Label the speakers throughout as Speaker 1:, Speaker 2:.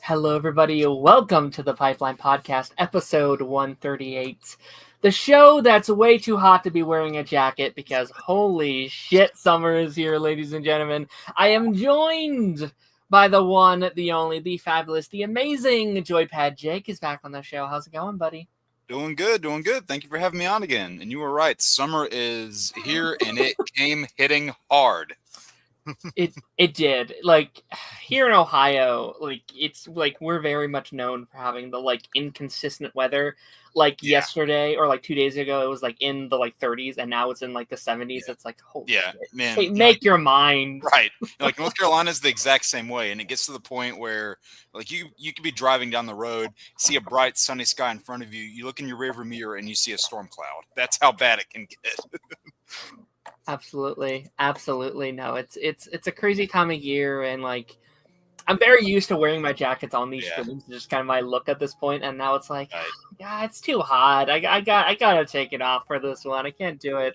Speaker 1: Hello, everybody. Welcome to the Pipeline Podcast, episode 138. The show that's way too hot to be wearing a jacket because holy shit, summer is here, ladies and gentlemen. I am joined by the one, the only, the fabulous, the amazing Joypad. Jake is back on the show. How's it going, buddy?
Speaker 2: Doing good. Thank you for having me on again. And you were right, summer is here and it came hitting hard.
Speaker 1: It did. Like here in Ohio, like it's like we're very much known for having the like inconsistent weather. Like yesterday or like 2 days ago, it was like in the like 30s, and now it's in like the 70s. It's like holy shit.
Speaker 2: Man.
Speaker 1: Hey, make your mind
Speaker 2: right. Like North Carolina's the exact same way, and it gets to the point where like you could be driving down the road, see a bright sunny sky in front of you, you look in your rearview mirror and you see a storm cloud. That's how bad it can get.
Speaker 1: Absolutely. No, it's a crazy time of year, and like I'm very used to wearing my jackets on these streams, just kind of my look at this point, and now it's like, yeah, it's too hot. I gotta take it off for this one. I can't do it.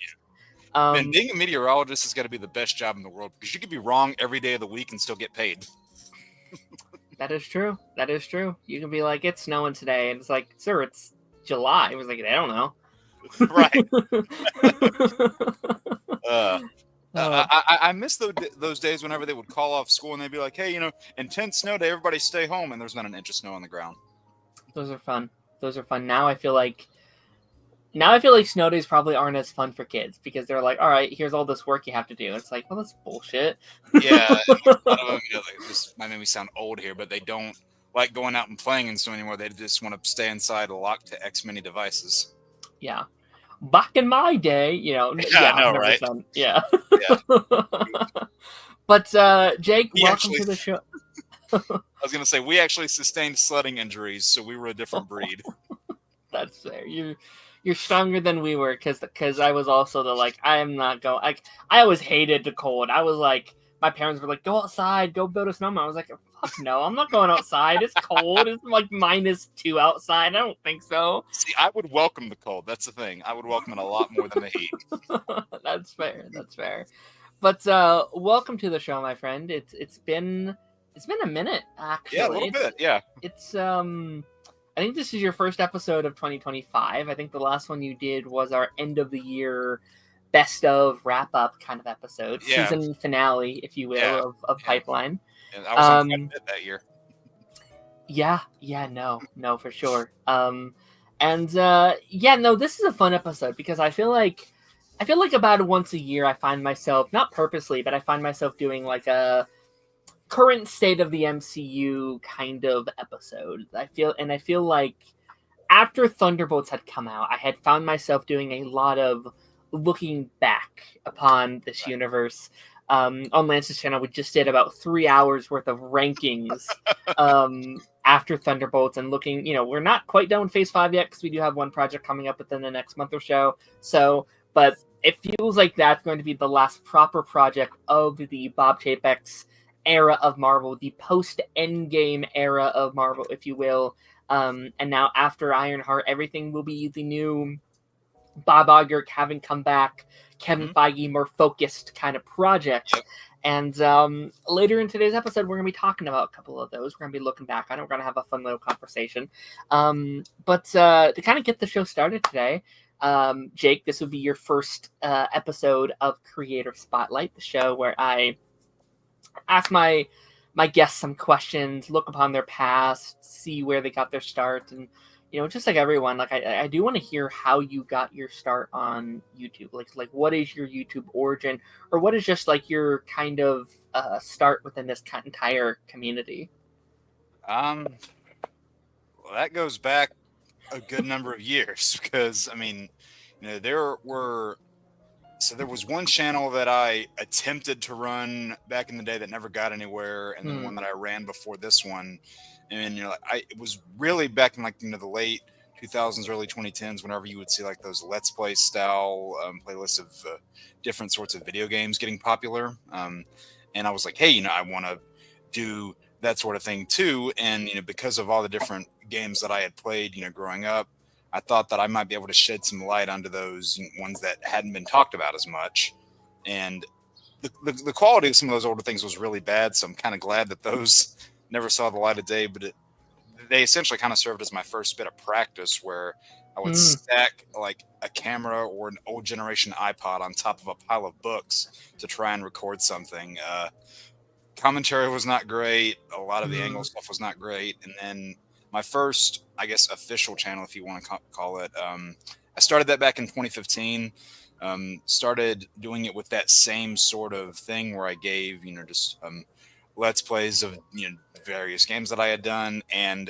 Speaker 2: Man, being a meteorologist has got to be the best job in the world because you could be wrong every day of the week and still get paid.
Speaker 1: That is true. You can be like, it's snowing today, and it's like, sir, it's July. It was like, I don't know.
Speaker 2: Right. I miss those days whenever they would call off school and they'd be like, hey, intense snow day, everybody stay home, and there's not an inch of snow on the ground.
Speaker 1: Those are fun. Now I feel like snow days probably aren't as fun for kids because they're like, all right, here's all this work you have to do. It's like, well, that's bullshit.
Speaker 2: Yeah. This might make me sound old here, but they don't like going out and playing in snow anymore. They just want to stay inside locked to X many devices.
Speaker 1: Yeah. Back in my day,
Speaker 2: Yeah, I know, right?
Speaker 1: Yeah. But Jake, welcome to the show.
Speaker 2: I was gonna say we actually sustained sledding injuries, so we were a different breed.
Speaker 1: That's fair. You're stronger than we were, because I was also I am not going. I always hated the cold. I was like, my parents were like, go outside, go build a snowman. I was like, fuck no, I'm not going outside. It's cold. It's like -2 outside. I don't think so.
Speaker 2: See, I would welcome the cold. That's the thing. I would welcome it a lot more than the heat.
Speaker 1: That's fair. But welcome to the show, my friend. It's been a minute, actually.
Speaker 2: Yeah, a little bit. Yeah.
Speaker 1: It's I think this is your first episode of 2025. I think the last one you did was our end of the year best of wrap up kind of episode, season finale, if you will, of Pipeline.
Speaker 2: And I was on quite a bit that year.
Speaker 1: No, for sure. This is a fun episode because I feel like about once a year I find myself, not purposely, but I find myself doing like a current state of the MCU kind of episode. I feel like after Thunderbolts had come out, I had found myself doing a lot of looking back upon this universe. On Lance's channel, we just did about 3 hours worth of rankings after Thunderbolts and looking, we're not quite done with Phase 5 yet because we do have one project coming up within the next month or so. But it feels like that's going to be the last proper project of the Bob Chapek's era of Marvel, the post-Endgame era of Marvel, if you will. And now after Ironheart, everything will be the new Bob Iger having come back, Kevin Feige more focused kind of projects.
Speaker 2: Yep.
Speaker 1: And later in today's episode, we're going to be talking about a couple of those. We're going to be looking back on it. We're going to have a fun little conversation. But to kind of get the show started today, Jake, this would be your first episode of Creator Spotlight, the show where I ask my guests some questions, look upon their past, see where they got their start, and just like everyone, like I do want to hear how you got your start on YouTube. Like what is your YouTube origin, or what is just like your kind of start within this entire community?
Speaker 2: Well, that goes back a good number of years because there were So there was one channel that I attempted to run back in the day that never got anywhere, and then
Speaker 1: Hmm.
Speaker 2: one that I ran before this one. And it was really back in like the late 2000s, early 2010s. Whenever you would see like those Let's Play style playlists of different sorts of video games getting popular, and I was like, hey, I want to do that sort of thing too. And because of all the different games that I had played, growing up, I thought that I might be able to shed some light onto those ones that hadn't been talked about as much. And the quality of some of those older things was really bad. So I'm kind of glad that those never saw the light of day. But they essentially kind of served as my first bit of practice where I would
Speaker 1: Hmm.
Speaker 2: stack like a camera or an old generation iPod on top of a pile of books to try and record something. Commentary was not great. A lot of the
Speaker 1: Hmm.
Speaker 2: angle stuff was not great. And then my first, I guess, official channel, if you want to call it, I started that back in 2015. Started doing it with that same sort of thing where I gave, just let's plays of various games that I had done, and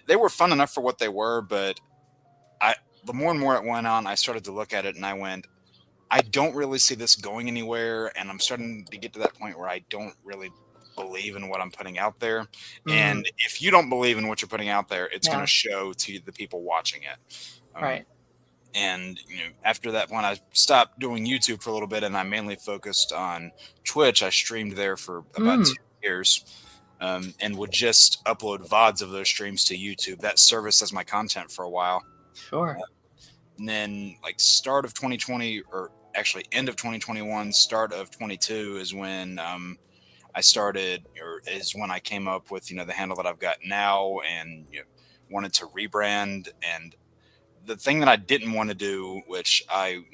Speaker 2: they were fun enough for what they were. But I, the more and more it went on, I started to look at it, and I went, I don't really see this going anywhere, and I'm starting to get to that point where I don't really believe in what I'm putting out there.
Speaker 1: Hmm.
Speaker 2: And if you don't believe in what you're putting out there, it's going to
Speaker 1: Yeah.
Speaker 2: show to the people watching it.
Speaker 1: Right.
Speaker 2: And after that point, I stopped doing YouTube for a little bit, and I mainly focused on Twitch. I streamed there for about
Speaker 1: Hmm.
Speaker 2: 2 years, and would just upload VODs of those streams to YouTube. That service as my content for a while.
Speaker 1: Sure.
Speaker 2: And then like start of 2020, or actually end of 2021, start of 22 is when I started, or is when I came up with the handle that I've got now, and wanted to rebrand. And the thing that I didn't want to do, which I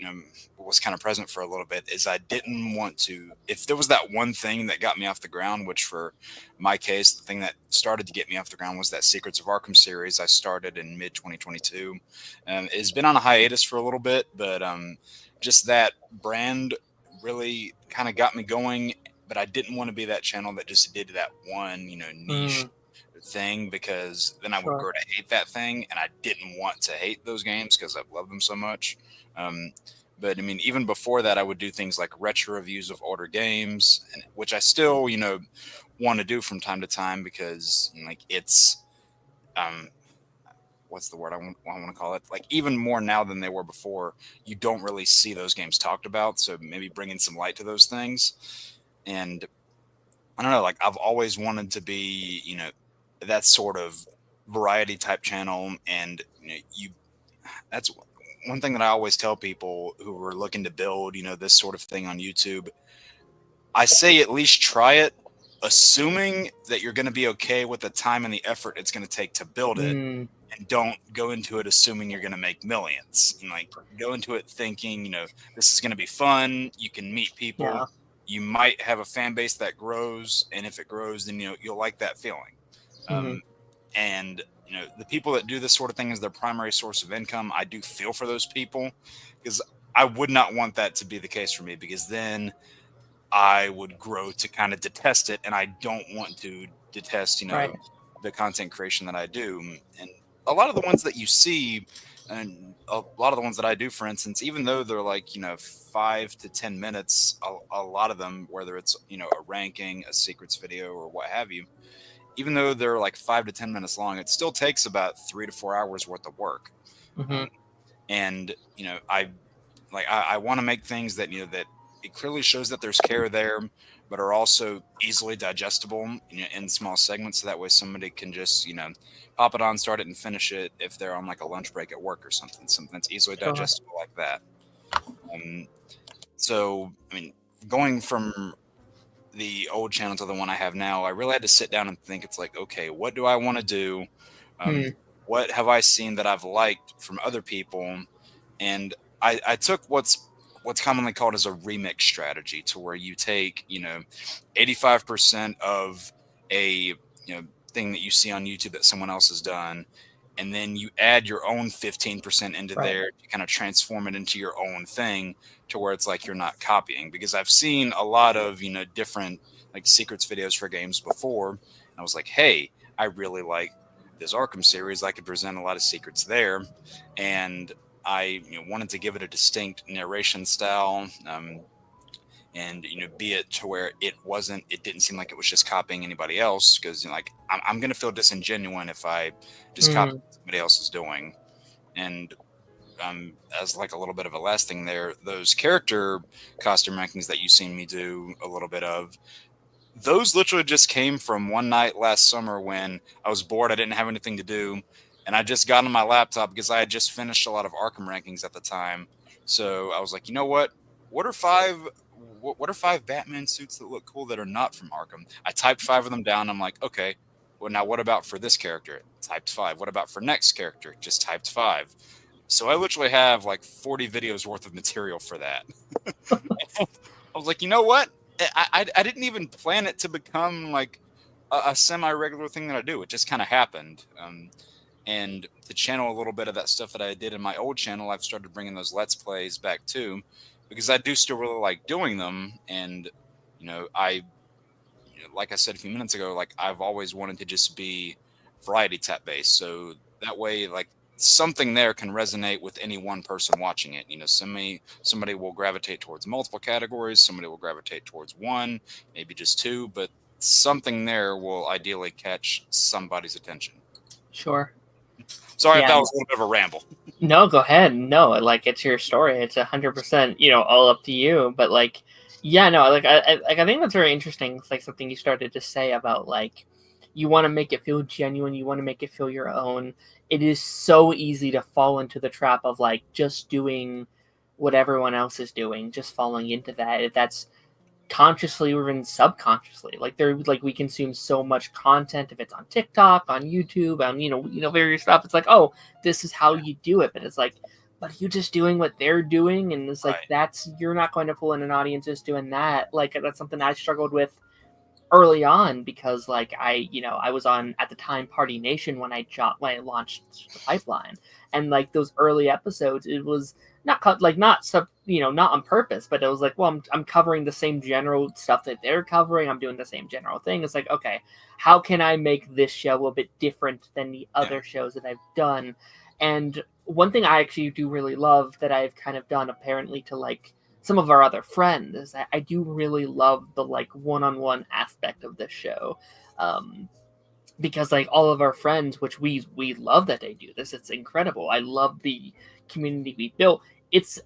Speaker 2: was kind of present for a little bit, is I didn't want to. If there was that one thing that got me off the ground, which for my case, the thing that started to get me off the ground was that Secrets of Arkham series I started in mid 2022. It's been on a hiatus for a little bit, but just that brand really kind of got me going. But I didn't want to be that channel that just did that one, niche
Speaker 1: Hmm.
Speaker 2: thing, because then I would
Speaker 1: Sure.
Speaker 2: grow to hate that thing, and I didn't want to hate those games because I've loved them so much. Um, but even before that, I would do things like retro reviews of older games, which I still, want to do from time to time, because like it's what's the word I want to call it? Like even more now than they were before, you don't really see those games talked about. So maybe bringing some light to those things. And I don't know, like I've always wanted to be, that sort of variety type channel. And that's one thing that I always tell people who are looking to build, this sort of thing on YouTube. I say at least try it, assuming that you're going to be okay with the time and the effort it's going to take to build it,
Speaker 1: Hmm.
Speaker 2: and don't go into it assuming you're going to make millions. Like go into it thinking, this is going to be fun. You can meet people.
Speaker 1: Yeah.
Speaker 2: You might have a fan base that grows, and if it grows, then you'll like that feeling.
Speaker 1: Hmm.
Speaker 2: Um, and the people that do this sort of thing as their primary source of income, I do feel for those people, because I would not want that to be the case for me, because then I would grow to kind of detest it, and I don't want to detest,
Speaker 1: Right.
Speaker 2: the content creation that I do. And a lot of the ones that you see, and a lot of the ones that I do, for instance, even though they're like 5 to 10 minutes, a lot of them, whether it's a ranking, a secrets video, or what have you, even though they're like 5 to 10 minutes long, it still takes about 3 to 4 hours worth of work.
Speaker 1: Hmm.
Speaker 2: Um, and I want to make things that that it clearly shows that there's care there, but are also easily digestible, in small segments, so that way somebody can just pop it on, start it, and finish it if they're on like a lunch break at work or something that's easily
Speaker 1: Sure.
Speaker 2: digestible like that. Um, so going from the old channel to the one I have now, I really had to sit down and think. It's like, okay, what do I want to do? Um,
Speaker 1: Hmm.
Speaker 2: what have I seen that I've liked from other people? And I took what's commonly called as a remix strategy, to where you take 85% of a thing that you see on YouTube that someone else has done, and then you add your own 15% into
Speaker 1: Right.
Speaker 2: there to kind of transform it into your own thing, to where it's like you're not copying. Because I've seen a lot of different like secrets videos for games before, and I was like, hey, I really like this Arkham series. I could present a lot of secrets there. And I wanted to give it a distinct narration style. And be it to where it didn't seem like it was just copying anybody else, because like I'm gonna feel disingenuous if I just copy
Speaker 1: Mm.
Speaker 2: what somebody else is doing. And as like a little bit of a last thing there, those character costume rankings that you've seen me do a little bit of, those literally just came from one night last summer when I was bored, I didn't have anything to do, and I just got on my laptop because I had just finished a lot of Arkham rankings at the time. So I was like, you know what? What are five? What are five Batman suits that look cool that are not from Arkham? I typed five of them down. I'm like, okay, well now what about for this character? Typed five. What about for next character? Just typed five. So I literally have like 40 videos worth of material for that. I was like, you know what? I didn't even plan it to become like a semi-regular thing that I do. It just kind of happened. And to channel a little bit of that stuff that I did in my old channel, I've started bringing those Let's Plays back too, because I do still really like doing them. And, like I said a few minutes ago, like I've always wanted to just be variety tap based. So that way, like something there can resonate with any one person watching it. Somebody will gravitate towards multiple categories. Somebody will gravitate towards one, maybe just two, but something there will ideally catch somebody's attention.
Speaker 1: Sure.
Speaker 2: Sorry if
Speaker 1: Yeah.
Speaker 2: that was a little bit of a ramble.
Speaker 1: No, go ahead. No, like it's your story. It's 100%, all up to you. But like, yeah, no, like I think that's very interesting. It's like something you started to say about like, you want to make it feel genuine. You want to make it feel your own. It is so easy to fall into the trap of like just doing what everyone else is doing, just falling into that. If that's consciously or even subconsciously, like we consume so much content. If it's on TikTok, on YouTube, on various stuff, it's like, oh, this is how you do it. But it's like, but are you just doing what they're doing? And it's like,
Speaker 2: Right.
Speaker 1: you're not going to pull in an audience just doing that. Like that's something I struggled with early on, because like I was on, at the time, Party Nation when I launched the Pipeline, and like those early episodes, it was not not on purpose, but it was like, well, I'm covering the same general stuff that they're covering. I'm doing the same general thing. It's like, okay, how can I make this show a bit different than the other shows that I've done? And one thing I actually do really love that I've kind of done apparently to like some of our other friends is that I do really love the like one-on-one aspect of this show. Because like all of our friends, which we love that they do this, it's incredible. I love the community we built. It's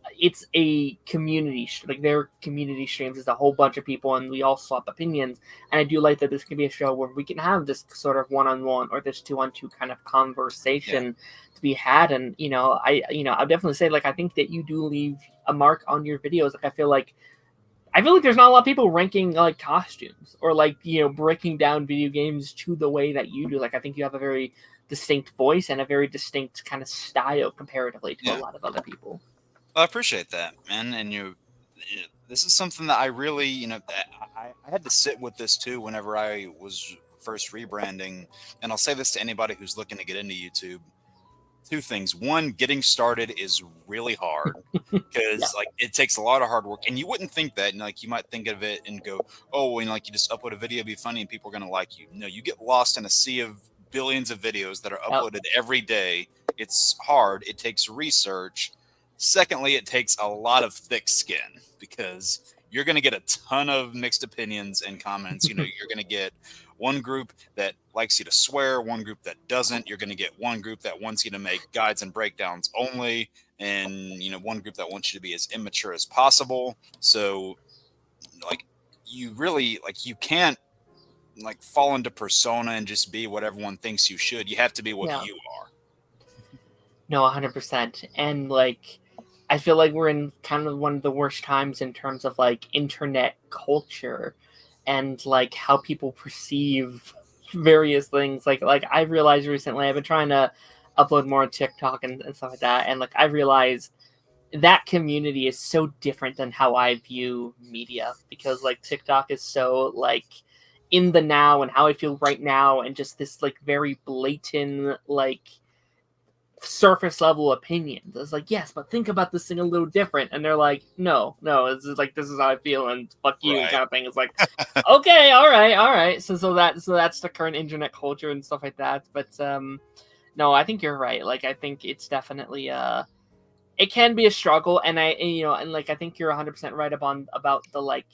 Speaker 1: a community, like their community streams is a whole bunch of people, and we all swap opinions. And I do like that this can be a show where we can have this sort of one-on-one or this two-on-two kind of conversation to be had. And I'll definitely say, like, I think that you do leave a mark on your videos. Like I feel like there's not a lot of people ranking like costumes or like breaking down video games to the way that you do. Like I think you have a very distinct voice and a very distinct kind of style comparatively to a lot of other people.
Speaker 2: Well, I appreciate that, man. And this is something that I really, I had to sit with this too whenever I was first rebranding. And I'll say this to anybody who's looking to get into YouTube. Two things. One, getting started is really hard because like it takes a lot of hard work, and you wouldn't think that. And like you might think of it and go, "Oh, when like you just upload a video, be funny, and people are gonna like you." No, you get lost in a sea of billions of videos that are uploaded every day. It's hard. It takes research. Secondly, it takes a lot of thick skin because you're going to get a ton of mixed opinions and comments. You're going to get one group that likes you to swear, one group that doesn't. You're going to get one group that wants you to make guides and breakdowns only, and one group that wants you to be as immature as possible. So like you really you can't like fall into persona and just be what everyone thinks you should. You have to be what you are.
Speaker 1: No, 100%. And like I feel like we're in kind of one of the worst times in terms of like internet culture and like how people perceive various things. Like I realized recently, I've been trying to upload more on TikTok and stuff like that, and like I realized that community is so different than how I view media, because like TikTok is so like in the now and how I feel right now, and just this like very blatant like surface level opinions. It's like, yes, but think about this thing a little different, and they're like, no, it's just like, this is how I feel, and fuck you, kind of thing. It's like, okay, all right. So that's the current internet culture and stuff like that. But no, I think you're right. Like I think it's definitely it can be a struggle, and and like I think you're 100% right about the like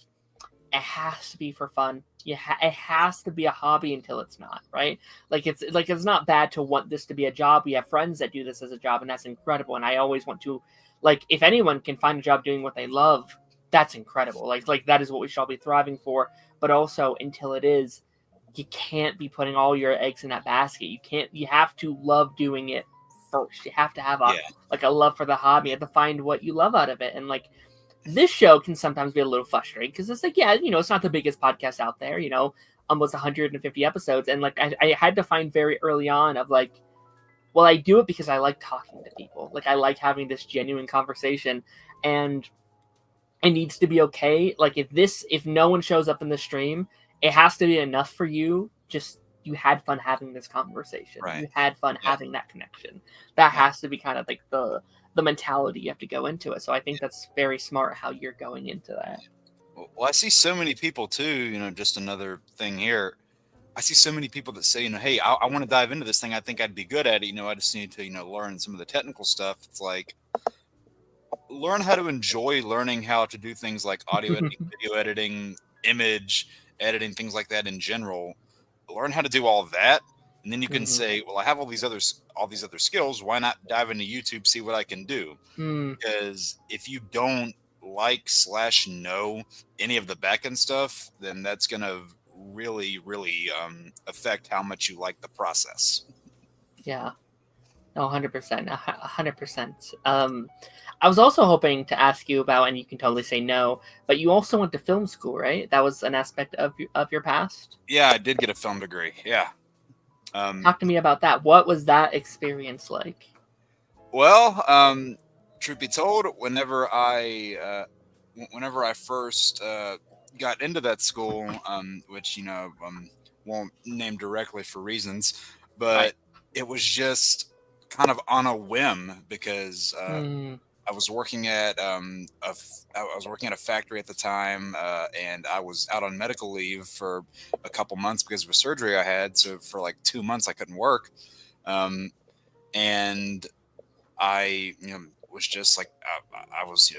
Speaker 1: it has to be for fun. It has to be a hobby until it's not, right? It's not bad to want this to be a job. We have friends that do this as a job, and that's incredible. And I always want to, like, if anyone can find a job doing what they love, that's incredible. Like that is what we should all be thriving for. But also, until it is, you can't be putting all your eggs in that basket. You can't. You have to love doing it first. You have to have
Speaker 2: Yeah.
Speaker 1: a love for the hobby. You have to find what you love out of it, and like this show can sometimes be a little frustrating because it's like, it's not the biggest podcast out there, almost 150 episodes. And like, I had to find very early on of like, well, I do it because I like talking to people. Like, I like having this genuine conversation, and it needs to be okay. Like, if no one shows up in the stream, it has to be enough for you. Just, you had fun having this conversation.
Speaker 2: Right.
Speaker 1: You had fun having that connection. That has to be kind of like the mentality you have to go into it. So I think that's very smart how you're going into that.
Speaker 2: Well, I see so many people too, just another thing here. I see so many people that say, hey, I want to dive into this thing. I think I'd be good at it. I just need to, learn some of the technical stuff. It's like, learn how to enjoy learning how to do things like audio editing, video editing, image editing, things like that in general. Learn how to do all of that. And then you can say, well, I have all these other skills. Why not dive into YouTube, see what I can do? Because if you don't like/know any of the backend stuff, then that's going to really, really affect how much you like the process.
Speaker 1: Yeah. No, 100%. 100%. I was also hoping to ask you about, and you can totally say no, but you also went to film school, right? That was an aspect of your past?
Speaker 2: Yeah, I did get a film degree. Yeah.
Speaker 1: Talk to me about that. What was that experience like?
Speaker 2: Well, truth be told, whenever I first got into that school, which won't name directly for reasons, but it was just kind of on a whim because I was working at a factory at the time, and I was out on medical leave for a couple months because of a surgery I had. So for like 2 months, I couldn't work, and I was just like I was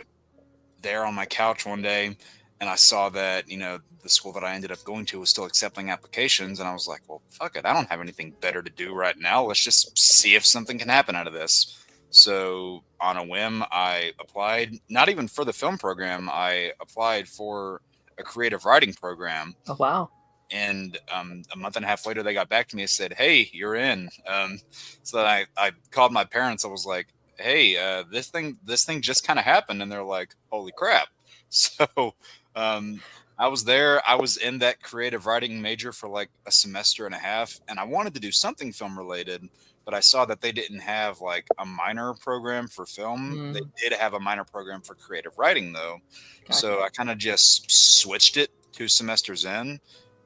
Speaker 2: there on my couch one day, and I saw that the school that I ended up going to was still accepting applications, and I was like, well, fuck it, I don't have anything better to do right now. Let's just see if something can happen out of this. So on a whim, I applied, not even for the film program. I applied for a creative writing program.
Speaker 1: Oh, wow.
Speaker 2: And a month and a half later, they got back to me and said, hey, you're in. So I called my parents. I was like, hey, this thing just kind of happened. And they're like, holy crap. So I was there. I was in that creative writing major for like a semester and a half. And I wanted to do something film related, but I saw that they didn't have like a minor program for film. They did have a minor program for creative writing though. Gotcha. So I kind of just switched it 2 semesters in.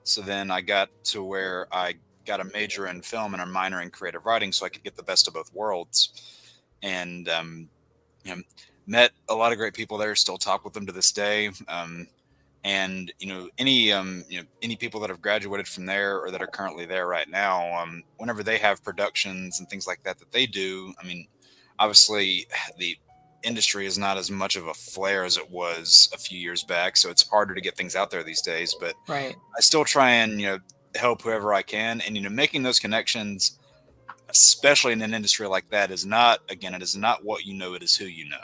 Speaker 2: So then I got to where I got a major in film and a minor in creative writing so I could get the best of both worlds. And met a lot of great people there, still talk with them to this day. And any people that have graduated from there or that are currently there right now, whenever they have productions and things like that they do, I mean, obviously the industry is not as much of a flare as it was a few years back, so it's harder to get things out there these days. But
Speaker 1: right.
Speaker 2: I still try and help whoever I can, and making those connections, especially in an industry like that, is not what you know, it is who you know.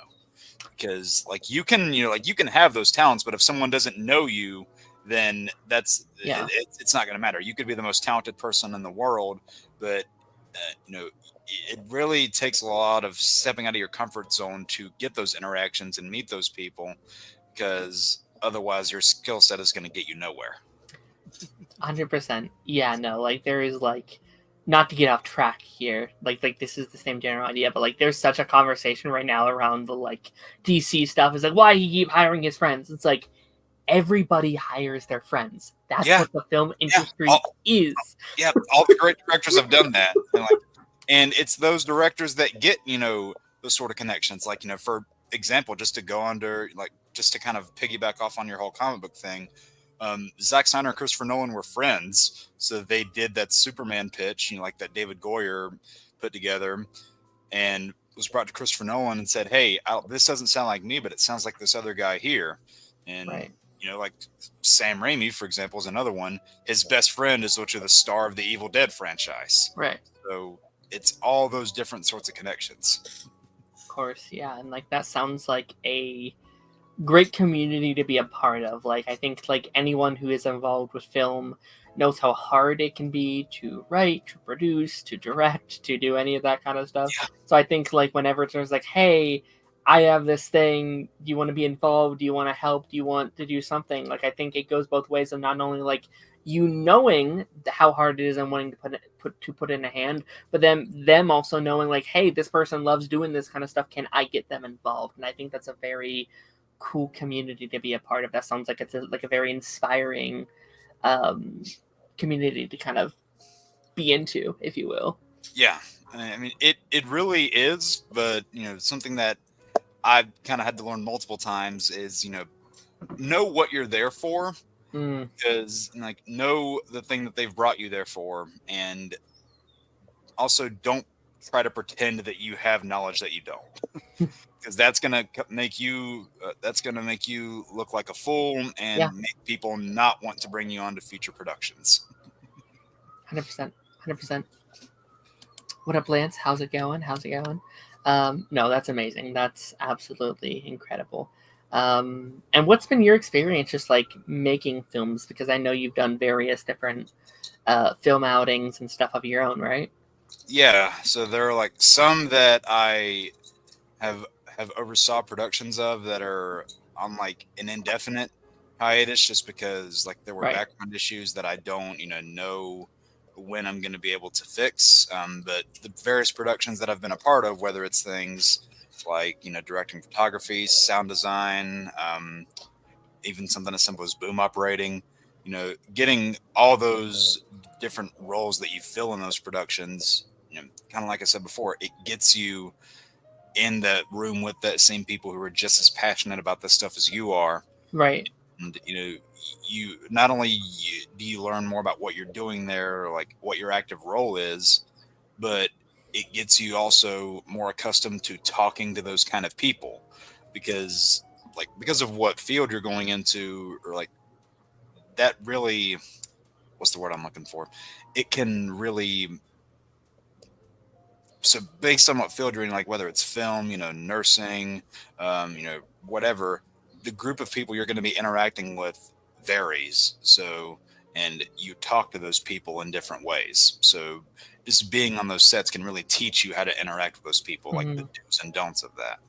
Speaker 2: Because like you can have those talents, but if someone doesn't know you, then it's not going to matter. You could be the most talented person in the world, but it really takes a lot of stepping out of your comfort zone to get those interactions and meet those people, because otherwise your skill set is going to get you nowhere.
Speaker 1: 100%. Yeah, no, like there is like, not to get off track here, like this is the same general idea, but like there's such a conversation right now around the like DC stuff. Is like, why he keep hiring his friends? It's like everybody hires their friends. That's what the film industry is.
Speaker 2: Yeah, all the great directors have done that, and it's those directors that get those sort of connections. Like for example, just to go under just to kind of piggyback off on your whole comic book thing. Zack Snyder and Christopher Nolan were friends, so they did that Superman pitch, like that David Goyer put together. And was brought to Christopher Nolan and said, "Hey, this doesn't sound like me, but it sounds like this other guy here." And
Speaker 1: Right.
Speaker 2: like Sam Raimi, for example, is another one. His best friend is literally the star of the Evil Dead franchise.
Speaker 1: Right.
Speaker 2: So it's all those different sorts of connections.
Speaker 1: Of course, yeah, and like that sounds like a great community to be a part of. Like I think like anyone who is involved with film knows how hard it can be to write, to produce, to direct, to do any of that kind of stuff.
Speaker 2: Yeah.
Speaker 1: So I think like whenever there's like, hey, I have this thing, do you want to be involved? Do you want to help? Do you want to do something? Like I think it goes both ways of not only like you knowing how hard it is and wanting to put in a hand, but then them also knowing like, hey, this person loves doing this kind of stuff. Can I get them involved? And I think that's a very cool community to be a part of. That sounds like it's like a very inspiring community to kind of be into, if you will.
Speaker 2: Yeah, I mean it really is, but something that I've kind of had to learn multiple times is know what you're there for, because like know the thing that they've brought you there for, and also don't try to pretend that you have knowledge that you don't. Because that's gonna make you look like a fool and make people not want to bring you on to future productions.
Speaker 1: 100%. What up, Lance? How's it going? No, that's amazing. That's absolutely incredible. And what's been your experience just like making films? Because I know you've done various different film outings and stuff of your own, right?
Speaker 2: Yeah, so there are like some that I have oversaw productions of that are on like an indefinite hiatus, just because like there were background issues that I don't know when I'm going to be able to fix. But the various productions that I've been a part of, whether it's things like directing photography, sound design, even something as simple as boom operating, getting all those different roles that you fill in those productions, kind of like I said before, it gets you in that room with that same people who are just as passionate about this stuff as you are.
Speaker 1: Right.
Speaker 2: And you not only do you learn more about what you're doing there, like what your active role is, but it gets you also more accustomed to talking to those kind of people, because of what field you're going into, or like that really, what's the word I'm looking for? It can really, so based on what field you're in, like whether it's film, nursing, whatever, the group of people you're going to be interacting with varies. So, and you talk to those people in different ways. So just being on those sets can really teach you how to interact with those people, like the do's and don'ts of that.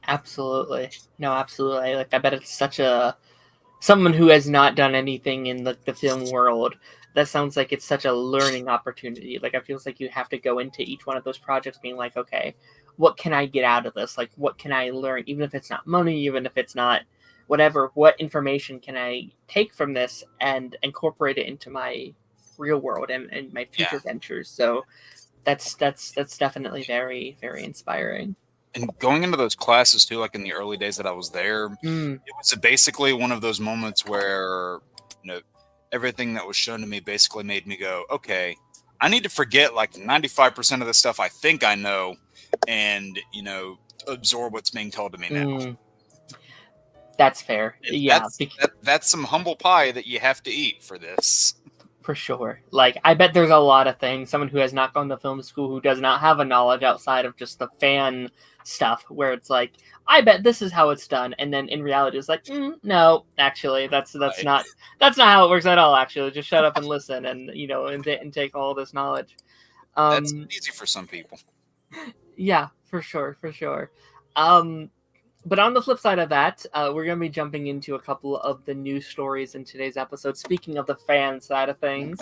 Speaker 1: Absolutely. No, absolutely. Like I bet it's such someone who has not done anything in the film world, that sounds like it's such a learning opportunity. Like it feels like you have to go into each one of those projects being like, okay, what can I get out of this? Like what can I learn? Even if it's not money, even if it's not whatever, what information can I take from this and incorporate it into my real world and my future ventures? So that's definitely very, very inspiring.
Speaker 2: And going into those classes too, like in the early days that I was there, it was basically one of those moments where everything that was shown to me basically made me go, okay, I need to forget like 95% of the stuff I think I know, and absorb what's being told to me now.
Speaker 1: That's fair.
Speaker 2: And
Speaker 1: yeah,
Speaker 2: that's some humble pie that you have to eat for this.
Speaker 1: For sure. Like, I bet there's a lot of things. Someone who has not gone to film school, who does not have a knowledge outside of just the fan stuff, where it's like, I bet this is how it's done, and then in reality, it's like, no, actually, that's not how it works at all. Actually, just shut up and listen, and and take all this knowledge.
Speaker 2: That's easy for some people.
Speaker 1: Yeah, for sure. But on the flip side of that, we're going to be jumping into a couple of the news stories in today's episode. Speaking of the fan side of things,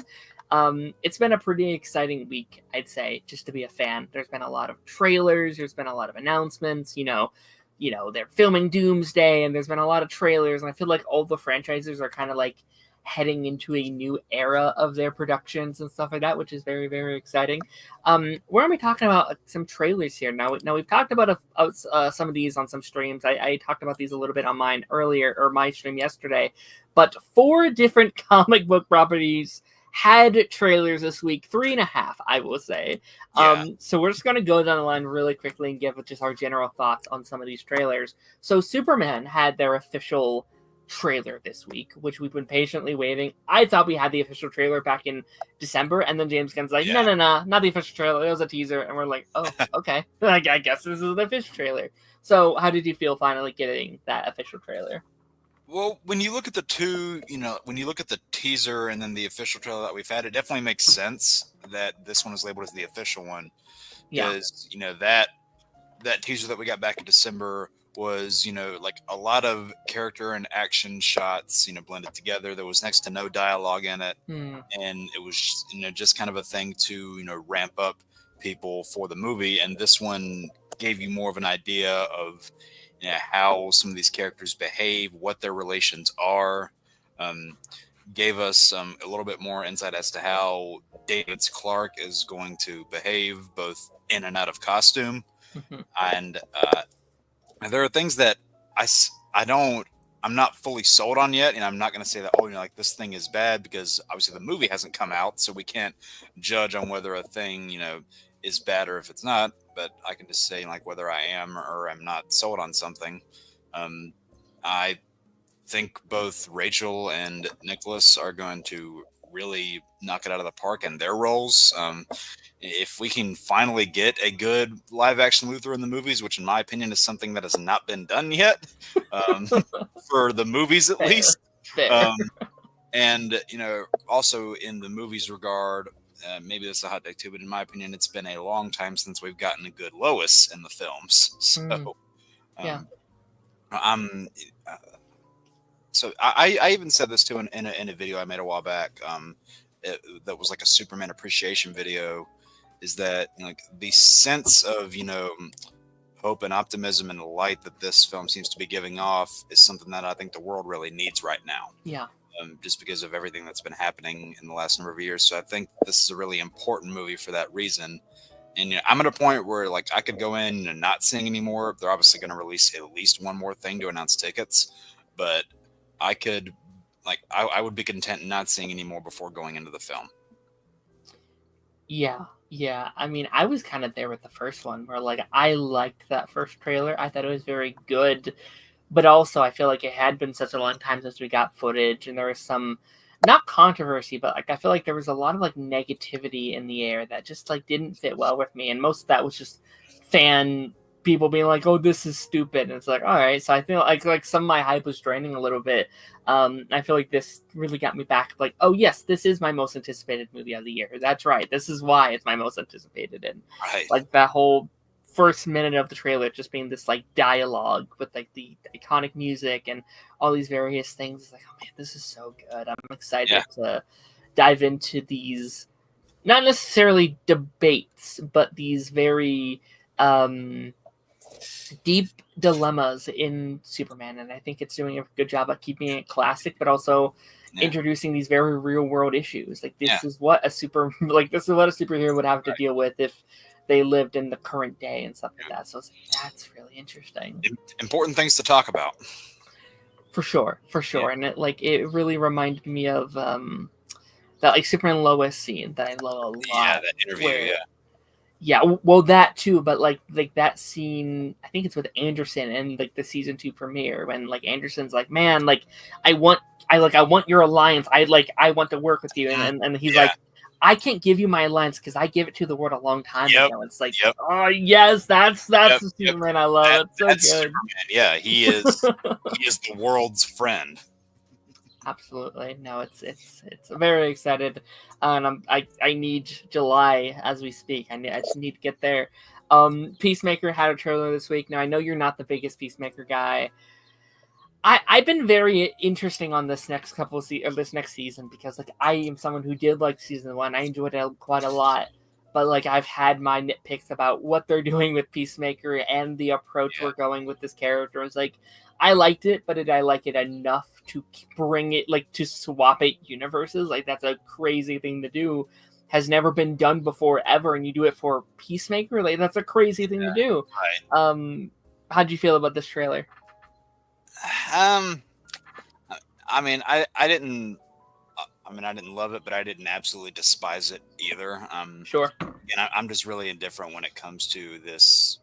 Speaker 1: it's been a pretty exciting week, I'd say, just to be a fan. There's been a lot of trailers. There's been a lot of announcements. They're filming Doomsday, and there's been a lot of trailers. And I feel like all the franchises are kind of like heading into a new era of their productions and stuff like that, which is very, very exciting. We're going to be talking about some trailers here. Now we've talked about some of these on some streams. I talked about these a little bit on mine earlier, or my stream yesterday, but 4 different comic book properties had trailers this week, 3.5, I will say.
Speaker 2: Yeah.
Speaker 1: So we're just going to go down the line really quickly and give just our general thoughts on some of these trailers. So Superman had their official trailer this week, which we've been patiently waiting. I thought we had the official trailer back in December, and then James Gunn's like, no, not the official trailer. It was a teaser, and we're like, oh, okay. I guess this is the official trailer. So how did you feel finally getting that official trailer?
Speaker 2: Well, when you look at the two, when you look at the teaser and then the official trailer that we've had, it definitely makes sense that this one is labeled as the official one. Because, that teaser that we got back in December was, like a lot of character and action shots, blended together. There was next to no dialogue in it. And it was, just kind of a thing to, ramp up people for the movie. And this one gave you more of an idea of, how some of these characters behave, what their relations are. Gave us a little bit more insight as to how David's Clark is going to behave both in and out of costume. And there are things that I'm not fully sold on yet, and I'm not going to say that, like this thing is bad, because obviously the movie hasn't come out, so we can't judge on whether a thing, is bad or if it's not. But I can just say like whether I am or I'm not sold on something. I think both Rachel and Nicholas are going to really knock it out of the park in their roles. If we can finally get a good live action Luthor in the movies, which in my opinion is something that has not been done yet, for the movies at least. And, also in the movies regard, maybe this is a hot take too, but in my opinion, it's been a long time since we've gotten a good Lois in the films. So, So I even said this too in a video I made a while back. That was like a Superman appreciation video. Is that like the sense of hope and optimism and the light that this film seems to be giving off is something that I think the world really needs right now.
Speaker 1: Yeah.
Speaker 2: Just because of everything that's been happening in the last number of years. So I think this is a really important movie for that reason. And I'm at a point where like I could go in and not sing anymore. They're obviously going to release at least one more thing to announce tickets, but I could I would be content not seeing anymore before going into the film.
Speaker 1: Yeah. I mean, I was kind of there with the first one where like I liked that first trailer. I thought it was very good. But also, I feel like it had been such a long time since we got footage, and there was some, not controversy, but like I feel like there was a lot of like negativity in the air that just like didn't fit well with me, and most of that was just fan people being like, "Oh, this is stupid," and it's like, all right. So I feel like some of my hype was draining a little bit. I feel like this really got me back, like, oh yes, this is my most anticipated movie of the year. That's right. This is why it's my most anticipated, and like that whole first minute of the trailer just being this like dialogue with like the iconic music and all these various things. It's like, oh man, this is so good. I'm excited to dive into these, not necessarily debates, but these very deep dilemmas in Superman. And I think it's doing a good job of keeping it classic, but also introducing these very real world issues. Like this is what a superhero would have to deal with if they lived in the current day and stuff like that. So that's really interesting.
Speaker 2: Important things to talk about.
Speaker 1: For sure. Yeah. And it really reminded me of that like Superman Lois scene that I love a lot.
Speaker 2: Yeah, that interview.
Speaker 1: Yeah, well that too, but like that scene, I think it's with Anderson and like the season 2 premiere when like Anderson's like, man, like I want your alliance. I want to work with you, and he's like, I can't give you my alliance because I gave it to the world a long time ago. It's like, oh yes, that's the Superman I love. It's so good. Superman.
Speaker 2: Yeah, he is the world's friend.
Speaker 1: Absolutely. No, it's very excited, and I need July as we speak. I just need to get there. Peacemaker had a trailer this week. Now I know you're not the biggest Peacemaker guy. I've been very interesting on this next this next season because like I am someone who did like season 1. I enjoyed it quite a lot, but like I've had my nitpicks about what they're doing with Peacemaker and the approach we're going with this character. It's like I liked it, but did I like it enough to bring it like to swap it universes? Like that's a crazy thing to do. Has never been done before ever, and you do it for Peacemaker. Like that's a crazy thing to do. Right. How'd you feel about this trailer?
Speaker 2: I mean, I didn't I mean, I didn't love it, but I didn't absolutely despise it either.
Speaker 1: Sure.
Speaker 2: And I'm just really indifferent when it comes to this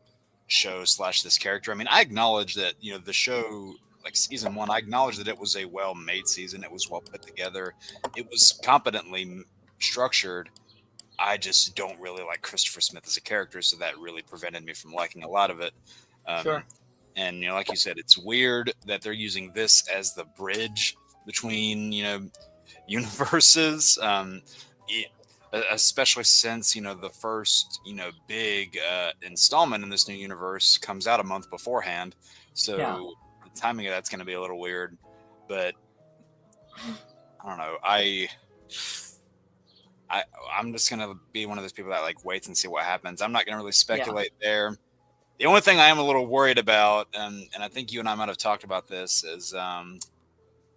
Speaker 2: show slash this character. I mean, I acknowledge that, the show, like season one, I acknowledge that it was a well made season. It was well put together. It was competently structured. I just don't really like Christopher Smith as a character, so that really prevented me from liking a lot of it.
Speaker 1: Sure.
Speaker 2: And like you said, it's weird that they're using this as the bridge between universes. Especially since the first big installment in this new universe comes out a month beforehand, so
Speaker 1: Yeah.
Speaker 2: the timing of that's going to be a little weird. But I don't know. I'm just gonna be one of those people that like waits and see what happens. I'm not gonna really speculate there. The only thing I am a little worried about, and I think you and I might have talked about this, is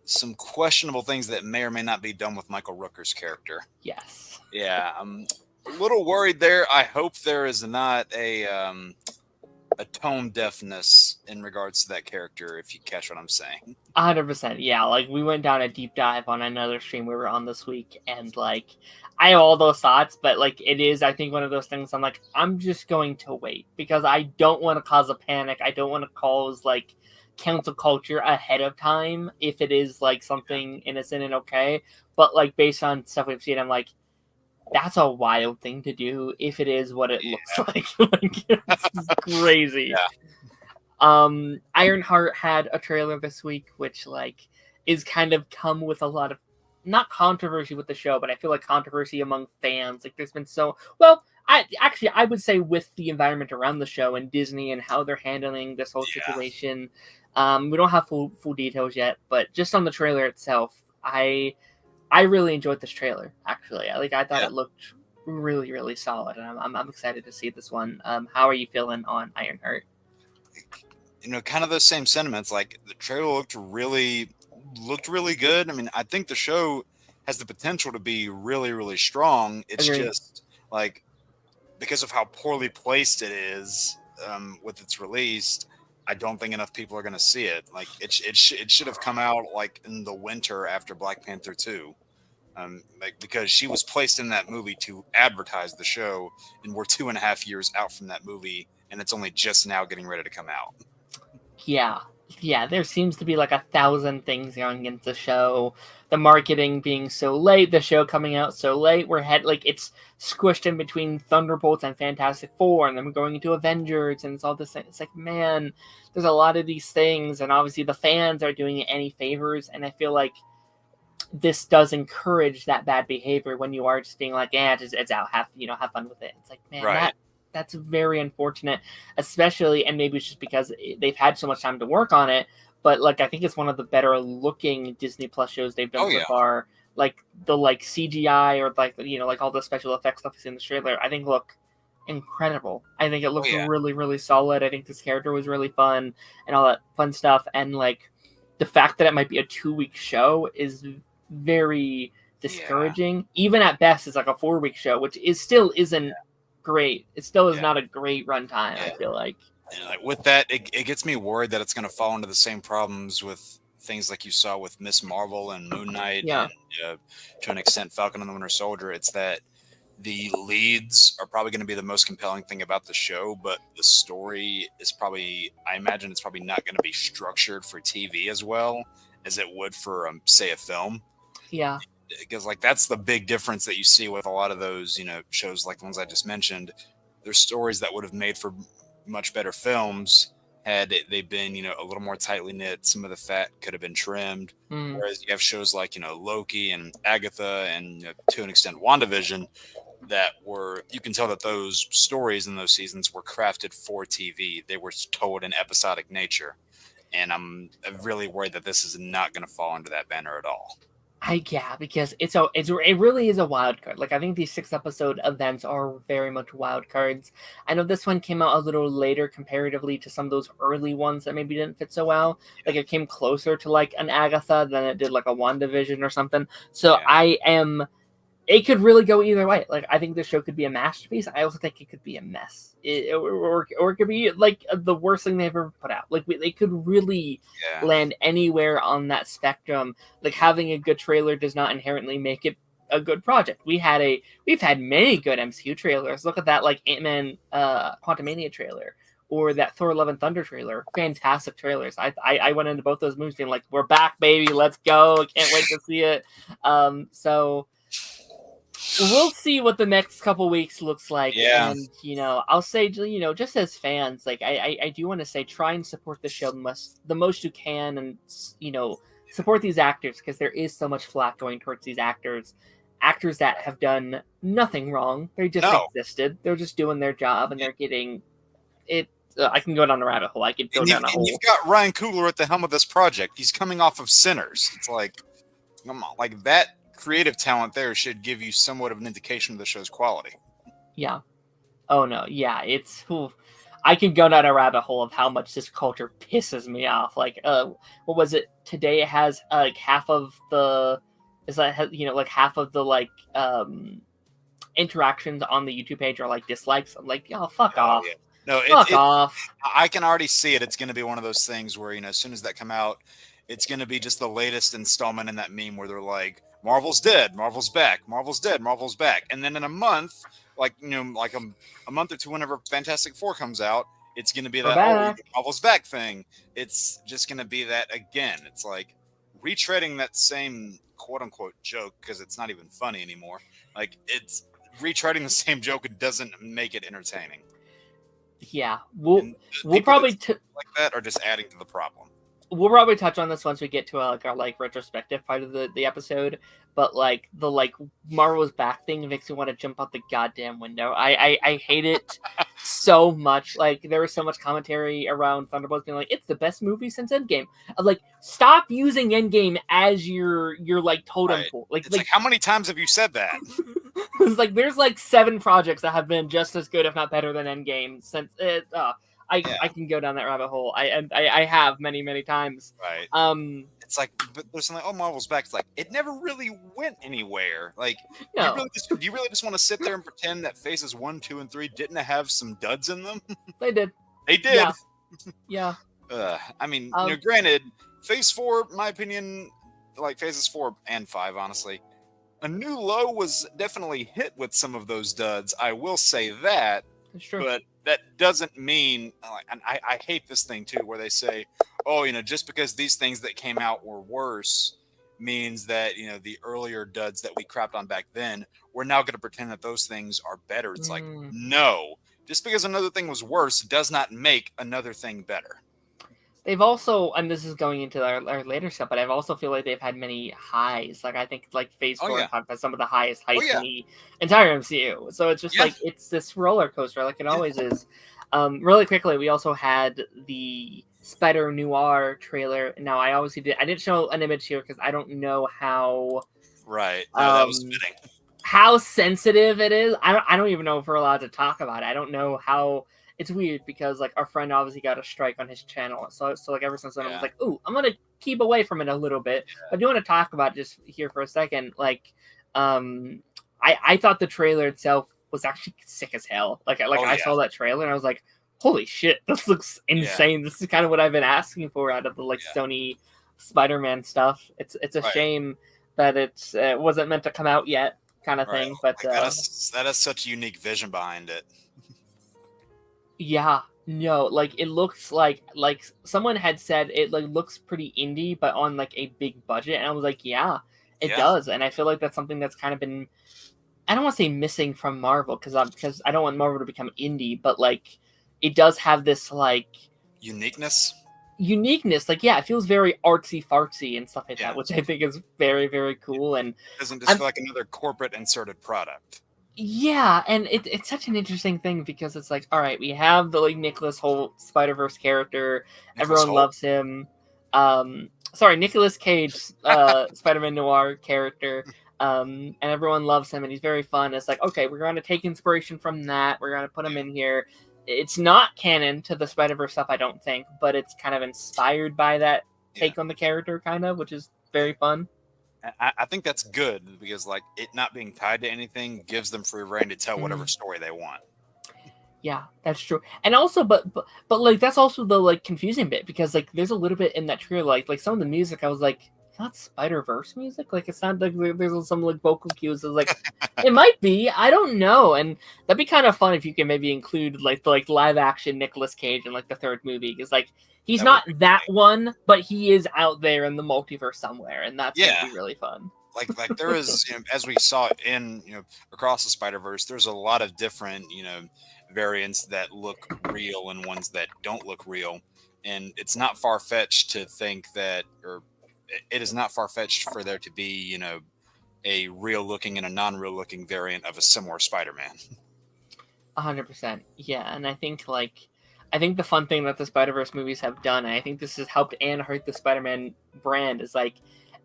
Speaker 2: some questionable things that may or may not be done with Michael Rooker's character.
Speaker 1: Yes.
Speaker 2: Yeah, I'm a little worried there. I hope there is not a tone deafness in regards to that character, if you catch what I'm saying.
Speaker 1: 100%. Yeah, like we went down a deep dive on another stream we were on this week, and like I have all those thoughts, but like it is, I think, one of those things I'm like, I'm just going to wait because I don't want to cause a panic. I don't want to cause like cancel culture ahead of time if it is like something innocent and okay. But like based on stuff we've seen, I'm like, that's a wild thing to do if it is what it looks like. Like it's crazy. Ironheart had a trailer this week, which like is kind of come with a lot of not controversy with the show, but I feel like controversy among fans. Like there's been I would say with the environment around the show and Disney and how they're handling this whole situation. We don't have full details yet, but just on the trailer itself, I really enjoyed this trailer. Actually, I thought it looked really, really solid, and I'm excited to see this one. How are you feeling on Ironheart?
Speaker 2: Kind of those same sentiments. Like the trailer looked really good. I mean, I think the show has the potential to be really, really strong. It's
Speaker 1: Agreed.
Speaker 2: just like because of how poorly placed it is with its release. I don't think enough people are going to see it. Like it should have come out like in the winter after Black Panther 2. Like because she was placed in that movie to advertise the show, and we're 2.5 years out from that movie, and it's only just now getting ready to come out.
Speaker 1: Yeah, there seems to be like 1,000 things going into the show. The marketing being so late, the show coming out so late. It's squished in between Thunderbolts and Fantastic Four, and then we're going into Avengers, and it's all this. It's like, man, there's a lot of these things, and obviously the fans are doing it any favors, and I feel like this does encourage that bad behavior when you are just being like, it's out, have fun with it. It's like, man,
Speaker 2: right.
Speaker 1: That's very unfortunate, especially, and maybe it's just because they've had so much time to work on it, but like I think it's one of the better looking Disney Plus shows they've done so far. Like the CGI or like all the special effects stuff you see in the trailer, I think look incredible. I think it looks really, really solid. I think this character was really fun and all that fun stuff, and like the fact that it might be a 2-week show is very discouraging. Even at best, it's like a 4-week show, which still isn't great. It still is not a great runtime. I feel like.
Speaker 2: And like with that, it gets me worried that it's going to fall into the same problems with things like you saw with Miss Marvel and Moon Knight, and to an extent Falcon and the Winter Soldier. It's that the leads are probably going to be the most compelling thing about the show, but the story is probably, I imagine it's probably not going to be structured for TV as well as it would for, say, a film.
Speaker 1: Yeah.
Speaker 2: Because like that's the big difference that you see with a lot of those, shows like the ones I just mentioned. There's stories that would have made for much better films had they been, a little more tightly knit. Some of the fat could have been trimmed. Whereas you have shows like, Loki and Agatha and to an extent WandaVision that were, you can tell that those stories in those seasons were crafted for TV. They were told in episodic nature. And I'm really worried that this is not going to fall under that banner at all.
Speaker 1: Because it really is a wild card. Like I think these 6-episode events are very much wild cards. I know this one came out a little later comparatively to some of those early ones that maybe didn't fit so well. Like it came closer to like an Agatha than it did like a WandaVision or something. So I am it could really go either way. Like, I think the show could be a masterpiece. I also think it could be a mess, or it could be like the worst thing they've ever put out. Like, they could really
Speaker 2: Yeah.
Speaker 1: land anywhere on that spectrum. Like, having a good trailer does not inherently make it a good project. We've had many good MCU trailers. Look at that, like Ant-Man, Quantumania trailer, or that Thor: Love and Thunder trailer. Fantastic trailers. I went into both those movies being like, "We're back, baby. Let's go! I can't wait to see it." So we'll see what the next couple weeks looks like.
Speaker 2: Yeah.
Speaker 1: And, I'll say, just as fans, like, I do want to say, try and support the show the most you can, and, support these actors, because there is so much flack going towards these actors that have done nothing wrong. They just existed. They're just doing their job, and they're getting it. I can go down a rabbit hole. I could go down a hole.
Speaker 2: You've got Ryan Coogler at the helm of this project. He's coming off of Sinners. It's like, come on, like that creative talent there should give you somewhat of an indication of the show's quality.
Speaker 1: Yeah. Oh no. Yeah. I can go down a rabbit hole of how much this culture pisses me off. Like, what was it today? It has like half of the interactions on the YouTube page are like dislikes. I'm like, yo, fuck off.
Speaker 2: Yeah. No,
Speaker 1: fuck off.
Speaker 2: I can already see it. It's going to be one of those things where, as soon as that come out, it's going to be just the latest installment in that meme where they're like, Marvel's dead, Marvel's back, Marvel's dead, Marvel's back. And then in a month, like a month or two, whenever Fantastic Four comes out, it's going to be that Marvel's back thing. It's just going to be that again. It's like retreading that same quote unquote joke, because it's not even funny anymore. Like, it's retreading the same joke. It doesn't make it entertaining.
Speaker 1: Yeah, we'll probably
Speaker 2: like that are just adding to the problem.
Speaker 1: We'll probably touch on this once we get to our retrospective part of the episode. But like the Marvel's back thing makes me want to jump out the goddamn window. I hate it so much. Like, there was so much commentary around Thunderbolts being like, it's the best movie since Endgame. I'm like, stop using Endgame as your like totem pole. Like,
Speaker 2: it's like, how many times have you said that?
Speaker 1: It's like, there's like 7 projects that have been just as good, if not better, than Endgame since it. I can go down that rabbit hole. I have many times.
Speaker 2: Right. It's like, but there's something. Oh, Marvel's back. It's like, it never really went anywhere. Like,
Speaker 1: no.
Speaker 2: Do you really just want to sit there and pretend that Phases 1, 2, and 3 didn't have some duds in them?
Speaker 1: They did.
Speaker 2: They did.
Speaker 1: Yeah.
Speaker 2: I mean, granted, Phase 4, in my opinion, like Phases 4 and 5, honestly, A New Low was definitely hit with some of those duds. I will say that.
Speaker 1: That's true.
Speaker 2: But that doesn't mean, and I hate this thing too, where they say, oh, just because these things that came out were worse means that, the earlier duds that we crapped on back then, we're now going to pretend that those things are better. It's like, no, just because another thing was worse does not make another thing better.
Speaker 1: They've also, and this is going into our later stuff, but I also feel like they've had many highs. Like, I think like Phase 4 has some of the highest heights in the entire MCU. So it's just like, it's this roller coaster, like it always is. Really quickly, we also had the Spider Noir trailer. Now, I didn't show an image here because I don't know how.
Speaker 2: Right. No, that was fitting.
Speaker 1: How sensitive it is. I don't even know if we're allowed to talk about it. I don't know how. It's weird because like our friend obviously got a strike on his channel, so like ever since then I was like, ooh, I'm gonna keep away from it a little bit. But I do want to talk about it just here for a second. Like, I thought the trailer itself was actually sick as hell. Like, I saw that trailer and I was like, holy shit, this looks insane. This is kind of what I've been asking for out of the Sony Spider-Man stuff. It's a shame that it wasn't meant to come out yet, kind of thing. But
Speaker 2: that is such a unique vision behind it.
Speaker 1: Yeah, no, like it looks like someone had said it like looks pretty indie, but on like a big budget, and I was like, yeah, it does, and I feel like that's something that's kind of been, I don't want to say missing from Marvel because I don't want Marvel to become indie, but like it does have this like uniqueness. Like, yeah, it feels very artsy fartsy and stuff like that, which I think is very, very cool. And
Speaker 2: it doesn't just feel like another corporate inserted product.
Speaker 1: Yeah, and it's such an interesting thing because it's like, all right, we have the like Nicholas Hoult Spider-Verse character. Everyone loves him. Nicolas Cage Spider-Man Noir character. And everyone loves him and he's very fun. It's like, okay, we're going to take inspiration from that. We're going to put him in here. It's not canon to the Spider-Verse stuff, I don't think, but it's kind of inspired by that take on the character, kind of, which is very fun.
Speaker 2: I think that's good because like it not being tied to anything gives them free reign to tell whatever story they want.
Speaker 1: Yeah, that's true. And also, but like that's also the like confusing bit because like there's a little bit in that trailer like some of the music I was like, it's not Spider-Verse music. Like it's not like there's some like vocal cues. I was like, it might be. I don't know. And that'd be kind of fun if you can maybe include like the like live action Nicolas Cage in like the third movie because like he's not that one, but he is out there in the multiverse somewhere, and that's gonna be really fun.
Speaker 2: Like there is, as we saw in across the Spider-Verse, there's a lot of different variants that look real and ones that don't look real, and it's not far-fetched to think that, or it is not far-fetched for there to be a real-looking and a non-real-looking variant of a similar Spider-Man.
Speaker 1: 100%. Yeah, and I think the fun thing that the Spider-Verse movies have done, and I think this has helped and hurt the Spider-Man brand, is like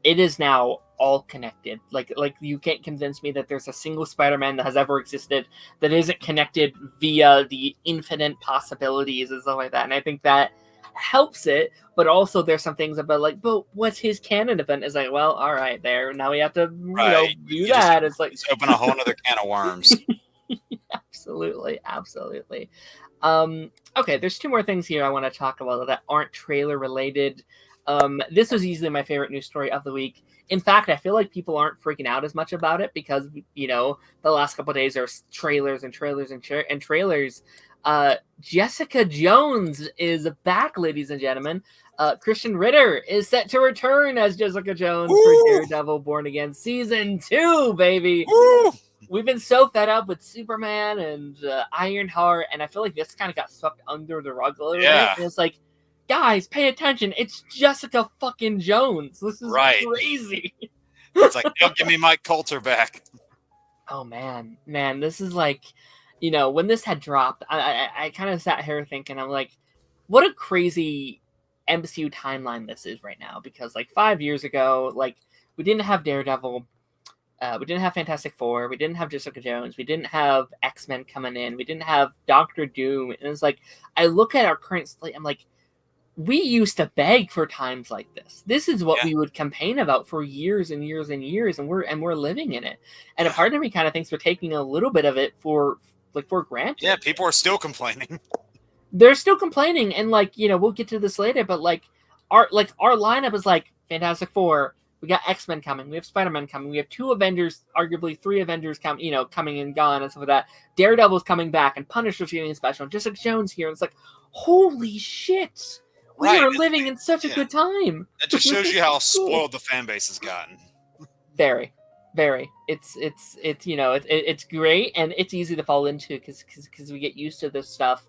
Speaker 1: it is now all connected. Like you can't convince me that there's a single Spider-Man that has ever existed that isn't connected via the infinite possibilities and stuff like that. And I think that helps it, but also there's some things about like, but what's his canon event? Is like, well, all right, there. Now we have to do that. It's like
Speaker 2: open a whole other can of worms.
Speaker 1: Absolutely. Okay, there's two more things here I want to talk about that aren't trailer related. This was easily my favorite news story of the week. In fact, I feel like people aren't freaking out as much about it because, the last couple of days are trailers and trailers and trailers. Jessica Jones is back, ladies and gentlemen. Christian Ritter is set to return as Jessica Jones for Daredevil Born Again Season 2, baby.
Speaker 2: Woo!
Speaker 1: We've been so fed up with Superman and Ironheart, and I feel like this kind of got swept under the rug a little bit. And it's like, guys, pay attention. It's Jessica fucking Jones. This is crazy.
Speaker 2: It's like, give me Mike Coulter back.
Speaker 1: Oh, man, this is like, when this had dropped, I kind of sat here thinking, I'm like, what a crazy MCU timeline this is right now. Because like 5 years ago, like we didn't have Daredevil. We didn't have Fantastic Four. We didn't have Jessica Jones. We didn't have X-Men coming in. We didn't have Doctor Doom. And it's like, I look at our current slate, I'm like, we used to beg for times like this. This is what we would campaign about for years and years and years, and we're living in it. And a part of me kind of thinks we're taking a little bit of it for granted.
Speaker 2: Yeah, people are still complaining.
Speaker 1: They're still complaining, and we'll get to this later, but our lineup is like Fantastic Four. We got X-Men coming. We have Spider-Man coming. We have 2 Avengers, arguably 3 Avengers coming and gone and stuff like that. Daredevil's coming back, and Punisher's getting special. And Jessica Jones here. And it's like, holy shit. We are living in such a good time.
Speaker 2: It just shows you how spoiled the fan base has gotten.
Speaker 1: Very, very. It's great, and it's easy to fall into because we get used to this stuff.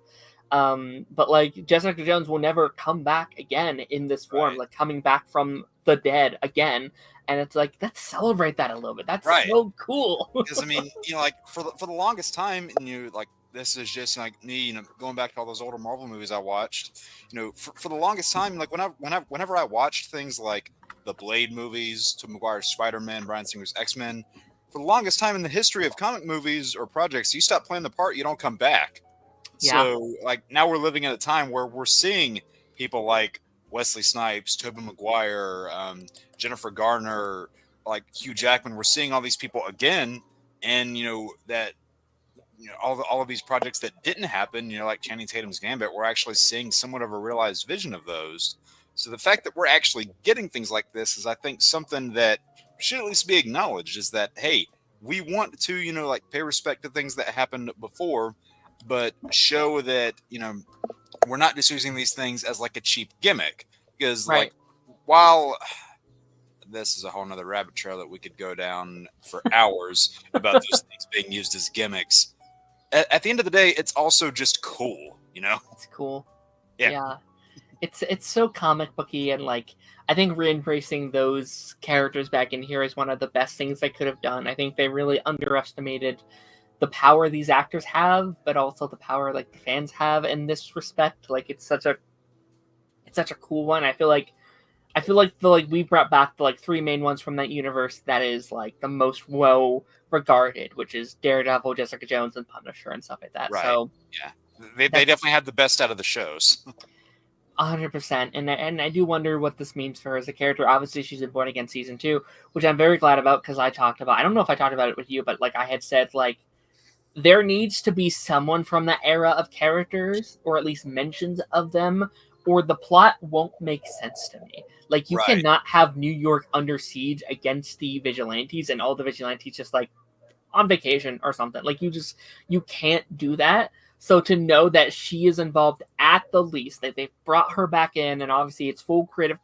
Speaker 1: But like Jessica Jones will never come back again in this form, like coming back from the dead again. And it's like, let's celebrate that a little bit. That's so cool.
Speaker 2: Because I mean, like for the longest time, and this is just like me, going back to all those older Marvel movies I watched. For the longest time, like whenever I watched things like the Blade movies, Tobey Maguire's Spider-Man, Bryan Singer's X-Men, for the longest time in the history of comic movies or projects, you stop playing the part, you don't come back. Yeah. So like now we're living at a time where we're seeing people like Wesley Snipes, Tobey Maguire, Jennifer Garner, like Hugh Jackman. We're seeing all these people again, and that all of these projects that didn't happen, like Channing Tatum's Gambit, we're actually seeing somewhat of a realized vision of those. So the fact that we're actually getting things like this is, I think, something that should at least be acknowledged. Is that, hey, we want to like pay respect to things that happened before, but show that we're not just using these things as like a cheap gimmick. Because like, while this is a whole nother rabbit trail that we could go down for hours about those things being used as gimmicks, at the end of the day, it's also just cool.
Speaker 1: It's cool. Yeah. It's so comic booky, and like I think re-embracing those characters back in here is one of the best things they could have done. I think they really underestimated the power these actors have, but also the power like the fans have in this respect. Like it's such a cool one. I feel like we brought back the 3 main ones from that universe that is like the most well regarded, which is Daredevil, Jessica Jones, and Punisher and stuff like that.
Speaker 2: Right.
Speaker 1: So
Speaker 2: yeah, they definitely had the best out of the shows.
Speaker 1: 100%, and I do wonder what this means for her as a character. Obviously, she's in Born Again season 2, which I'm very glad about because I don't know if I talked about it with you, but like I had said, like there needs to be someone from that era of characters, or at least mentions of them, or the plot won't make sense to me. Like you
Speaker 2: Right.
Speaker 1: cannot have New York under siege against the vigilantes, and all the vigilantes just like on vacation or something. Like you can't do that. So to know that she is involved at the least, that they've brought her back in, and obviously it's full creative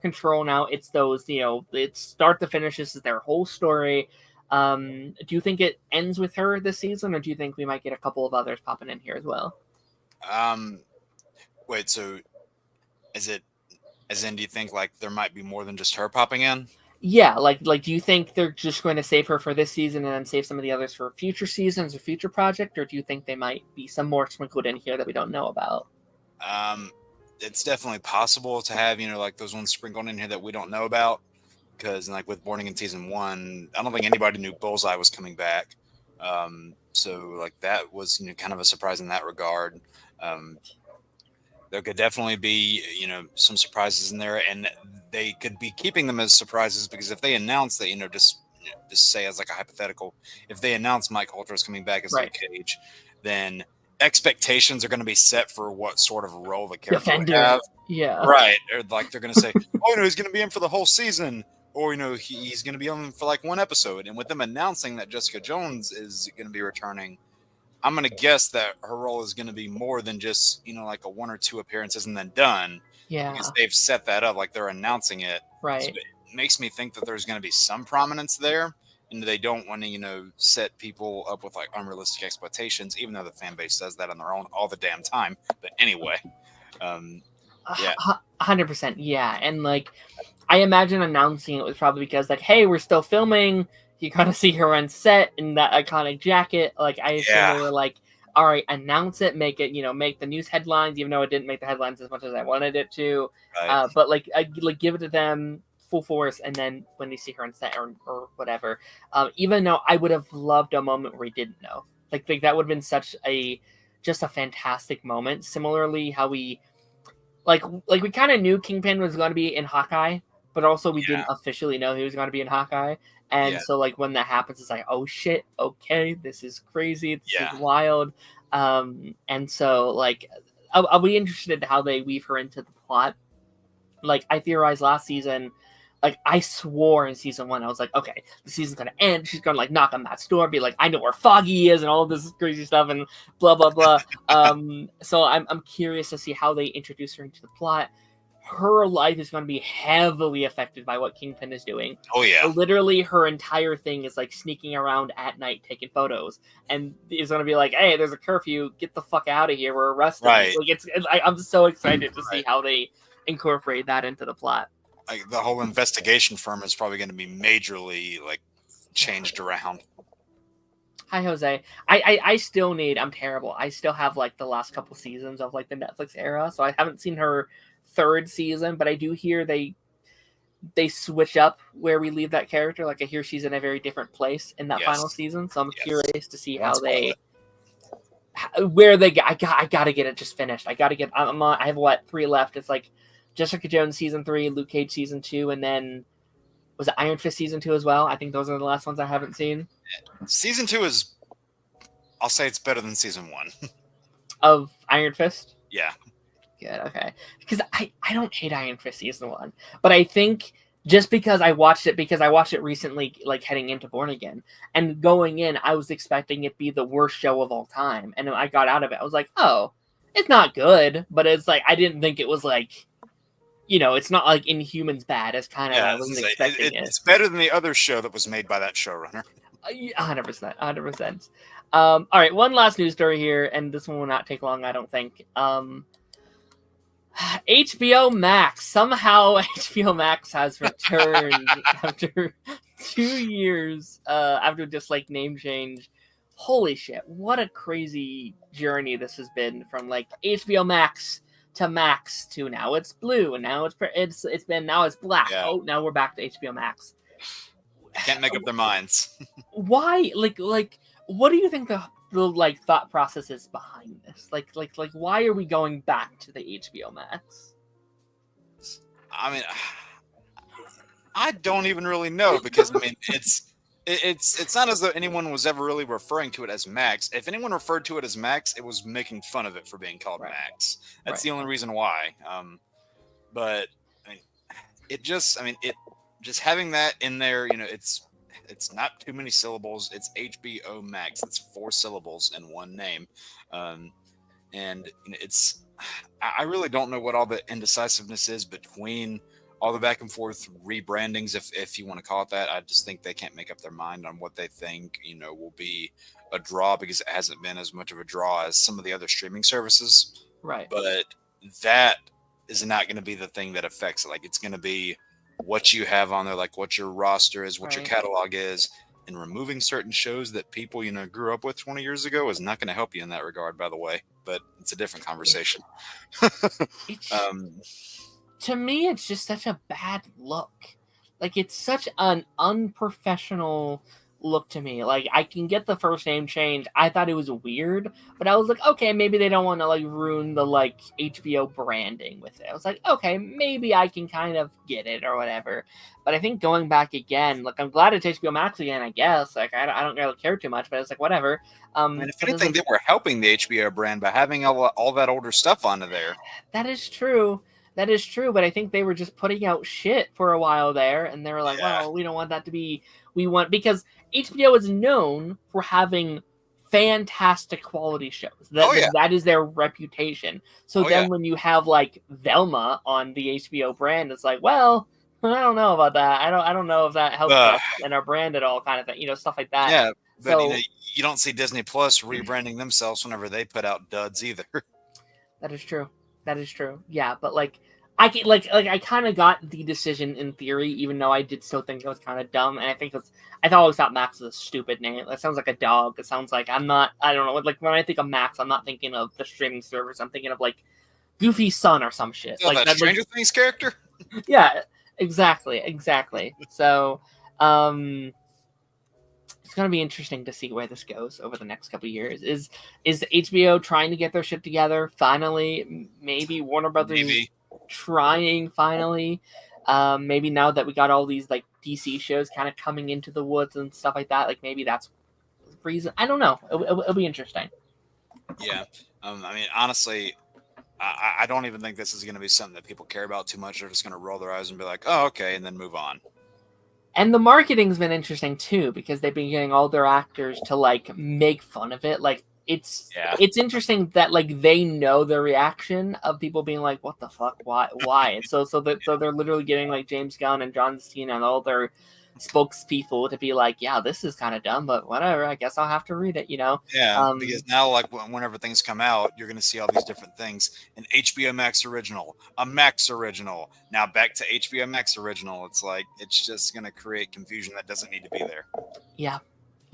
Speaker 1: control now. It's those, it's start to finish. This is their whole story. Do you think it ends with her this season, or do you think we might get a couple of others popping in here as well?
Speaker 2: Wait, so is it, as in, do you think like there might be more than just her popping in?
Speaker 1: Yeah, like do you think they're just going to save her for this season and then save some of the others for future seasons or future project, or do you think they might be some more sprinkled in here that we don't know about?
Speaker 2: It's definitely possible to have, like those ones sprinkled in here that we don't know about. Because like with Born Again season 1, I don't think anybody knew Bullseye was coming back. So like that was, kind of a surprise in that regard. There could definitely be, some surprises in there, and they could be keeping them as surprises because if they announce that, just say as like a hypothetical, if they announce Mike Holter is coming back as Luke Cage, then expectations are going to be set for what sort of role the character would have.
Speaker 1: Yeah.
Speaker 2: Right. Or like they're going to say, oh, he's going to be in for the whole season. Or, he's going to be on for like one episode. And with them announcing that Jessica Jones is going to be returning, I'm going to guess that her role is going to be more than just, like a 1 or 2 appearances and then done.
Speaker 1: Yeah.
Speaker 2: Because they've set that up, like they're announcing it.
Speaker 1: Right.
Speaker 2: So it makes me think that there's going to be some prominence there. And they don't want to, set people up with like unrealistic expectations, even though the fan base does that on their own all the damn time. But anyway, yeah.
Speaker 1: 100%. Yeah. And like, I imagine announcing it was probably because like, hey, we're still filming. You gotta see her on set in that iconic jacket. Like, I assume they were like, all right, announce it, make it, make the news headlines, even though it didn't make the headlines as much as I wanted it to. Right. But like, give it to them full force, and then when they see her on set or whatever, even though I would have loved a moment where we didn't know, like that would have been such just a fantastic moment. Similarly, how we we kind of knew Kingpin was going to be in Hawkeye, but also we didn't officially know he was going to be in Hawkeye. And so like when that happens, it's like, oh shit, okay, this is crazy, this is wild. And so like I'll be interested in how they weave her into the plot. Like I theorized last season, like I swore in season 1, I was like, okay, the season's gonna end. She's gonna like knock on Matt's door, be like, I know where Foggy is, and all of this crazy stuff, and blah blah blah. So I'm curious to see how they introduce her into the plot. Her life is going to be heavily affected by what Kingpin is doing.
Speaker 2: Oh yeah,
Speaker 1: literally her entire thing is like sneaking around at night taking photos, and is going to be like, hey, there's a curfew, get the fuck out of here, we're arrested.
Speaker 2: Right.
Speaker 1: Like I'm so excited to see how they incorporate that into the plot.
Speaker 2: Like the whole investigation firm is probably going to be majorly like changed around.
Speaker 1: Hi, Jose. I still I'm terrible. I still have like the last couple seasons of like the Netflix era, so I haven't seen her 3rd season, but I do hear they switch up where we leave that character. Like I hear she's in a very different place in that final season, so I'm curious to see how they I gotta get it just finished. I have what 3 left. It's like Jessica Jones season 3, Luke Cage season 2, and then was it Iron Fist season 2 as well? I think those are the last ones I haven't seen.
Speaker 2: Season 2 is, I'll say it's better than season 1
Speaker 1: of Iron Fist.
Speaker 2: Yeah.
Speaker 1: Good. Okay. Because I don't hate Iron Fist season 1, but I think just because I watched it recently, like heading into Born Again, and going in, I was expecting it to be the worst show of all time, and I got out of it. I was like, oh, it's not good, but it's like I didn't think it was like, it's not like Inhumans bad. As kind of I wasn't expecting it.
Speaker 2: It's better than the other show that was made by that showrunner.
Speaker 1: 100%, 100%. All right, one last news story here, and this one will not take long, I don't think. HBO Max. Somehow HBO Max has returned after 2 years after just like name change. Holy shit, what a crazy journey this has been, from like HBO Max to Max to now it's blue, and now it's been now it's black. Yeah. Oh, now we're back to HBO Max.
Speaker 2: Can't make up their minds.
Speaker 1: Why? Like what do you think the the like thought processes behind this? Like why are we going back to the HBO Max?
Speaker 2: I mean, I don't even really know because I mean it's not as though anyone was ever really referring to it as Max. If anyone referred to it as Max, it was making fun of it for being called
Speaker 1: Right.
Speaker 2: Max. That's
Speaker 1: Right.
Speaker 2: the only reason why. But I mean, it just having that in there, you know, it's not too many syllables. It's HBO Max. It's 4 syllables in one name, and you know, I really don't know what all the indecisiveness is between all the back and forth rebrandings, if you want to call it that. I just think they can't make up their mind on what they think, you know, will be a draw, because it hasn't been as much of a draw as some of the other streaming services.
Speaker 1: Right.
Speaker 2: But that is not going to be the thing that affects it. Like, it's going to be what you have on there, like what your roster is, what your catalog is, and removing certain shows that people, you know, grew up with 20 years ago is not going to help you in that regard, by the way. But it's a different conversation.
Speaker 1: To me, it's just such a bad look. Like, it's such an unprofessional look to me. Like, I can get the first name change. I thought it was weird, but I was like, okay, maybe they don't want to like ruin the like HBO branding with it. I was like, okay, maybe I can kind of get it or whatever. But I think going back again, like, I'm glad it's HBO Max again, I guess. Like, I don't really care too much, but it's like, whatever.
Speaker 2: And if anything, they were helping the HBO brand by having all that older stuff onto there.
Speaker 1: That is true. That is true, but I think they were just putting out shit for a while there, and they were like, well, we don't want that to be... Because HBO is known for having fantastic quality shows. That is their reputation. So when you have, like, Velma on the HBO brand, it's like, well, I don't know about that. I don't know if that helps us and our brand at all, kind of thing. You know, stuff like that.
Speaker 2: Yeah, but you know, you don't see Disney Plus rebranding themselves whenever they put out duds either.
Speaker 1: That is true. That is true. Yeah, but like I kind of got the decision in theory, even though I did still think it was kind of dumb, and I always thought Max was a stupid name. It sounds like a dog. It sounds like I don't know. Like, when I think of Max, I'm not thinking of the streaming service. I'm thinking of like Goofy's son or some shit.
Speaker 2: Oh, like that Stranger Things character.
Speaker 1: Yeah, exactly. So, it's going to be interesting to see where this goes over the next couple of years. Is HBO trying to get their shit together finally? Maybe Warner Brothers trying finally. Maybe now that we got all these like DC shows kind of coming into the woods and stuff like that, like maybe that's the reason. I don't know. It'll be interesting.
Speaker 2: Yeah. I mean, honestly, I don't even think this is going to be something that people care about too much. They're just going to roll their eyes and be like, oh, okay, and then move on.
Speaker 1: And the marketing's been interesting too, because they've been getting all their actors to like make fun of it. Like, it's interesting that like they know the reaction of people being like, "What the fuck? Why?" And so they're literally getting like James Gunn and John Cena and all their spokespeople to be like, "Yeah, this is kind of dumb, but whatever. I guess I'll have to read it." You know?
Speaker 2: Yeah, because now, like, whenever things come out, you're going to see all these different things: an HBO Max original, a Max original, now back to HBO Max original. It's like, it's just going to create confusion that doesn't need to be there.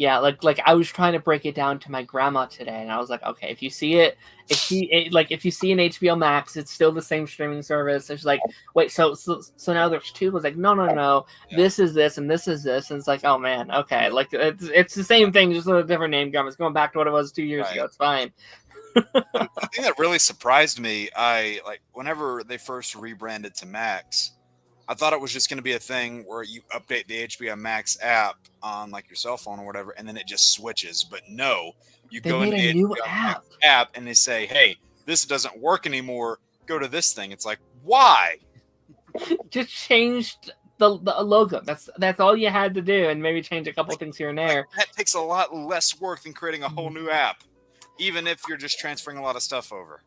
Speaker 1: Yeah, like I was trying to break it down to my grandma today, and I was like, okay, if you see it, if you see an HBO Max, it's still the same streaming service. It's like, wait, so now there's two. I was like, no, this is this and this is this, and it's like, oh man, okay, like it's the same thing, just with a different name. It's going back to what it was 2 years ago. It's fine.
Speaker 2: The thing that really surprised me, whenever they first rebranded to Max, I thought it was just going to be a thing where you update the HBO Max app on like your cell phone or whatever, and then it just switches. But no, you go into the HBO Max app and they say, "Hey, this doesn't work anymore. Go to this thing." It's like, why?
Speaker 1: Just changed the logo. That's all you had to do, and maybe change a couple things here and there.
Speaker 2: That takes a lot less work than creating a whole new app, even if you're just transferring a lot of stuff over.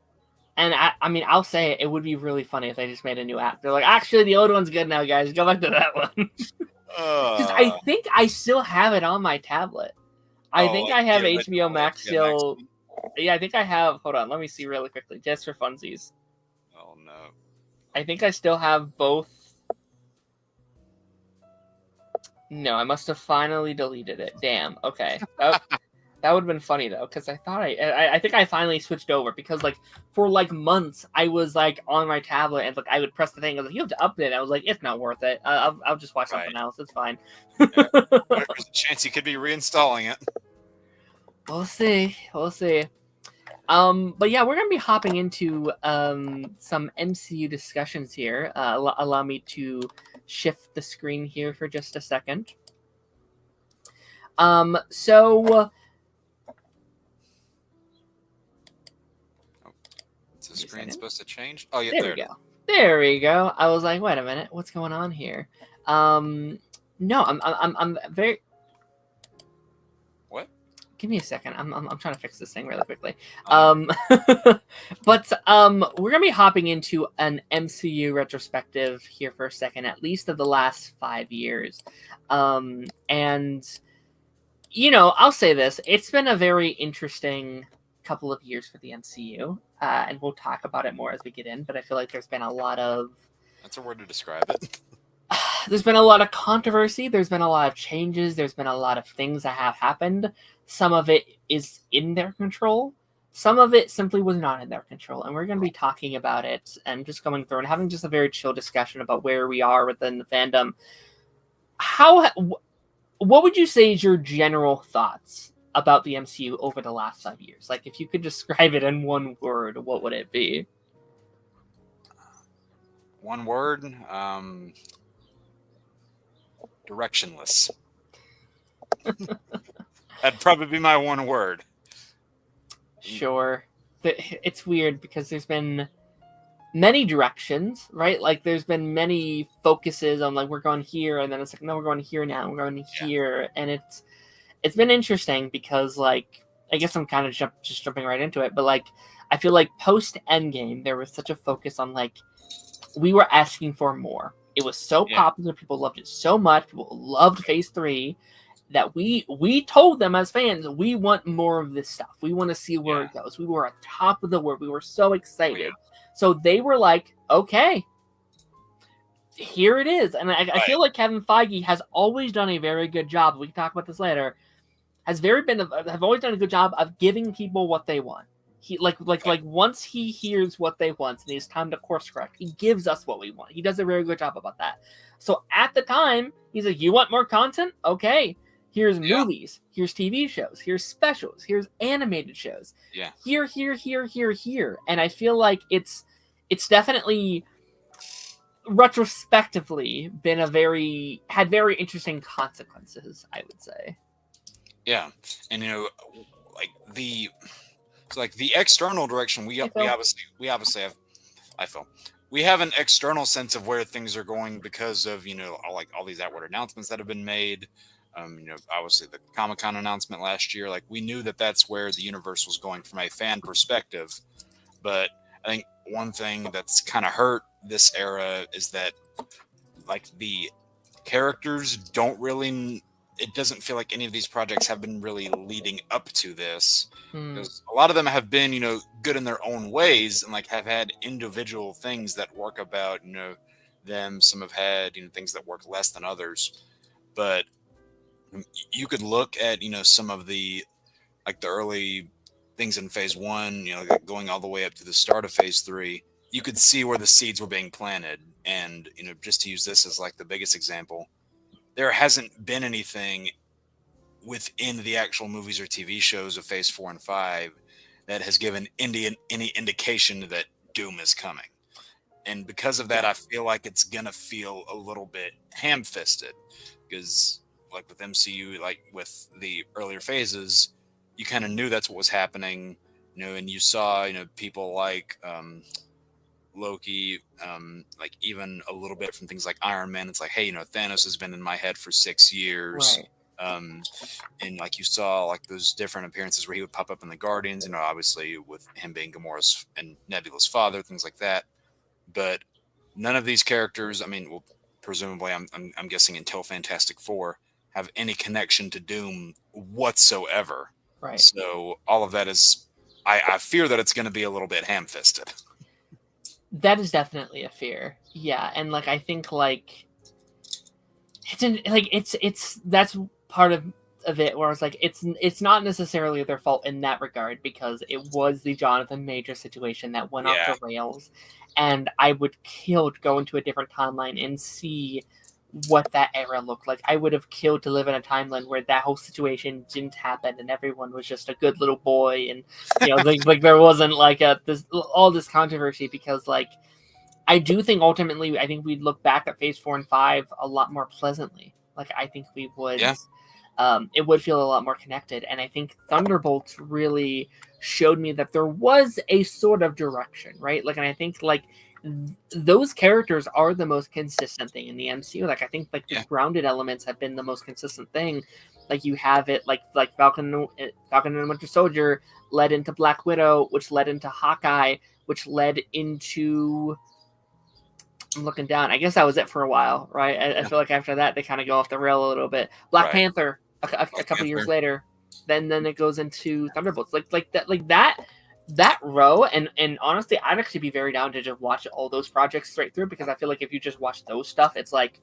Speaker 1: And I mean, I'll say it would be really funny if they just made a new app. They're like, actually, the old one's good now, guys. Go back to that one. Because I think I still have it on my tablet. I think I have HBO Max still. Yeah, I think I have. Hold on, let me see really quickly, just for funsies.
Speaker 2: Oh no.
Speaker 1: I think I still have both. No, I must have finally deleted it. Damn. Okay. That would have been funny though, because I thought I think I finally switched over, because like for like months I was like on my tablet and like I would press the thing. I was like, you have to update it. I was like, it's not worth it. I'll just watch something else. It's fine.
Speaker 2: There's a chance you could be reinstalling it.
Speaker 1: We'll see. We'll see. But yeah, we're gonna be hopping into some MCU discussions here. Allow me to shift the screen here for just a second. So
Speaker 2: Is the screen supposed to change? Oh yeah,
Speaker 1: there we go. There we go. I was like, wait a minute, what's going on here? No, I'm very.
Speaker 2: What?
Speaker 1: Give me a second. I'm trying to fix this thing really quickly. But we're gonna be hopping into an MCU retrospective here for a second, at least of the last 5 years. And I'll say this: it's been a very interesting couple of years for the MCU, and we'll talk about it more as we get in. But I feel like there's been a lot of.
Speaker 2: That's a word to describe it.
Speaker 1: There's been a lot of controversy. There's been a lot of changes. There's been a lot of things that have happened. Some of it is in their control. Some of it simply was not in their control. And we're going to be talking about it and just going through and having just a very chill discussion about where we are within the fandom. What would you say is your general thoughts about the MCU over the last 5 years? Like, if you could describe it in one word, what would it be?
Speaker 2: One word? Directionless. That'd probably be my one word.
Speaker 1: Sure. It's weird because there's been many directions, right? Like there's been many focuses on like we're going here, and then it's like no, we're going here now, we're going here, and it's been interesting because like I guess I'm kind of just jumping right into it, but like I feel like post Endgame there was such a focus on like we were asking for more. It was so popular, people loved it so much, people loved Phase 3 that we told them as fans, we want more of this stuff. We want to see where it goes. We were at top of the world. We were so excited. So they were like, okay, here it is. And I feel like Kevin Feige has always done a very good job. We can talk about this later. Have always done a good job of giving people what they want. He like once he hears what they want and it's time to course correct, he gives us what we want. He does a very good job about that. So at the time, he's like, you want more content? Okay. Here's movies, here's TV shows, here's specials, here's animated shows.
Speaker 2: Yeah.
Speaker 1: Here. And I feel like it's definitely retrospectively been had very interesting consequences, I would say.
Speaker 2: Yeah. And like the external direction we obviously have, I feel we have an external sense of where things are going because of all these outward announcements that have been made. Obviously the Comic-Con announcement last year, like we knew that that's where the universe was going from a fan perspective. But I think one thing that's kind of hurt this era is that like the characters it doesn't feel like any of these projects have been really leading up to this because a lot of them have been, good in their own ways and like have had individual things that work about, them. Some have had, things that work less than others, but you could look at some of the like the early things in Phase 1, going all the way up to the start of Phase 3. You could see where the seeds were being planted, and just to use this as like the biggest example, there hasn't been anything within the actual movies or TV shows of Phase 4 and 5 that has given any indication that Doom is coming. And because of that, I feel like it's gonna feel a little bit ham-fisted because like with MCU, like with the earlier phases, you kind of knew that's what was happening, and you saw, people like Loki, like even a little bit from things like Iron Man. It's like, hey, Thanos has been in my head for 6 years. Right. And like you saw like those different appearances where he would pop up in the Guardians, obviously with him being Gamora's and Nebula's father, things like that. But none of these characters, I mean, well, presumably I'm guessing until Fantastic Four, have any connection to Doom whatsoever.
Speaker 1: Right.
Speaker 2: So all of that is, I fear that it's going to be a little bit ham-fisted.
Speaker 1: That is definitely a fear. Yeah, and like I think like it's that's part of it where it's like it's not necessarily their fault in that regard because it was the Jonathan Major situation that went off the rails, and I would kill to go into a different timeline and see what that era looked like. I would have killed to live in a timeline where that whole situation didn't happen and everyone was just a good little boy, and like there wasn't like all this controversy, because like I do think ultimately I think we'd look back at Phase 4 and 5 a lot more pleasantly. Like I think we would.
Speaker 2: Yeah.
Speaker 1: It would feel a lot more connected, and I think Thunderbolts really showed me that there was a sort of direction, right? Like, and I think like those characters are the most consistent thing in the MCU. Like I think like the grounded elements have been the most consistent thing. Like you have it like Falcon and Winter Soldier led into Black Widow, which led into Hawkeye, which led into, I'm looking down, I guess that was it for a while, right? I feel like after that they kind of go off the rail a little bit. Black Panther a couple years later, then it goes into Thunderbolts, like that row, and honestly I'd actually be very down to just watch all those projects straight through, because I feel like if you just watch those stuff, it's like,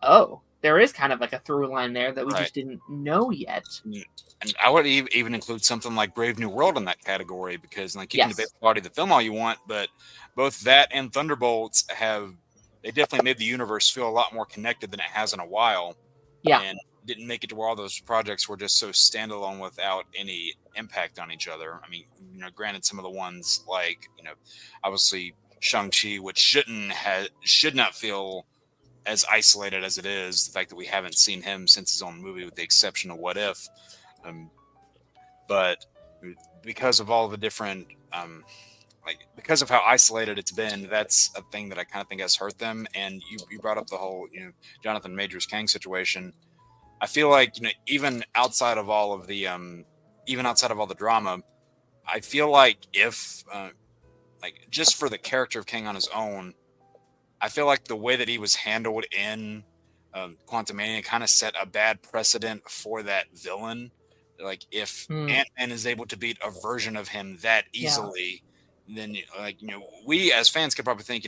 Speaker 1: oh, there is kind of like a through line there that we just didn't know yet.
Speaker 2: And I would even include something like Brave New World in that category, because like you can debate the body of the film all you want, but both that and Thunderbolts they definitely made the universe feel a lot more connected than it has in a while.
Speaker 1: Yeah.
Speaker 2: And didn't make it to where all those projects were just so standalone without any impact on each other. I mean, granted, some of the ones like, obviously Shang-Chi, which should not feel as isolated as it is. The fact that we haven't seen him since his own movie, with the exception of What If. But because of all the different, because of how isolated it's been, that's a thing that I kind of think has hurt them. And you brought up the whole, Jonathan Majors Kang situation. I feel like, even outside of all of the, drama, I feel like if, just for the character of Kang on his own, I feel like the way that he was handled in Quantumania kind of set a bad precedent for that villain. Like if Ant-Man is able to beat a version of him that easily, then we as fans could probably think,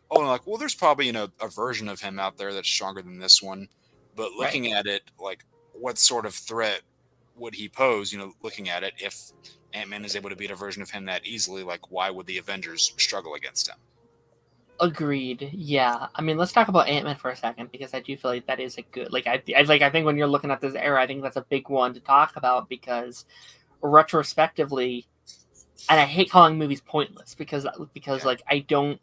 Speaker 2: well, there's probably a version of him out there that's stronger than this one. But looking at it, like, what sort of threat would he pose? Looking at it, if Ant-Man is able to beat a version of him that easily, like, why would the Avengers struggle against him?
Speaker 1: Agreed. Yeah. I mean, let's talk about Ant-Man for a second, because I do feel like that is a good, I think when you're looking at this era, I think that's a big one to talk about, because retrospectively, and I hate calling movies pointless, because like I don't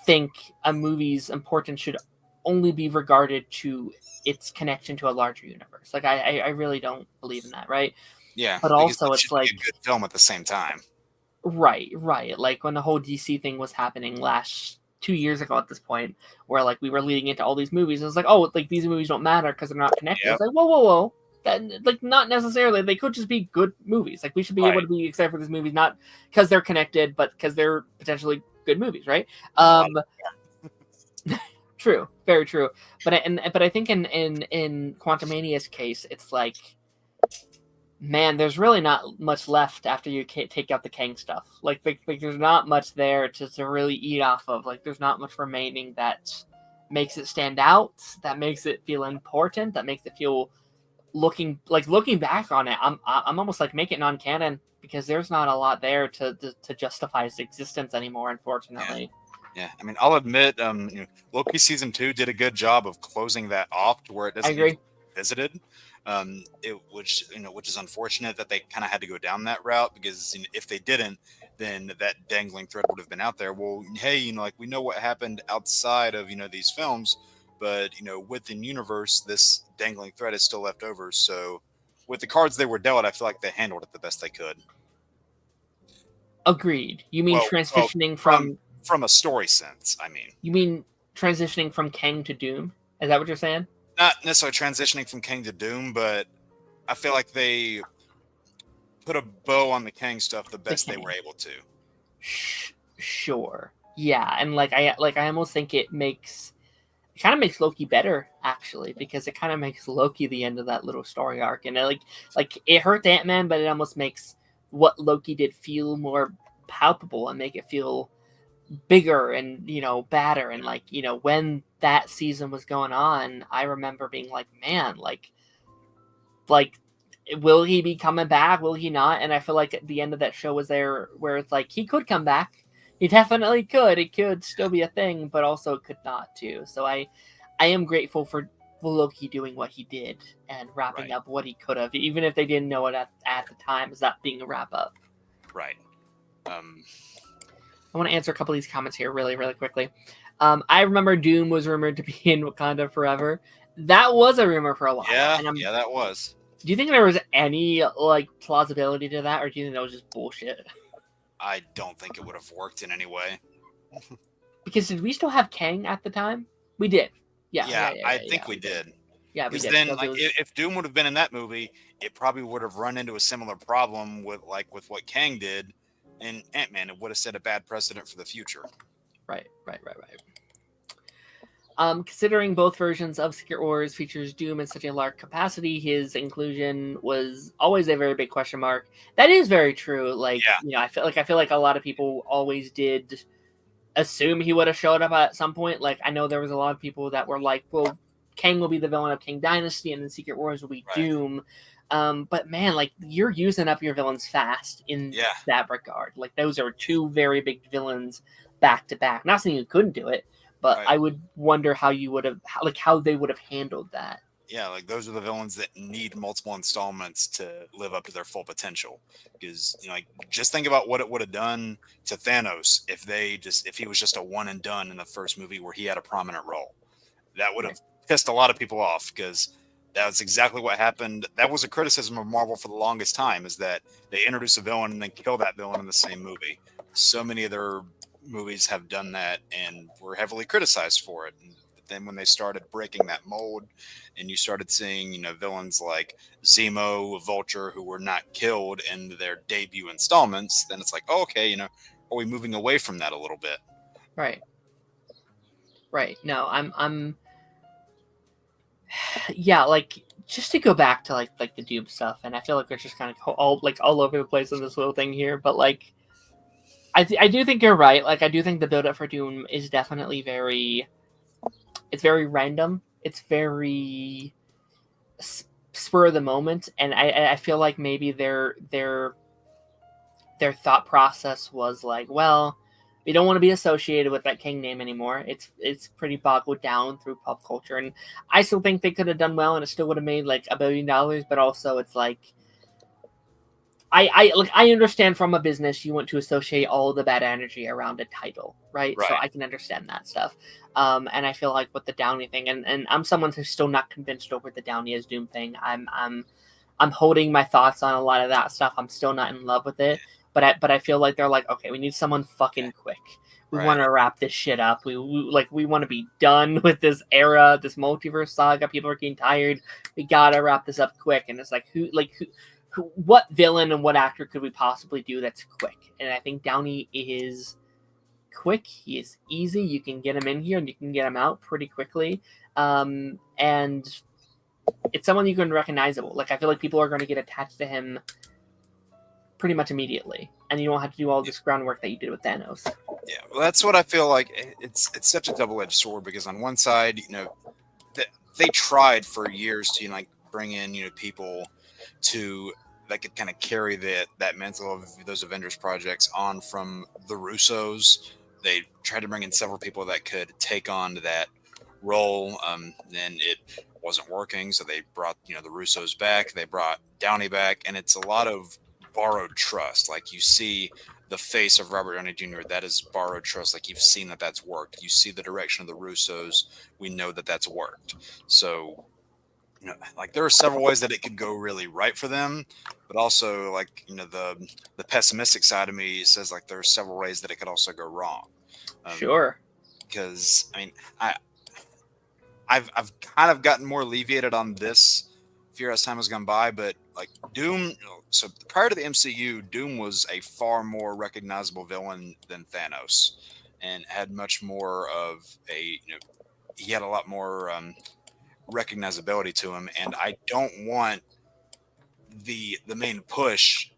Speaker 1: think a movie's importance should only be regarded to its connection to a larger universe. Like I really don't believe in that, right?
Speaker 2: Yeah.
Speaker 1: But also it's like
Speaker 2: a good film at the same time.
Speaker 1: Right. Like when the whole DC thing was happening 2 years ago at this point, where like we were leading into all these movies, it was like, oh, like these movies don't matter because they're not connected. It's like, whoa. That, like, not necessarily. They could just be good movies. Like we should be able to be excited for these movies, not because they're connected, but because they're potentially good movies, right? True, very true. But I think in Quantumania's case, it's like, man, there's really not much left after you take out the Kang stuff. Like there's not much there to really eat off of. Like there's not much remaining that makes it stand out, that makes it feel important, that makes it feel looking back on it. I'm almost like, make it non-canon, because there's not a lot there to justify its existence anymore, unfortunately.
Speaker 2: Yeah, I mean, I'll admit, Loki season 2 did a good job of closing that off to where it doesn't get visited. Which is unfortunate that they kind of had to go down that route, because if they didn't, then that dangling thread would have been out there. Well, hey, like, we know what happened outside of these films, but within universe, this dangling thread is still left over. So with the cards they were dealt, I feel like they handled it the best they could.
Speaker 1: Agreed. You mean transitioning from
Speaker 2: a story sense? I mean,
Speaker 1: you mean transitioning from Kang to Doom? Is that what you're saying?
Speaker 2: Not necessarily transitioning from Kang to Doom, but I feel like they put a bow on the Kang stuff the best they were able to.
Speaker 1: Sure. Yeah, and I almost think it kind of makes Loki better, actually, because it kind of makes Loki the end of that little story arc, and it hurt Ant-Man, but it almost makes what Loki did feel more palpable and make it feel bigger and badder. And when that season was going on, I remember being like, man, like will he be coming back, will he not? And I feel like at the end of that show was there where it's like, he could come back, he definitely could, it could still be a thing, but also it could not too. So I I am grateful for Loki doing what he did and wrapping
Speaker 2: Right.
Speaker 1: up what he could have, even if they didn't know it at the time, as that being a wrap up.
Speaker 2: Right.
Speaker 1: I want to answer a couple of these comments here really, really quickly. I remember Doom was rumored to be in Wakanda Forever. That was a rumor for a while.
Speaker 2: Yeah,
Speaker 1: And
Speaker 2: yeah, that was.
Speaker 1: do you think there was any like plausibility to that, or do you think that was just bullshit?
Speaker 2: I don't think it would have worked in any way.
Speaker 1: Because did we still have Kang at the time? We did. Yeah.
Speaker 2: I think we did.
Speaker 1: Yeah, we
Speaker 2: Because
Speaker 1: did.
Speaker 2: then,
Speaker 1: Because
Speaker 2: like,
Speaker 1: it was...
Speaker 2: if Doom would have been in that movie, it probably would have run into a similar problem with what Kang did in Ant-Man. It would have set a bad precedent for the future.
Speaker 1: Right. Considering both versions of Secret Wars features Doom in such a large capacity, his inclusion was always a very big question mark. That is very true. Like, I feel like a lot of people always did assume he would have showed up at some point. Like, I know there was a lot of people that were like, well, Kang will be the villain of Kang Dynasty, and then Secret Wars will be Doom. But man, like, you're using up your villains fast in that regard. Like, those are two very big villains back to back. Not saying you couldn't do it, but I would wonder how you would have, how they would have handled that.
Speaker 2: Yeah, like those are the villains that need multiple installments to live up to their full potential. Because like, just think about what it would have done to Thanos if he was just a one and done in the first movie where he had a prominent role. That would have pissed a lot of people off, because that was exactly what happened. That was a criticism of Marvel for the longest time, is that they introduce a villain and then kill that villain in the same movie. So many of their movies have done that and were heavily criticized for it. But then when they started breaking that mold, and you started seeing, villains like Zemo, Vulture, who were not killed in their debut installments, then it's like, oh, okay, are we moving away from that a little bit?
Speaker 1: Right. No, I'm yeah, like, just to go back to like the Doom stuff, and I feel like we're just kind of all over the place in this little thing here, but like, I do think you're right. Like, I do think the build up for Doom is definitely very random. It's very spur of the moment, and I feel like maybe their thought process was like, well, we don't want to be associated with that King name anymore. It's pretty boggled down through pop culture, and I still think they could have done well, and it still would have made like $1 billion. But also, it's like, I understand from a business you want to associate all the bad energy around a title, right? So I can understand that stuff. And I feel like with the Downey thing, and I'm someone who's still not convinced over the Downey as Doom thing. I'm holding my thoughts on a lot of that stuff. I'm still not in love with it, but I feel like they're like, okay, we need someone fucking quick. We want to wrap this shit up. We want to be done with this era, this multiverse saga. People are getting tired. We gotta wrap this up quick. And it's like, what villain and what actor could we possibly do that's quick? And I think Downey is quick. He is easy. You can get him in here and you can get him out pretty quickly. And it's someone you can recognizable. Like, I feel like people are going to get attached to him pretty much immediately, and you don't have to do all this groundwork that you did with Thanos.
Speaker 2: Yeah, well, that's what I feel like. It's such a double-edged sword, because on one side, they tried for years to bring in people that could kind of carry that mantle of those Avengers projects on from the Russos. They tried to bring in several people that could take on that role, and it wasn't working. So they brought the Russos back. They brought Downey back, and it's a lot of borrowed trust. Like, you see the face of Robert Downey Jr., that is borrowed trust. Like, you've seen that's worked. You see the direction of the Russos. We know that's worked. So like, there are several ways that it could go really right for them, but also, like, the pessimistic side of me says, like, there are several ways that it could also go wrong.
Speaker 1: Sure.
Speaker 2: Because I mean, I've kind of gotten more alleviated on this fear as time has gone by, but like Doom. So prior to the MCU, Doom was a far more recognizable villain than Thanos, and had much more of a. He had a lot more recognizability to him, and I don't want the main push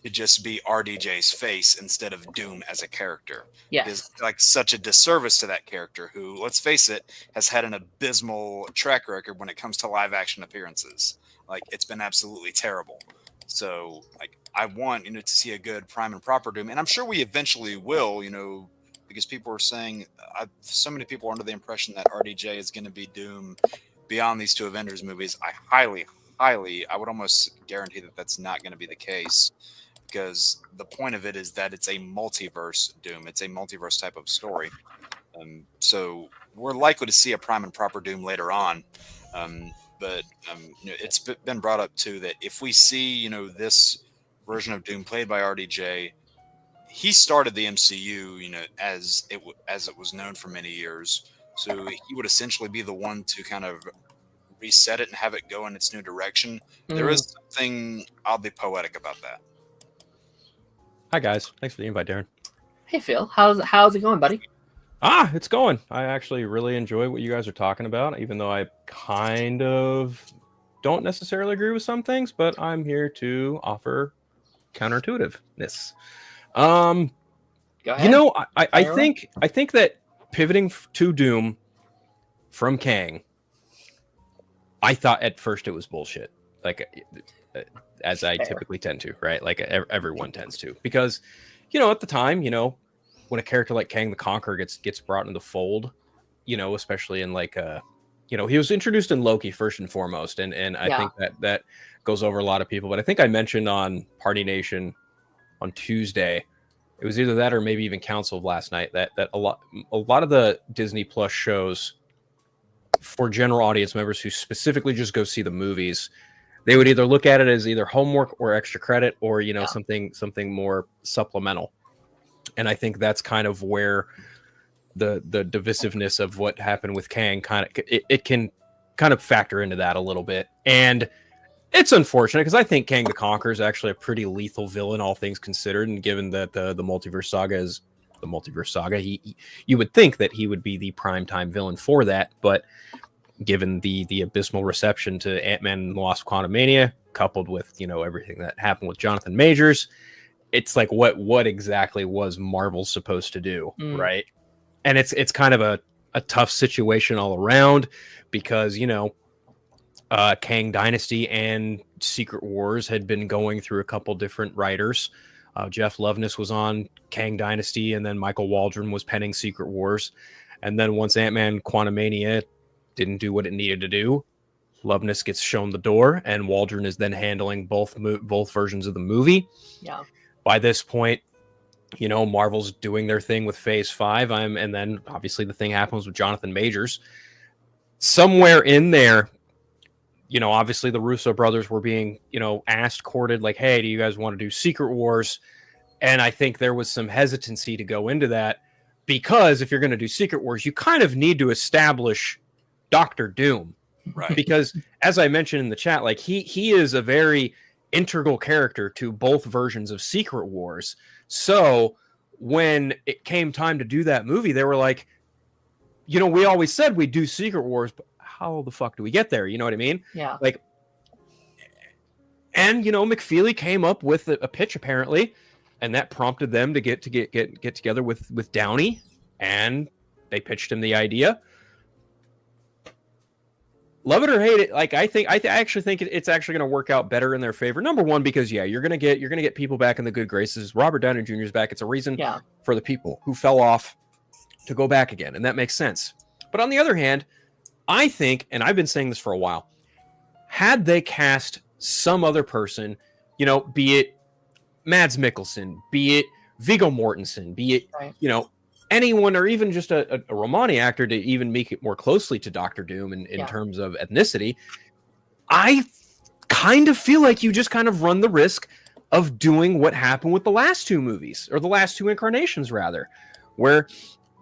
Speaker 2: to just be RDJ's face instead of Doom as a character.
Speaker 1: Yes.
Speaker 2: It's like such a disservice to that character, who, let's face it, has had an abysmal track record when it comes to live action appearances. Like, it's been absolutely terrible. So, like, I want to see a good prime and proper Doom, and I'm sure we eventually will. because people were saying so many people are under the impression that RDJ is going to be Doom beyond these two Avengers movies. I would almost guarantee that that's not going to be the case, because the point of it is that it's a multiverse Doom. It's a multiverse type of story. So we're likely to see a prime and proper Doom later on. But it's been brought up too that if we see, this version of Doom played by RDJ, he started the MCU, as it was known for many years. So he would essentially be the one to kind of reset it and have it go in its new direction. There is something oddly poetic about that.
Speaker 3: Hi guys, thanks for the invite, Darren.
Speaker 1: Hey Phil, how's it going, buddy?
Speaker 3: It's going. I actually really enjoy what you guys are talking about, even though I kind of don't necessarily agree with some things, but I'm here to offer counterintuitiveness.
Speaker 1: Go ahead.
Speaker 3: I think that pivoting to Doom from Kang, I thought at first it was bullshit, like as I typically tend to, right? Like everyone tends to, because at the time, when a character like Kang the Conqueror gets brought into the fold, especially in he was introduced in Loki first and foremost, and I think that goes over a lot of people. But I think I mentioned on Party Nation on Tuesday, it was either that or maybe even Council of last night, that a lot of the Disney Plus shows for general audience members who specifically just go see the movies, they would either look at it as either homework or extra credit, or something more supplemental. And I think that's kind of where the divisiveness of what happened with Kang it can kind of factor into that a little bit. And it's unfortunate, because I think Kang the Conqueror is actually a pretty lethal villain, all things considered. And given that the multiverse saga is the multiverse saga, you would think that he would be the primetime villain for that. But given the abysmal reception to Ant-Man and the Wasp: Quantumania, coupled with everything that happened with Jonathan Majors, it's like what exactly was Marvel supposed to do, right? And it's kind of a tough situation all around, because Kang Dynasty and Secret Wars had been going through a couple different writers. Jeff Loveness was on Kang Dynasty, and then Michael Waldron was penning Secret Wars. And then once Ant-Man Quantumania didn't do what it needed to do, Loveness gets shown the door, and Waldron is then handling both versions of the movie.
Speaker 1: Yeah.
Speaker 3: By this point, Marvel's doing their thing with Phase 5. And then obviously the thing happens with Jonathan Majors. Somewhere in there, obviously the Russo brothers were being, courted, like, hey, do you guys want to do Secret Wars? And I think there was some hesitancy to go into that, because if you're going to do Secret Wars, you kind of need to establish Doctor Doom.
Speaker 2: Right.
Speaker 3: Because as I mentioned in the chat, like he is a very integral character to both versions of Secret Wars. So when it came time to do that movie, they were like, we always said we'd do Secret Wars, but how the fuck do we get there? You know what I mean?
Speaker 1: Yeah.
Speaker 3: And McFeely came up with a pitch apparently, and that prompted them to get together with Downey, and they pitched him the idea. Love it or hate it, like I actually think it's actually going to work out better in their favor. Number one, because you're going to get people back in the good graces. Robert Downey Jr. is back. It's a reason for the people who fell off to go back again, and that makes sense. But on the other hand, I think, and I've been saying this for a while, had they cast some other person, be it Mads Mikkelsen, be it Viggo Mortensen, be it anyone, or even just a Romani actor to even make it more closely to Doctor Doom in terms of ethnicity, I kind of feel like you just kind of run the risk of doing what happened with the last two movies, or the last two incarnations rather, where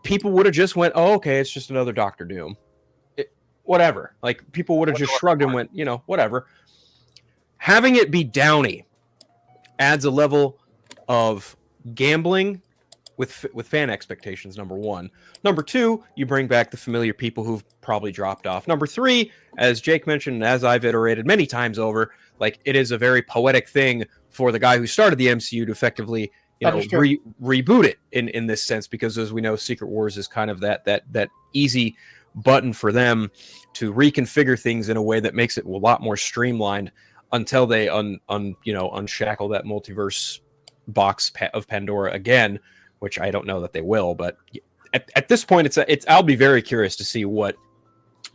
Speaker 3: people would have just went, oh, okay, it's just another Doctor Doom. Whatever. Like, people would have just shrugged and went, whatever. Having it be Downey adds a level of gambling with fan expectations, number one. Number two, you bring back the familiar people who've probably dropped off. Number three, as Jake mentioned, and as I've iterated many times over, like, it is a very poetic thing for the guy who started the MCU to effectively, reboot it in this sense, because as we know, Secret Wars is kind of that easy button for them to reconfigure things in a way that makes it a lot more streamlined until they unshackle that multiverse box of Pandora again, which I don't know that they will, but at this point, it's I'll be very curious to see what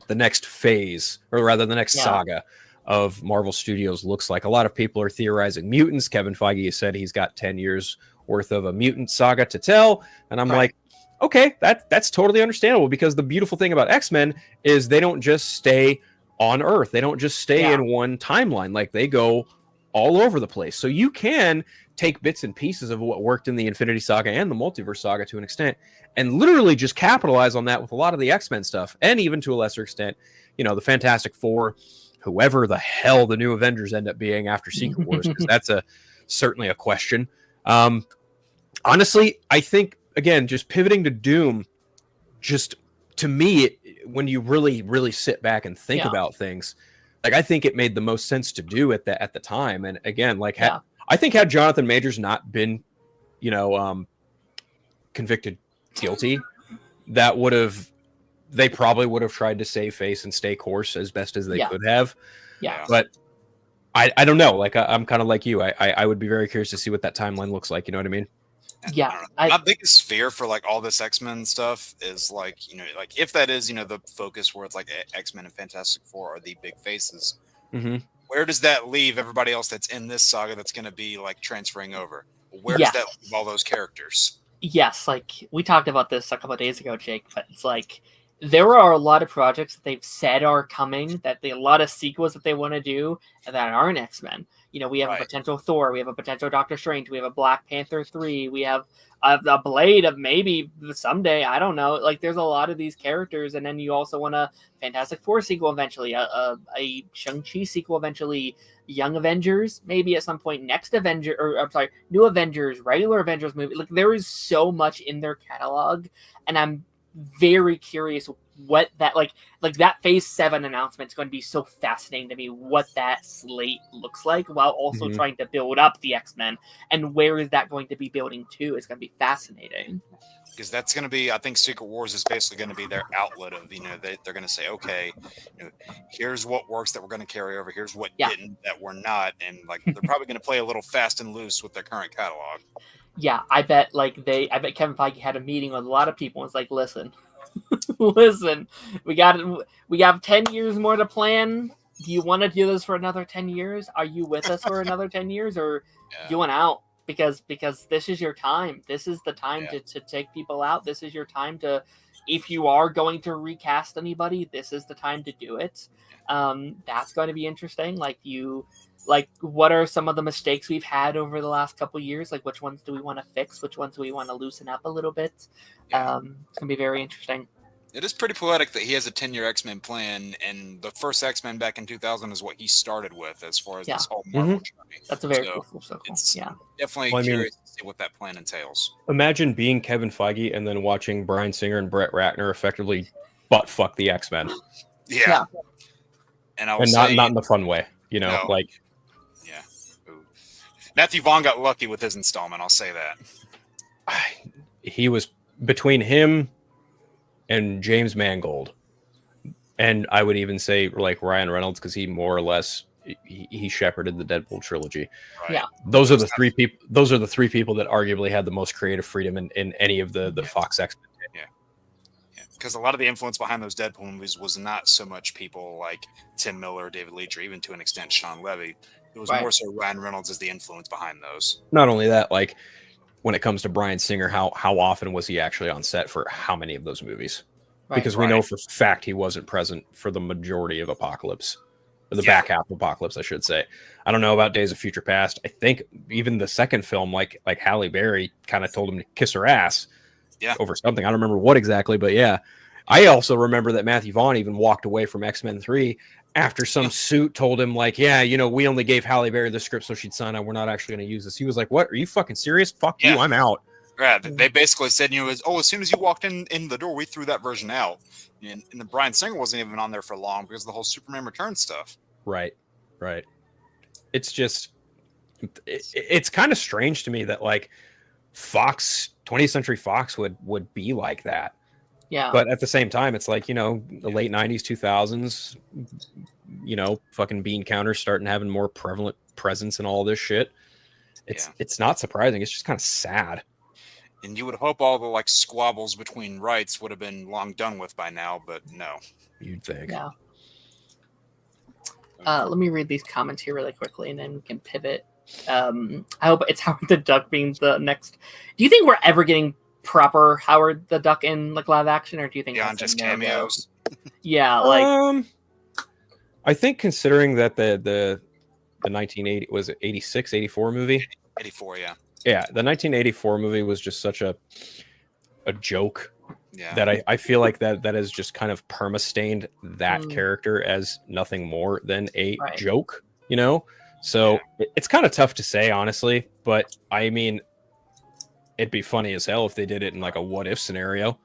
Speaker 3: the next phase, or rather the next saga of Marvel Studios looks like. A lot of people are theorizing mutants. Kevin Feige has said he's got 10 years worth of a mutant saga to tell. And I'm like, okay, that's totally understandable, because the beautiful thing about X-Men is they don't just stay on Earth. They don't just stay in one timeline. Like, they go all over the place. So you can take bits and pieces of what worked in the Infinity Saga and the Multiverse Saga to an extent, and literally just capitalize on that with a lot of the X-Men stuff, and even to a lesser extent, the Fantastic Four, whoever the hell the new Avengers end up being after Secret Wars, because that's certainly a question. Honestly, I think, again, just pivoting to Doom, just to me, when you really, really sit back and think about things, like, I think it made the most sense to do at the time. And again, like, I think had Jonathan Majors not been, convicted guilty, they probably would have tried to save face and stay course as best as they could have.
Speaker 1: Yeah.
Speaker 3: But I don't know. Like, I'm kind of like you. I would be very curious to see what that timeline looks like. You know what I mean?
Speaker 1: Yeah.
Speaker 2: My biggest fear for like all this X-Men stuff is like, like if that is, the focus where it's like X-Men and Fantastic Four are the big faces.
Speaker 3: Mm-hmm.
Speaker 2: Where does that leave everybody else that's in this saga that's going to be like transferring over? Where does that leave all those characters?
Speaker 1: Yes, like we talked about this a couple of days ago, Jake, but it's like there are a lot of projects that they've said are coming, a lot of sequels that they want to do and that aren't X-Men. We have a potential Thor, we have a potential Doctor Strange, we have a Black Panther 3, we have a Blade of maybe someday, I don't know. Like, there's a lot of these characters, and then you also want a Fantastic Four sequel eventually, a Shang-Chi sequel eventually, Young Avengers maybe at some point, New Avengers, regular Avengers movie. Like, there is so much in their catalog, and I'm very curious what that like that Phase 7 announcement is going to be. So fascinating to me what that slate looks like, while also trying to build up the X-Men, and where is that going to be building to. It's going to be fascinating,
Speaker 2: because that's going to be, I think Secret Wars is basically going to be their outlet of, they're going to say, okay, here's what works that we're going to carry over, here's what didn't that we're not, and like they're probably going to play a little fast and loose with their current catalog.
Speaker 1: Yeah, I bet Kevin Feige had a meeting with a lot of people and was like, listen, we have 10 years more to plan. Do you want to do this for another 10 years? Are you with us for another 10 years, or you want out? Because this is your time. This is the time to take people out. This is your time to, if you are going to recast anybody, this is the time to do it. That's going to be interesting. Like, what are some of the mistakes we've had over the last couple of years? Like, which ones do we want to fix? Which ones do we want to loosen up a little bit? It's going to be very interesting.
Speaker 2: It is pretty poetic that he has a 10-year X-Men plan, and the first X-Men back in 2000 is what he started with as far as this whole Marvel journey.
Speaker 1: That's a very cool circle.
Speaker 2: It's definitely curious to see what that plan entails.
Speaker 3: Imagine being Kevin Feige and then watching Bryan Singer and Brett Ratner effectively butt fuck the X-Men.
Speaker 2: Yeah. And
Speaker 3: not in the fun way,
Speaker 2: Matthew Vaughn got lucky with his installment, I'll say that.
Speaker 3: He was between him and James Mangold, and I would even say like Ryan Reynolds, because he more or less he shepherded the Deadpool trilogy.
Speaker 2: Right.
Speaker 1: Yeah,
Speaker 3: those are the three people. Those are the three people that arguably had the most creative freedom in any of the Fox X-Men.
Speaker 2: Yeah, because a lot of the influence behind those Deadpool movies was not so much people like Tim Miller, David Leitch, or even to an extent Sean Levy. It was more so Ryan Reynolds as the influence behind those.
Speaker 3: Not only that, like, when it comes to Bryan Singer, how often was he actually on set for how many of those movies? Because we know for a fact he wasn't present for the majority of Apocalypse, or the back half of Apocalypse, I should say. I don't know about Days of Future Past. I think even the second film, like Halle Berry kind of told him to kiss her ass over something. I don't remember what exactly, but yeah. I also remember that Matthew Vaughn even walked away from X-Men 3 after some suit told him, like, we only gave Halle Berry the script so she'd sign on. We're not actually going to use this. He was like, what? Are you fucking serious? Fuck you. I'm out.
Speaker 2: Right. They basically said, as soon as you walked in the door, we threw that version out. And the Bryan Singer wasn't even on there for long because of the whole Superman Returns stuff.
Speaker 3: Right. It's just, it's kind of strange to me that, like, Fox, 20th Century Fox would be like that.
Speaker 1: Yeah.
Speaker 3: But at the same time, it's like, the late 90s, 2000s, fucking bean counters starting having more prevalent presence in all this shit. It's not surprising. It's just kind of sad.
Speaker 2: And you would hope all the like squabbles between rights would have been long done with by now, but no.
Speaker 3: You'd think.
Speaker 1: Yeah. Let me read these comments here really quickly, and then we can pivot. I hope it's Howard the Duck being the next. Do you think we're ever getting proper Howard the Duck in like live action, or do you think
Speaker 2: Beyond
Speaker 1: that's
Speaker 2: just
Speaker 1: a no-go?
Speaker 2: cameos.
Speaker 1: Yeah, like
Speaker 3: I think considering that the 1980 was it 86, 84 movie.
Speaker 2: 84, yeah.
Speaker 3: Yeah, the 1984 movie was just such a joke
Speaker 2: Yeah.
Speaker 3: that I feel like that has just kind of perma-stained that character as nothing more than a joke, you know? So it's kind of tough to say, honestly, but I mean, it'd be funny as hell if they did it in like a what if scenario.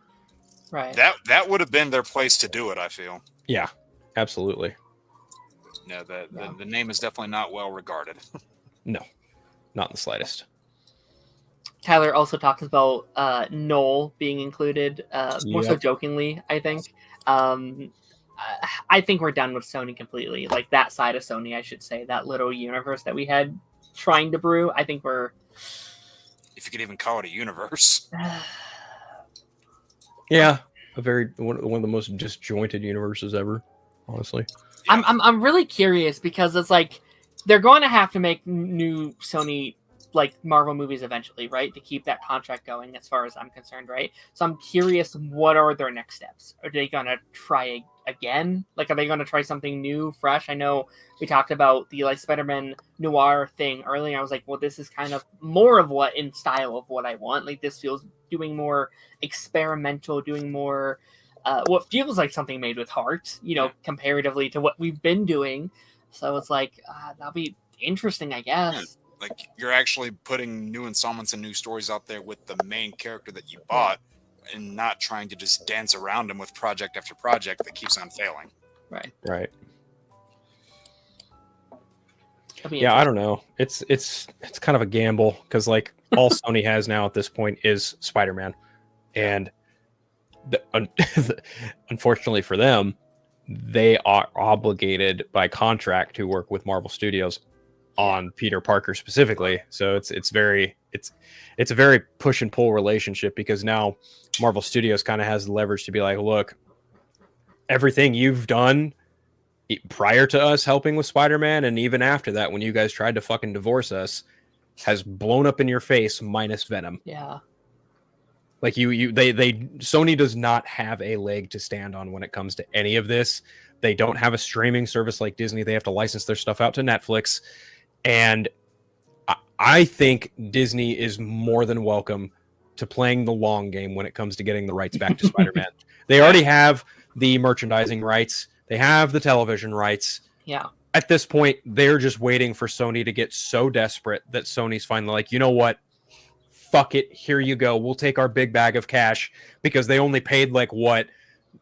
Speaker 1: Right.
Speaker 2: That would have been their place to do it, I feel.
Speaker 3: Yeah, absolutely.
Speaker 2: No, the name is definitely not well regarded.
Speaker 3: No, not in the slightest.
Speaker 1: Tyler also talks about Noel being included, more so jokingly, I think. I think we're done with Sony completely. Like that side of Sony, I should say, that little universe that we had trying to brew. I think we're...
Speaker 2: If you could even call it a universe.
Speaker 3: Yeah, one of the most disjointed universes ever, honestly.
Speaker 1: Yeah. I'm really curious because it's like they're going to have to make new Sony like Marvel movies eventually, right? To keep that contract going, as far as I'm concerned, right? So I'm curious, what are their next steps? Are they going to try again? Like, are they going to try something new, fresh? I know we talked about the like Spider-Man noir thing earlier. I was like, well, this is kind of more of what in style of what I want. Like, this feels doing more experimental, doing more what feels like something made with heart, you know, comparatively to what we've been doing. So it's like that'll be interesting, I guess.
Speaker 2: Like, you're actually putting new installments and new stories out there with the main character that you bought, and not trying to just dance around him with project after project that keeps on failing.
Speaker 3: Right. Yeah, I don't know. It's kind of a gamble because like all Sony has now at this point is Spider-Man, and unfortunately for them, they are obligated by contract to work with Marvel Studios on Peter Parker specifically. So it's a very push and pull relationship, because now Marvel Studios kind of has the leverage to be like, look, everything you've done prior to us helping with Spider-Man, and even after that, when you guys tried to fucking divorce us, has blown up in your face minus Venom.
Speaker 1: Yeah.
Speaker 3: Like Sony does not have a leg to stand on when it comes to any of this. They don't have a streaming service like Disney. They have to license their stuff out to Netflix. And I think Disney is more than welcome to playing the long game when it comes to getting the rights back to Spider-Man. They already have the merchandising rights. They have the television rights.
Speaker 1: Yeah.
Speaker 3: At this point, they're just waiting for Sony to get so desperate that Sony's finally like, you know what? Fuck it. Here you go. We'll take our big bag of cash, because they only paid like what,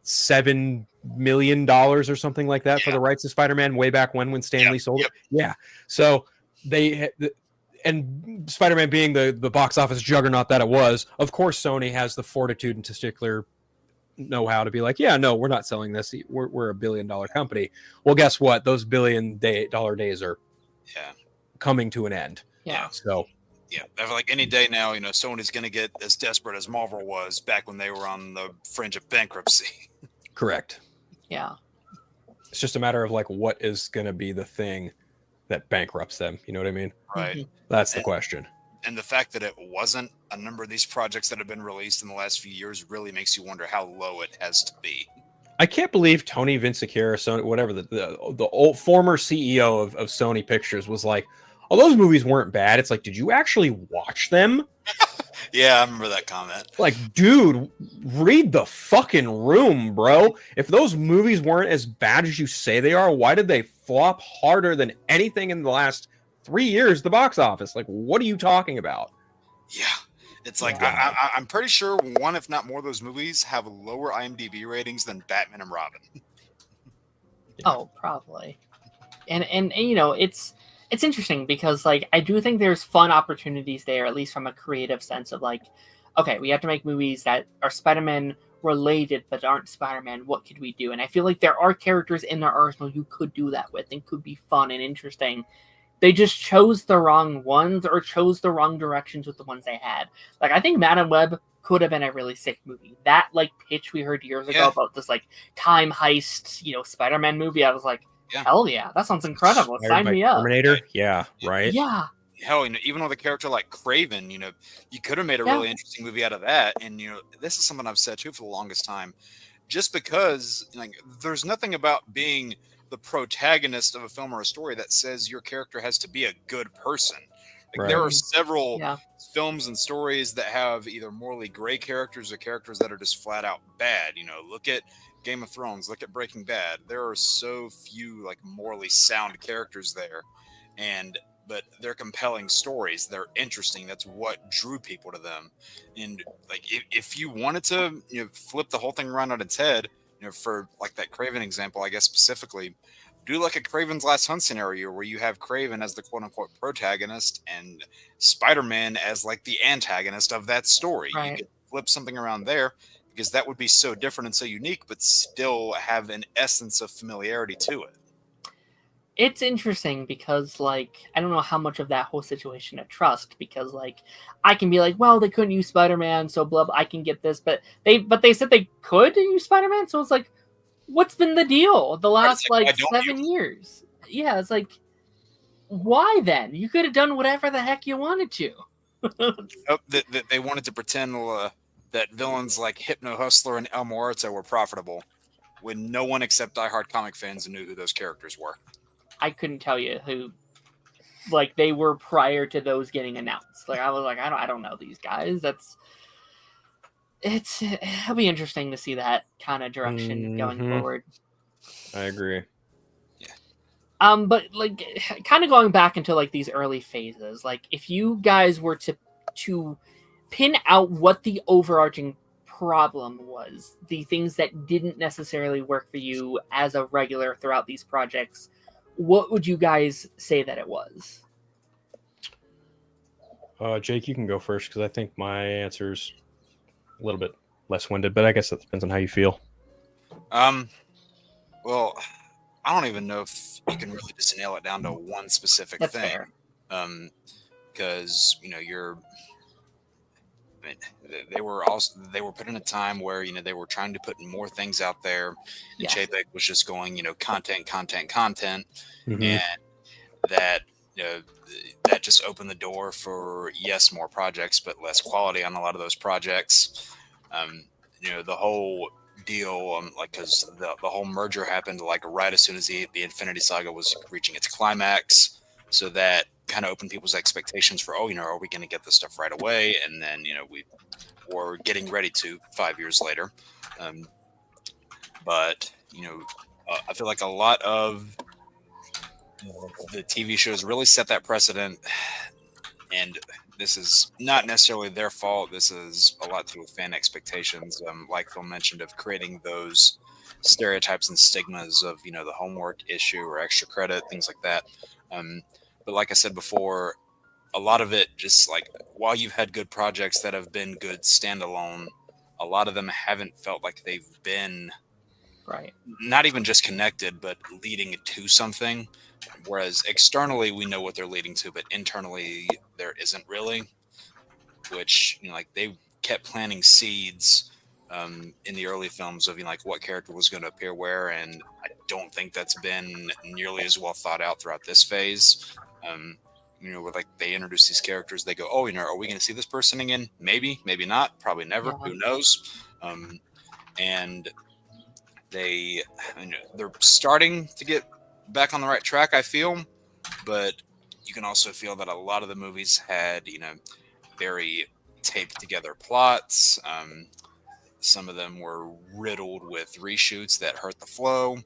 Speaker 3: $7 million or something like that for the rights to Spider-Man way back when Stan Lee sold it. Yeah. So and Spider-Man being the box office juggernaut that it was, of course Sony has the fortitude and testicular know-how to be like, yeah, no, we're not selling this. We're a $1 billion company. Well, guess what? Those $1 billion days are coming to an end.
Speaker 1: Yeah.
Speaker 3: So
Speaker 2: yeah, like any day now, Sony's going to get as desperate as Marvel was back when they were on the fringe of bankruptcy.
Speaker 3: Correct.
Speaker 1: Yeah.
Speaker 3: It's just a matter of like, what is going to be the thing that bankrupts them? You know what I mean?
Speaker 2: Right.
Speaker 1: Mm-hmm.
Speaker 3: That's the question.
Speaker 2: And the fact that it wasn't a number of these projects that have been released in the last few years really makes you wonder how low it has to be.
Speaker 3: I can't believe Tony Vinciquerra, Sony, whatever the old former CEO of Sony Pictures, was like, oh, those movies weren't bad. It's like, did you actually watch them?
Speaker 2: Yeah, I remember that comment.
Speaker 3: Like, dude, read the fucking room, bro. If those movies weren't as bad as you say they are, why did they flop harder than anything in the last 3 years at the box office? Like, what are you talking about?
Speaker 2: Yeah. It's like, I'm pretty sure one, if not more, of those movies have lower IMDb ratings than Batman and Robin.
Speaker 1: Oh, probably. And it's interesting because, like, I do think there's fun opportunities there, at least from a creative sense of, like, okay, we have to make movies that are Spider-Man related but aren't Spider-Man. What could we do? And I feel like there are characters in our arsenal you could do that with and could be fun and interesting. they just chose the wrong ones or chose the wrong directions with the ones they had. Like, I think Madam Web could have been a really sick movie. That like pitch we heard years ago about this like time heist, Spider-Man movie. I was like, hell yeah, that sounds incredible. Sign me up.
Speaker 3: Terminator, yeah, right.
Speaker 1: Yeah.
Speaker 2: Hell, even with a character like Craven, you could have made a really interesting movie out of that. And this is something I've said too for the longest time. Just because there's nothing about being the protagonist of a film or a story that says your character has to be a good person. There are several films and stories that have either morally gray characters or characters that are just flat out bad. Look at Game of Thrones, look at Breaking Bad. There are so few morally sound characters there, but they're compelling stories. They're interesting. That's what drew people to them. And if you wanted to flip the whole thing around on its head, for that Craven example, I guess specifically, do like a Craven's Last Hunt scenario where you have Craven as the quote unquote protagonist and Spider-Man as the antagonist of that story.
Speaker 1: Right.
Speaker 2: You could flip something around there, because that would be so different and so unique, but still have an essence of familiarity to it.
Speaker 1: It's interesting because I don't know how much of that whole situation to trust, because I can be like, well, they couldn't use Spider-Man, so blah, blah, I can get this, but they said they could use Spider-Man, so it's what's been the deal the last 7 years? Yeah, it's why then? You could have done whatever the heck you wanted to.
Speaker 2: They wanted to pretend that villains like Hypno Hustler and El Muerto were profitable, when no one except diehard comic fans knew who those characters were. I
Speaker 1: couldn't tell you who they were prior to those getting announced. I was I don't know these guys. It'll be interesting to see that kind of direction going forward.
Speaker 3: I agree.
Speaker 2: Yeah.
Speaker 1: But kind of going back into these early phases, if you guys were to pin out what the overarching problem was, the things that didn't necessarily work for you as a regular throughout these projects, what would you guys say that it was?
Speaker 3: Jake, you can go first, because I think my answer's a little bit less winded, but I guess that depends on how you feel.
Speaker 2: Well, I don't even know if you can really just nail it down to one specific
Speaker 1: That's
Speaker 2: thing.
Speaker 1: Fair.
Speaker 2: Because they were put in a time where they were trying to put more things out there, and Chapek was just going content,
Speaker 3: Mm-hmm.
Speaker 2: and that that just opened the door for more projects, but less quality on a lot of those projects. The whole deal, because the whole merger happened right as soon as the Infinity Saga was reaching its climax, so that kind of opened people's expectations for, are we going to get this stuff right away? And then we were getting ready to 5 years later. But I feel like a lot of the TV shows really set that precedent, and this is not necessarily their fault. This is a lot to do with fan expectations, like Phil mentioned, of creating those stereotypes and stigmas of the homework issue or extra credit, things like that. But like I said before, a lot of it just while you've had good projects that have been good standalone, a lot of them haven't felt like they've been not even just connected, but leading to something. Whereas externally we know what they're leading to, but internally there isn't really. Which they kept planting seeds in the early films of what character was going to appear where, and I don't think that's been nearly as well thought out throughout this phase. Where they introduce these characters, they go, are we going to see this person again? Maybe not, probably never. Who knows? And they're starting to get back on the right track, I feel, but you can also feel that a lot of the movies had very taped together plots. Some of them were riddled with reshoots that hurt the flow,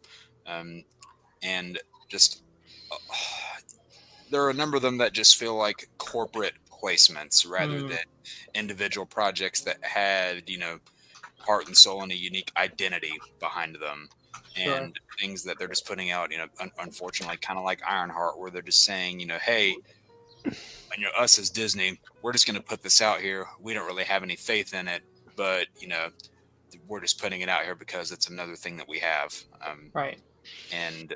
Speaker 2: and just there are a number of them that just feel like corporate placements rather than individual projects that had heart and soul and a unique identity behind them. And things that they're just putting out, unfortunately, kind of like Ironheart, where they're just saying, hey, us as Disney, we're just going to put this out here. We don't really have any faith in it, but we're just putting it out here because it's another thing that we have.
Speaker 1: Right.
Speaker 2: And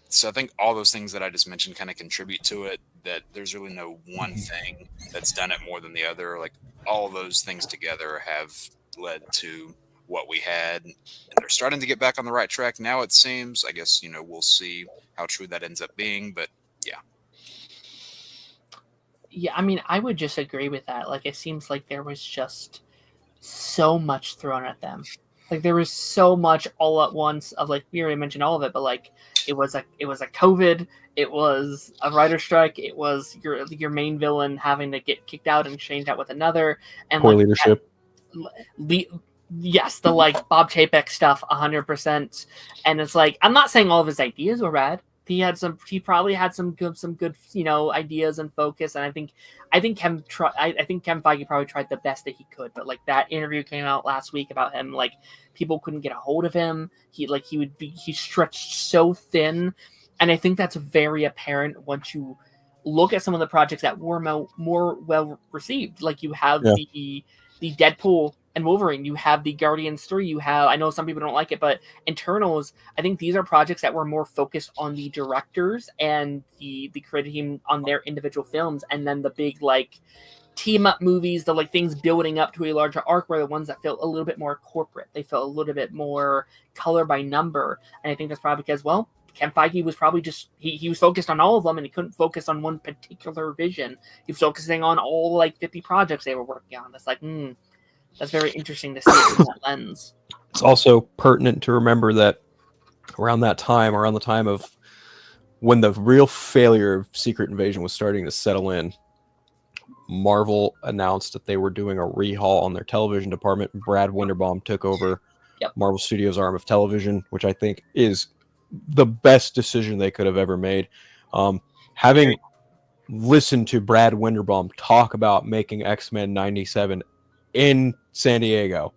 Speaker 2: So I think all those things that I just mentioned kind of contribute to it. That there's really no one thing that's done it more than the other. Like all those things together have led to what we had, and they're starting to get back on the right track now. It seems. I guess we'll see how true that ends up being, but yeah.
Speaker 1: Yeah, I mean, I would just agree with that. Like, it seems like there was just so much thrown at them. Like, there was so much all at once of, like, we already mentioned all of it, but like it was a COVID, it was a writer strike, it was your main villain having to get kicked out and changed out with another, and
Speaker 3: Poor
Speaker 1: like
Speaker 3: leadership.
Speaker 1: yes, the like Bob Chapek stuff 100%. And it's like, I'm not saying all of his ideas were bad. He probably had some good ideas and focus, and I think Kevin Feige probably tried the best that he could. But like, that interview came out last week about him, like, people couldn't get a hold of him. He stretched so thin, and I think that's very apparent once you look at some of the projects that were more well received. Like, you have the Deadpool and Wolverine, you have the Guardians 3, you have, I know some people don't like it, but Internals. I think these are projects that were more focused on the directors and the creative team on their individual films, and then the big like team up movies, the like things building up to a larger arc, were the ones that felt a little bit more corporate. They felt a little bit more color by number, and I think that's probably because, well, Ken Feige was probably just he was focused on all of them, and he couldn't focus on one particular vision. He was focusing on all like 50 projects they were working on. That's like, that's very interesting to see from that lens.
Speaker 3: It's also pertinent to remember that around the time of when the real failure of Secret Invasion was starting to settle in, Marvel announced that they were doing a rehaul on their television department. Brad Winderbaum took over Marvel Studios' arm of television, which I think is the best decision they could have ever made. Having listened to Brad Winderbaum talk about making X-Men 97 in San Diego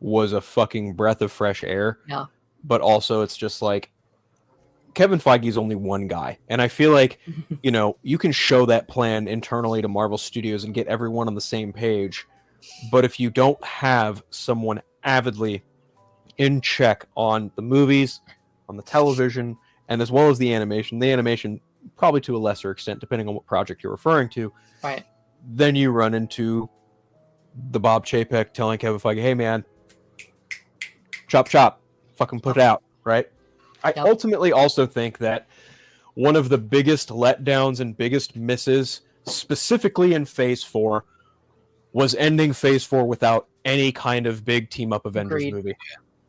Speaker 3: was a fucking breath of fresh air.
Speaker 1: Yeah.
Speaker 3: But also, it's just like, Kevin Feige is only one guy, and I feel like you can show that plan internally to Marvel Studios and get everyone on the same page, but if you don't have someone avidly in check on the movies, on the television, and as well as the animation probably to a lesser extent, depending on what project you're referring to,
Speaker 1: right?
Speaker 3: Then you run into the Bob Chapek telling Kevin Feige, "Hey man, chop, fucking put it out," right? I ultimately also think that one of the biggest letdowns and biggest misses, specifically in Phase 4, was ending Phase 4 without any kind of big team-up Avengers movie.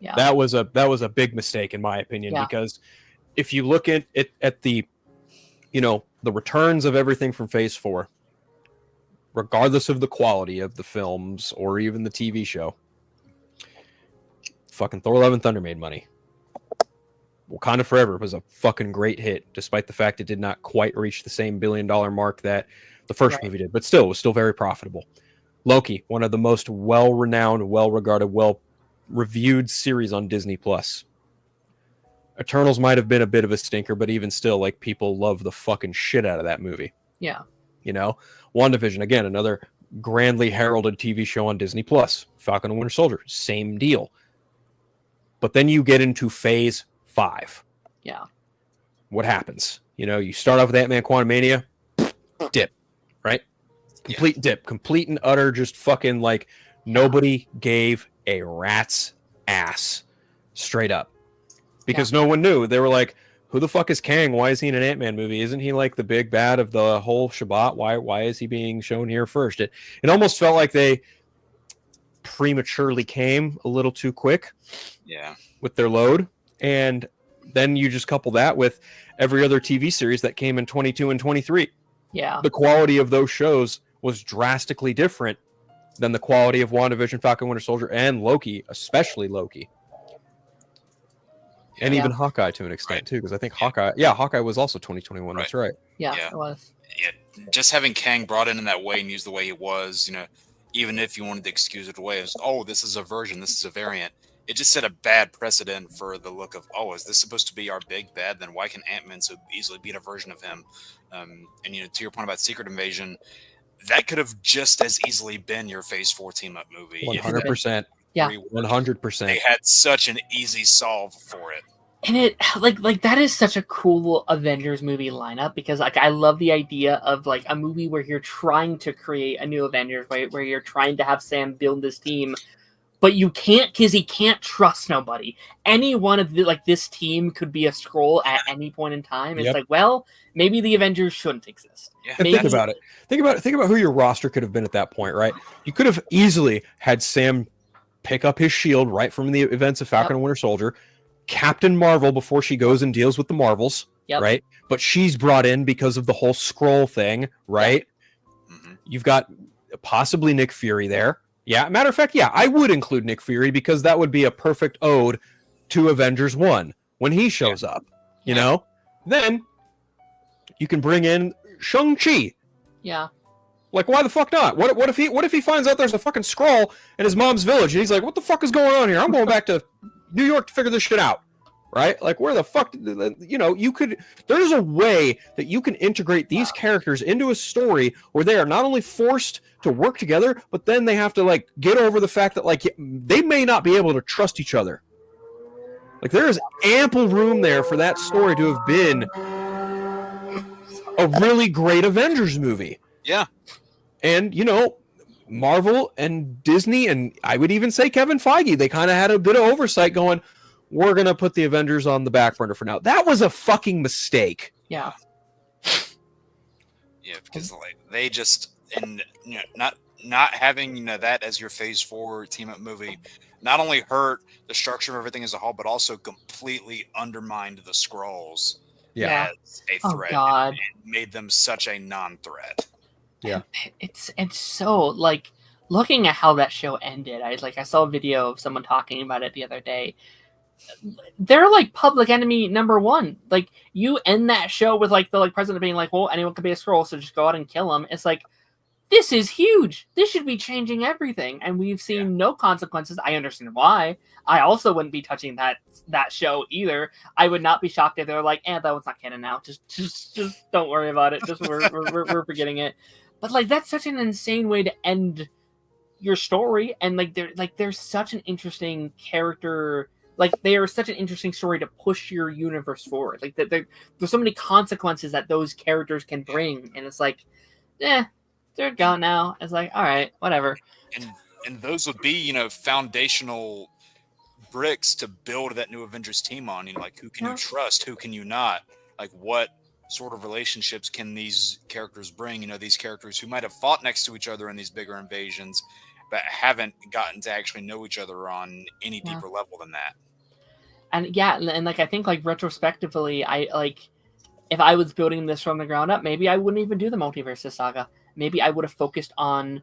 Speaker 1: Yeah.
Speaker 3: That was a big mistake, in my opinion, because if you look at it at the returns of everything from Phase 4, regardless of the quality of the films or even the TV show, fucking Thor: Love and Thunder made money. Wakanda Forever was a fucking great hit, despite the fact it did not quite reach the same $1 billion mark that the first movie did, but still, it was still very profitable. Loki, one of the most well-renowned, well-regarded, well-reviewed series on Disney+. Eternals might have been a bit of a stinker, but even still, like, people love the fucking shit out of that movie.
Speaker 1: Yeah.
Speaker 3: WandaVision, again, another grandly heralded TV show on Disney+. Falcon and Winter Soldier, same deal. But then you get into Phase 5.
Speaker 1: Yeah.
Speaker 3: What happens? You start off with Ant-Man Quantumania, dip, right? Complete dip, complete and utter, just fucking like nobody gave a rat's ass, straight up. Because no one knew. They were like, who the fuck is Kang? Why is he in an Ant-Man movie? Isn't he like the big bad of the whole Shabbat? Why is he being shown here first? It almost felt like they prematurely came a little too quick with their load. And then you just couple that with every other TV series that came in 22 and 23.
Speaker 1: Yeah.
Speaker 3: The quality of those shows was drastically different than the quality of WandaVision, Falcon, Winter Soldier, and Loki, especially Loki. And even Hawkeye to an extent, too, because I think Hawkeye was also 2021. That's right.
Speaker 1: Yeah, it was.
Speaker 2: Yeah, just having Kang brought in that way and used the way he was, even if you wanted to excuse it away as, this is a version, this is a variant, it just set a bad precedent for the look of, is this supposed to be our big bad? Then why can Ant-Man so easily beat a version of him? And to your point about Secret Invasion, that could have just as easily been your Phase 4 team-up movie.
Speaker 3: 100%.
Speaker 1: Yeah.
Speaker 3: 100%.
Speaker 2: They had such an easy solve for it.
Speaker 1: And it like that is such a cool Avengers movie lineup because like I love the idea of like a movie where you're trying to create a new Avengers, right? Where you're trying to have Sam build this team, but you can't because he can't trust nobody. Any one of this team could be a scroll at any point in time. It's
Speaker 3: Yep.
Speaker 1: like, well, maybe the Avengers shouldn't exist.
Speaker 2: Yeah,
Speaker 3: And think about it. Think about who your roster could have been at that point, right? You could have easily had Sam pick up his shield right from the events of Falcon and Winter Soldier, Captain Marvel before she goes and deals with the Marvels, right? But she's brought in because of the whole scroll thing, right?
Speaker 2: Mm-hmm.
Speaker 3: You've got possibly Nick Fury there. Yeah, matter of fact, yeah, I would include Nick Fury because that would be a perfect ode to Avengers 1 when he shows up, you know? Then you can bring in Shang-Chi.
Speaker 1: Yeah.
Speaker 3: Like, why the fuck not? What if he finds out there's a fucking scroll in his mom's village and he's like, what the fuck is going on here? I'm going back to New York to figure this shit out. Right? Like, where the fuck, you know, there's a way that you can integrate these characters into a story where they are not only forced to work together, but then they have to, like, get over the fact that, like, they may not be able to trust each other. Like, there is ample room there for that story to have been a really great Avengers movie.
Speaker 2: Yeah.
Speaker 3: And, you know, Marvel and Disney, and I would even say Kevin Feige, they kind of had a bit of oversight going, we're going to put the Avengers on the back burner for now. That was a fucking mistake.
Speaker 1: Yeah.
Speaker 2: Yeah, because like they just, and you know, not having, you know, that as your Phase 4 team up movie not only hurt the structure of everything as a whole, but also completely undermined the Skrulls as a threat.
Speaker 1: Oh, God.
Speaker 2: And made them such a non-threat.
Speaker 3: Yeah.
Speaker 1: It's so like looking at how that show ended. I saw a video of someone talking about it the other day. They're like public enemy number one. Like you end that show with like the like president being like, well, anyone can be a Skrull, so just go out and kill them. It's like, this is huge. This should be changing everything. And we've seen no consequences. I understand why. I also wouldn't be touching that show either. I would not be shocked if they're like, that one's not canon now. Just don't worry about it. Just we're forgetting it. But like that's such an insane way to end your story. And like there's such an interesting character. Like they are such an interesting story to push your universe forward. Like there's so many consequences that those characters can bring, and it's like, they're gone now. It's like, all right, whatever.
Speaker 2: And those would be, you know, foundational bricks to build that new Avengers team on. You know, like who can you trust? Who can you not? Like what sort of relationships can these characters bring? You know, these characters who might have fought next to each other in these bigger invasions, but haven't gotten to actually know each other on any deeper level than that.
Speaker 1: And and like I think like retrospectively, I like if I was building this from the ground up, maybe I wouldn't even do the Multiverse Saga. Maybe I would have focused on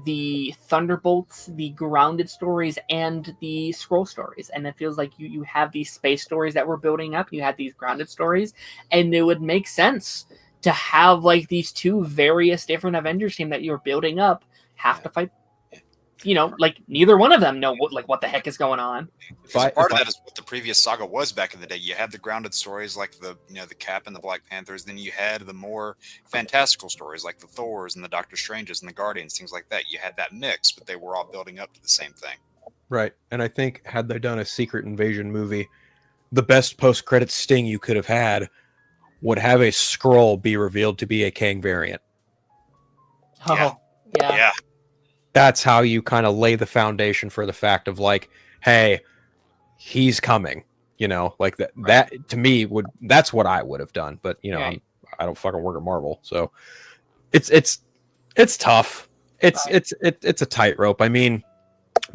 Speaker 1: the Thunderbolts, the grounded stories, and the Skrull stories. And it feels like you have these space stories that we're building up. You had these grounded stories, and it would make sense to have like these two various different Avengers team that you're building up have to fight. You know, like neither one of them know what the heck is going on.
Speaker 2: Part of that is what the previous saga was back in the day. You had the grounded stories like the Cap and the Black Panthers. Then you had the more fantastical stories like the Thors and the Doctor Stranges and the Guardians, things like that. You had that mix, but they were all building up to the same thing.
Speaker 3: Right. And I think had they done a Secret Invasion movie, the best post-credit sting you could have had would have a Skrull be revealed to be a Kang variant.
Speaker 1: Yeah.
Speaker 3: That's how you kind of lay the foundation for the fact of like, hey, he's coming, you know, like that to me that's what I would have done. But you know, I don't fucking work at Marvel. So it's tough. It's a tightrope. I mean,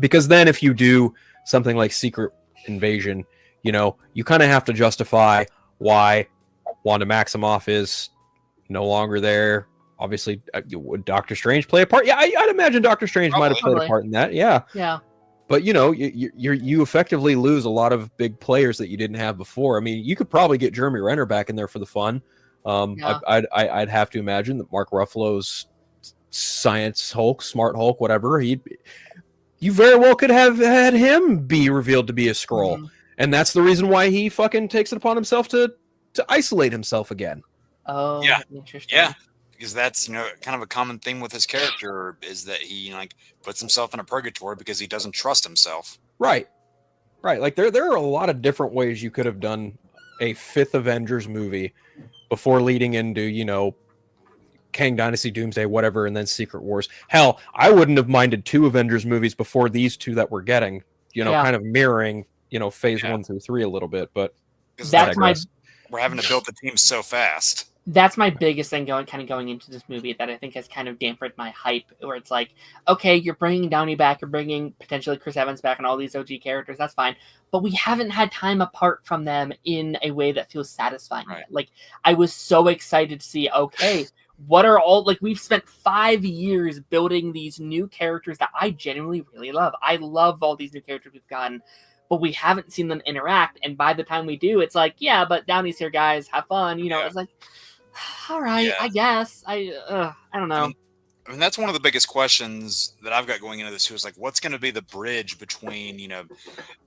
Speaker 3: because then if you do something like Secret Invasion, you know, you kind of have to justify why Wanda Maximoff is no longer there. Obviously, would Doctor Strange play a part? Yeah, I'd imagine Doctor Strange might have played a part in that. Yeah. But you know, you effectively lose a lot of big players that you didn't have before. I mean, you could probably get Jeremy Renner back in there for the fun. I'd have to imagine that Mark Ruffalo's Science Hulk, Smart Hulk, whatever, you very well could have had him be revealed to be a Skrull, and that's the reason why he fucking takes it upon himself to isolate himself again.
Speaker 1: Oh, interesting.
Speaker 2: Yeah. Because that's, you know, kind of a common theme with his character is that he like puts himself in a purgatory because he doesn't trust himself.
Speaker 3: Right. Right. Like there are a lot of different ways you could have done a fifth Avengers movie before leading into, Kang Dynasty, Doomsday, whatever, and then Secret Wars. Hell, I wouldn't have minded 2 Avengers movies before these 2 that we're getting, kind of mirroring, phase 1 through 3 a little bit, but
Speaker 2: Because
Speaker 1: That's my
Speaker 2: we're having to build the team so fast.
Speaker 1: that's my biggest thing going into this movie that I think has kind of dampened my hype. Where it's like, okay, you're bringing Downey back, you're bringing potentially Chris Evans back, and all these OG characters. That's fine, but we haven't had time apart from them in a way that feels satisfying.
Speaker 2: Right.
Speaker 1: Yet. Like I was so excited to see. Okay, what are all like? We've spent 5 years building these new characters that I genuinely really love. I love all these new characters we've gotten. But we haven't seen them interact, and by the time we do, it's like, yeah, but Downey's here, guys, have fun. It's like, all right, I guess. I don't know.
Speaker 2: I mean, that's one of the biggest questions that I've got going into this too. Is like, what's going to be the bridge between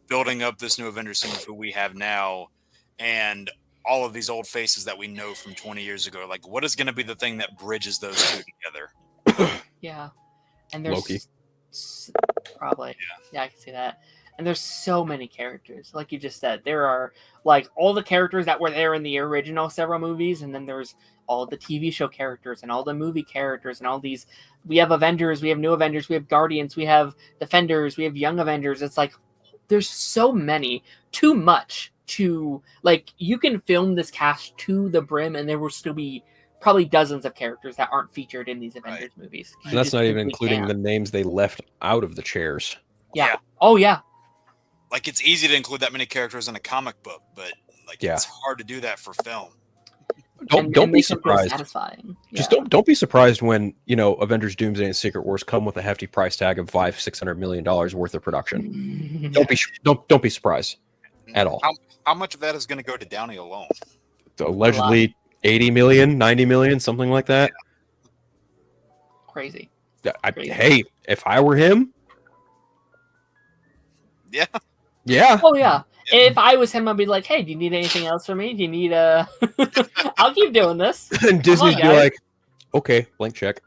Speaker 2: building up this new Avengers team who we have now, and all of these old faces that we know from 20 years ago? Like, what is going to be the thing that bridges those two together?
Speaker 1: Yeah, and there's
Speaker 3: Loki.
Speaker 1: Probably. Yeah, I can see that. And there's so many characters, like you just said. There are like all the characters that were there in the original several movies, and then there's all the TV show characters and all the movie characters and all these. We have Avengers, we have New Avengers, we have Guardians, we have Defenders, we have Young Avengers. It's like there's so many, too much to like. You can film this cast to the brim, and there will still be probably dozens of characters that aren't featured in these Avengers movies.
Speaker 3: And that's not even including the names they left out of the chairs.
Speaker 1: Yeah. Oh yeah.
Speaker 2: Like, it's easy to include that many characters in a comic book, but it's hard to do that for film.
Speaker 3: Don't be surprised.
Speaker 1: Satisfying.
Speaker 3: Just don't be surprised when Avengers Doomsday and Secret Wars come with a hefty price tag of $500-600 million worth of production. Don't be surprised at all.
Speaker 2: How much of that is going to go to Downey alone?
Speaker 3: Allegedly 80 million, 90 million, something like that.
Speaker 1: Crazy.
Speaker 3: Hey, if I were him, yeah.
Speaker 1: Oh yeah. If I was him, I'd be like, "Hey, do you need anything else from me? Do you need a? I'll keep doing this."
Speaker 3: And Disney'd be like, "Okay, blank check."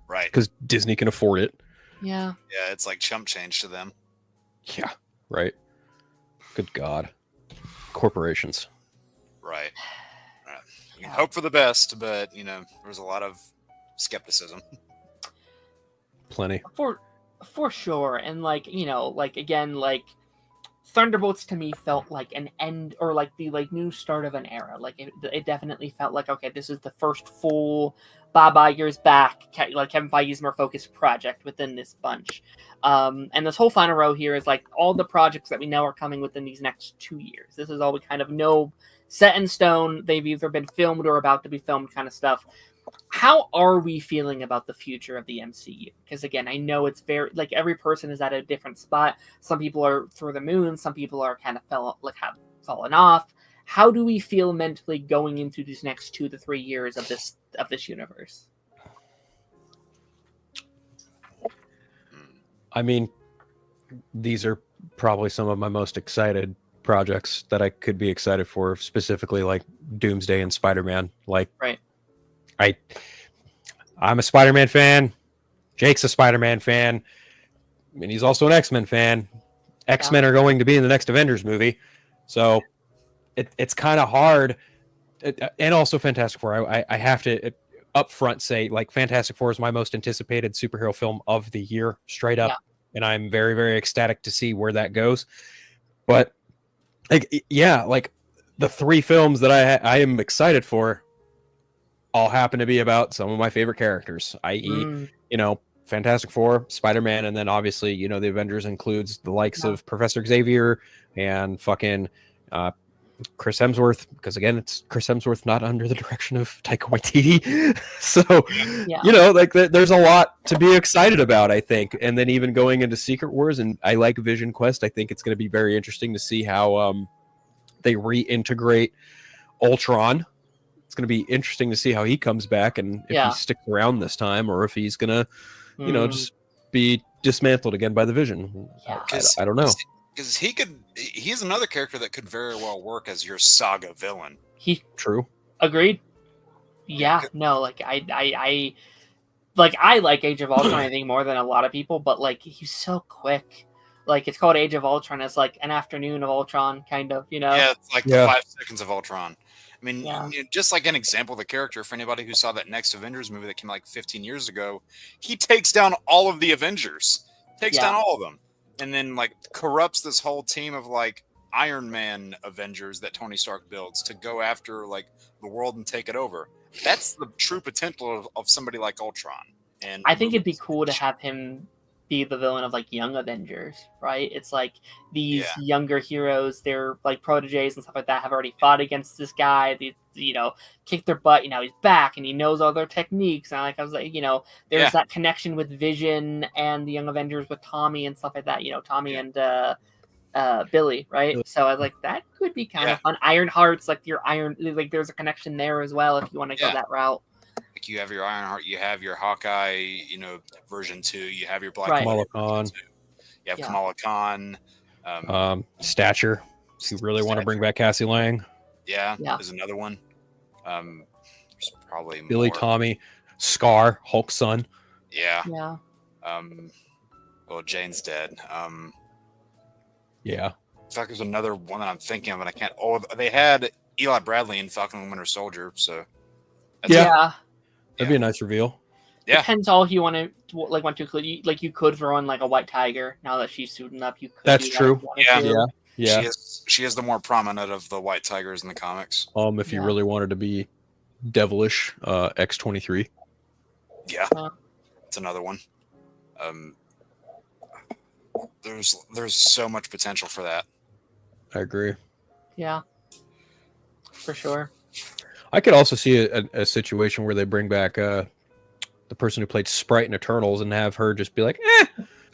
Speaker 2: Right.
Speaker 3: Because Disney can afford it.
Speaker 1: Yeah.
Speaker 2: Yeah, it's like chump change to them.
Speaker 3: Yeah. Right. Good God. Corporations.
Speaker 2: Right. You can hope for the best, but there's a lot of skepticism.
Speaker 3: Plenty.
Speaker 1: For sure. And again, Thunderbolts to me felt like an end or like the new start of an era. Like it definitely felt like, okay, this is the first full Bob Iger's back, like Kevin Feige's more focused project within this bunch. And this whole final row here is like all the projects that we know are coming within these next 2 years. This is all we kind of know, set in stone. They've either been filmed or about to be filmed kind of stuff. How are we feeling about the future of the MCU? Because again, I know it's very every person is at a different spot. Some people are through the moon. Some people are kind of have fallen off. How do we feel mentally going into these next 2 to 3 years of this universe?
Speaker 3: I mean, these are probably some of my most excited projects that I could be excited for, specifically like Doomsday and Spider-Man.
Speaker 1: Right.
Speaker 3: I'm a Spider-Man fan. Jake's a Spider-Man fan. And he's also an X-Men fan. X-Men are going to be in the next Avengers movie. So it's kind of hard. And also Fantastic Four. I have to up front say, Fantastic Four is my most anticipated superhero film of the year, straight up. Yeah. And I'm very, very ecstatic to see where that goes. But, the 3 films that I am excited for all happen to be about some of my favorite characters, i.e., Fantastic Four, Spider-Man, and then obviously, the Avengers includes the likes of Professor Xavier and fucking Chris Hemsworth, because again, it's Chris Hemsworth not under the direction of Taika Waititi. So, there's a lot to be excited about, I think. And then even going into Secret Wars, and I like Vision Quest, I think it's going to be very interesting to see how they reintegrate Ultron. It's going to be interesting to see how he comes back and if he sticks around this time or if he's going to, just be dismantled again by the Vision. Yeah. I don't know.
Speaker 2: Because he's another character that could very well work as your saga villain.
Speaker 3: True.
Speaker 1: Agreed. Yeah. No, I like Age of Ultron, I think, more than a lot of people, but he's so quick. like it's called Age of Ultron. It's like an afternoon of Ultron, kind of, you know.
Speaker 2: Yeah, it's like
Speaker 3: Yeah.
Speaker 2: the 5 seconds of Ultron. I mean,
Speaker 1: Yeah.
Speaker 2: just like an example of the character, for anybody who saw that next Avengers movie that came like 15 years ago, he takes down all of the Avengers, takes down all of them, and then like corrupts this whole team of like Iron Man Avengers that Tony Stark builds to go after like the world and take it over. That's the true potential of somebody like Ultron. And
Speaker 1: I think it'd be cool to have him be the villain of like Young Avengers, right? It's like these younger heroes, they're like proteges and stuff like that, have already fought against this guy. They, you know, kicked their butt. You know, he's back and he knows all their techniques. And like I was like, you know, there's that connection with Vision and the Young Avengers with Tommy and stuff like that. You know, Tommy and Billy, right? So I was like, that could be kind of fun. Ironheart's like your Iron, like there's a connection there as well if you want to go that route.
Speaker 2: Like you have your Ironheart, you have your Hawkeye, you know, version 2. You have your Black
Speaker 3: Kamala Khan.
Speaker 2: You have Kamala Khan.
Speaker 3: Stature. If you really want to bring back Cassie Lang.
Speaker 2: Yeah, there's another one. There's probably
Speaker 3: Billy,
Speaker 2: more.
Speaker 3: Tommy, Scar, Hulk's son.
Speaker 2: Yeah.
Speaker 1: Yeah.
Speaker 2: Well, Jane's dead.
Speaker 3: Yeah.
Speaker 2: In fact, there's another one that I'm thinking of, and I can't. Oh, they had Eli Bradley in Falcon and Winter Soldier, so.
Speaker 3: That'd be a nice reveal.
Speaker 2: Yeah.
Speaker 1: Depends all you want to include. Like you could throw in like a White Tiger now that she's suiting up. You could.
Speaker 3: That's true.
Speaker 2: Yeah. She is the more prominent of the White Tigers in the comics.
Speaker 3: If you really wanted to be devilish, X-23.
Speaker 2: Yeah. It's another one. There's so much potential for that.
Speaker 3: I agree.
Speaker 1: Yeah. For sure.
Speaker 3: I could also see a situation where they bring back the person who played Sprite in Eternals and have her just be like,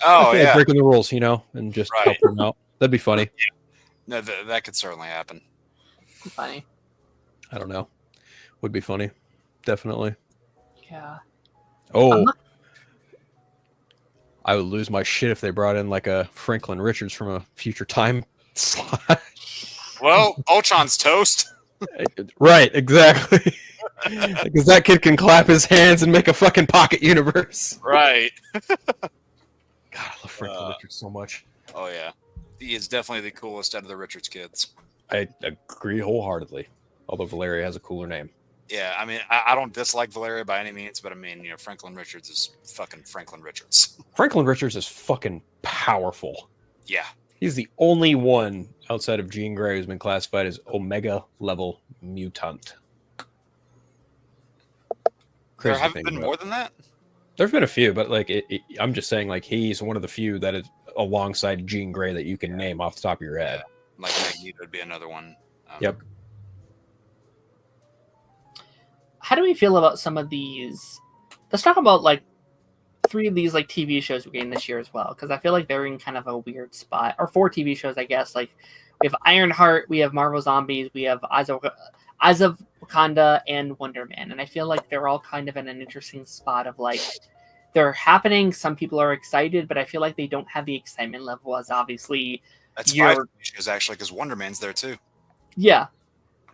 Speaker 3: breaking the rules, you know, and just help them out. That'd be funny.
Speaker 2: No, that could certainly happen.
Speaker 1: Funny.
Speaker 3: I don't know. Would be funny. Definitely.
Speaker 1: Yeah.
Speaker 3: Oh. I would lose my shit if they brought in like a Franklin Richards from a future time slot.
Speaker 2: Well, Ultron's toast.
Speaker 3: Right, exactly. Because that kid can clap his hands and make a fucking pocket universe.
Speaker 2: Right.
Speaker 3: God, I love Franklin Richards so much.
Speaker 2: Oh, yeah. He is definitely the coolest out of the Richards kids.
Speaker 3: I agree wholeheartedly. Although Valeria has a cooler name.
Speaker 2: Yeah, I mean, I don't dislike Valeria by any means, but I mean, you know, Franklin Richards is fucking Franklin Richards.
Speaker 3: Franklin Richards is fucking powerful.
Speaker 2: Yeah.
Speaker 3: He's the only one outside of Jean Grey who's been classified as Omega level mutant.
Speaker 2: There haven't been more than that?
Speaker 3: There's been a few, but like I'm just saying, like he's one of the few that is alongside Jean Grey that you can name off the top of your head.
Speaker 2: Yeah. Like Magneto would be another one.
Speaker 3: Yep.
Speaker 1: How do we feel about some of these? Let's talk about like 3 of these like TV shows we're getting this year as well, because I feel like they're in kind of a weird spot. Or 4 TV shows, I guess. Like we have Ironheart, we have Marvel Zombies, we have Eyes of Wakanda, and Wonder Man, and I feel like they're all kind of in an interesting spot of like they're happening. Some people are excited, but I feel like they don't have the excitement level as obviously.
Speaker 2: That's 5 shows actually, because Wonder Man's there too.
Speaker 1: Yeah,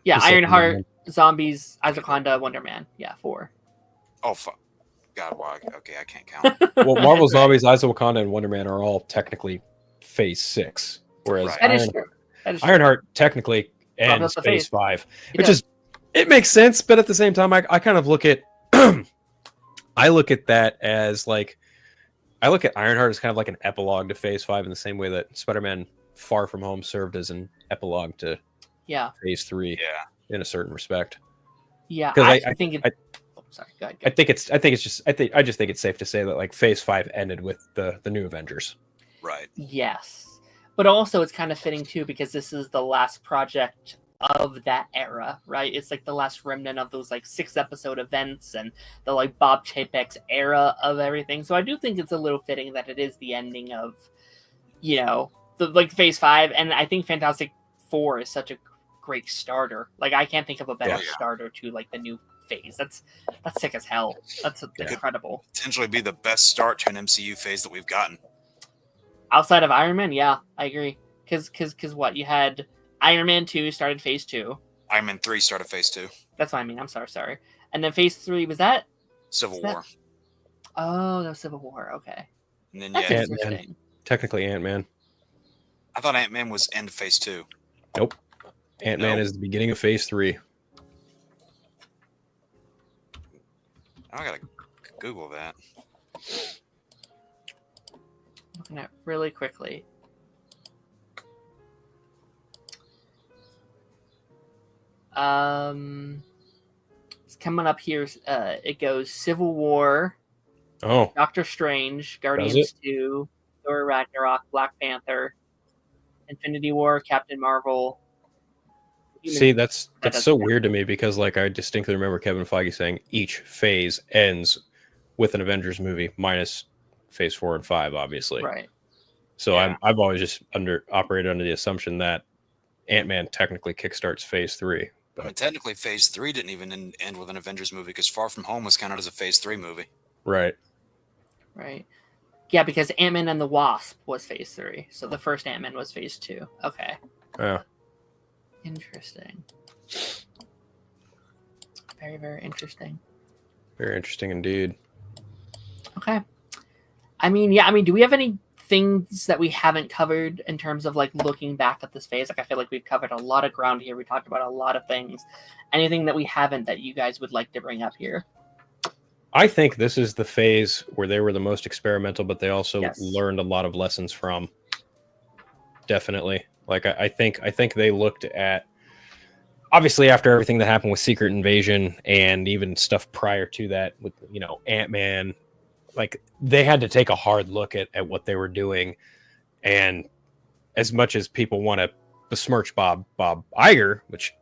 Speaker 1: Ironheart, Zombies, Eyes of Wakanda, Wonder Man. Yeah, 4.
Speaker 2: Oh fuck. God, why? Okay, I can't count.
Speaker 3: Well, Marvel Zombies, Eyes of Wakanda, and Wonder Man are all technically Phase 6, whereas Ironheart technically ends Phase 5, which is it makes sense, but at the same time, I kind of look at I look at that as like I look at Ironheart as kind of like an epilogue to Phase 5 in the same way that Spider-Man Far From Home served as an epilogue to Phase 3.
Speaker 2: Yeah,
Speaker 3: in a certain respect.
Speaker 1: Yeah, I think it. Sorry, go ahead.
Speaker 3: I just think it's safe to say that like Phase 5 ended with the new Avengers.
Speaker 2: Right.
Speaker 1: Yes. But also it's kind of fitting too, because this is the last project of that era, right? It's like the last remnant of those like 6-episode events and the like Bob Chapek's era of everything. So I do think it's a little fitting that it is the ending of, you know, the like Phase 5. And I think Fantastic Four is such a great starter. Like I can't think of a better starter to like the new phase. That's sick as hell. That's incredible.
Speaker 2: Potentially be the best start to an MCU phase that we've gotten.
Speaker 1: Outside of Iron Man, yeah, I agree. Because what you had, Iron Man 2 started Phase 2.
Speaker 2: Iron Man 3 started Phase 2.
Speaker 1: That's what I mean. I'm sorry. And then Phase 3 was that
Speaker 2: Civil War.
Speaker 1: Oh, that was Civil War. Okay.
Speaker 2: And then
Speaker 1: That's interesting.
Speaker 3: Technically Ant-Man.
Speaker 2: I thought Ant-Man was end phase 2.
Speaker 3: Nope. Ant-Man
Speaker 2: Nope.
Speaker 3: is the beginning of phase 3.
Speaker 2: I gotta Google that.
Speaker 1: Looking at really quickly. It's coming up here. It goes Civil War,
Speaker 3: Oh,
Speaker 1: Doctor Strange, Guardians 2, Thor Ragnarok, Black Panther, Infinity War, Captain Marvel.
Speaker 3: see, that's
Speaker 1: doesn't
Speaker 3: so
Speaker 1: count.
Speaker 3: weird to me because like I distinctly remember Kevin Feige saying each phase ends with an Avengers movie minus phase 4 and 5, obviously.
Speaker 1: Right.
Speaker 3: So
Speaker 2: Yeah.
Speaker 3: I've always just operated under the assumption that Ant-Man technically kickstarts phase 3.
Speaker 2: I mean, technically, phase 3 didn't even end with an Avengers movie because Far From Home was counted as a phase 3 movie.
Speaker 3: Right.
Speaker 1: Right. Yeah, because Ant-Man and the Wasp was phase 3. So the first Ant-Man was phase 2. Okay.
Speaker 3: Yeah.
Speaker 1: Interesting. Very, very interesting.
Speaker 3: Very interesting indeed.
Speaker 1: Okay. I mean, do we have any things that we haven't covered in terms of like looking back at this phase? Like, I feel like we've covered a lot of ground here. We talked about a lot of things. Anything that we haven't that you guys would like to bring up here?
Speaker 3: I think this is the phase where they were the most experimental, but they also
Speaker 1: Yes.
Speaker 3: learned a lot of lessons from. Definitely. Like I think they looked at, obviously after everything that happened with Secret Invasion and even stuff prior to that with, you know, Ant-Man, like they had to take a hard look at what they were doing. And as much as people want to besmirch Bob Iger, which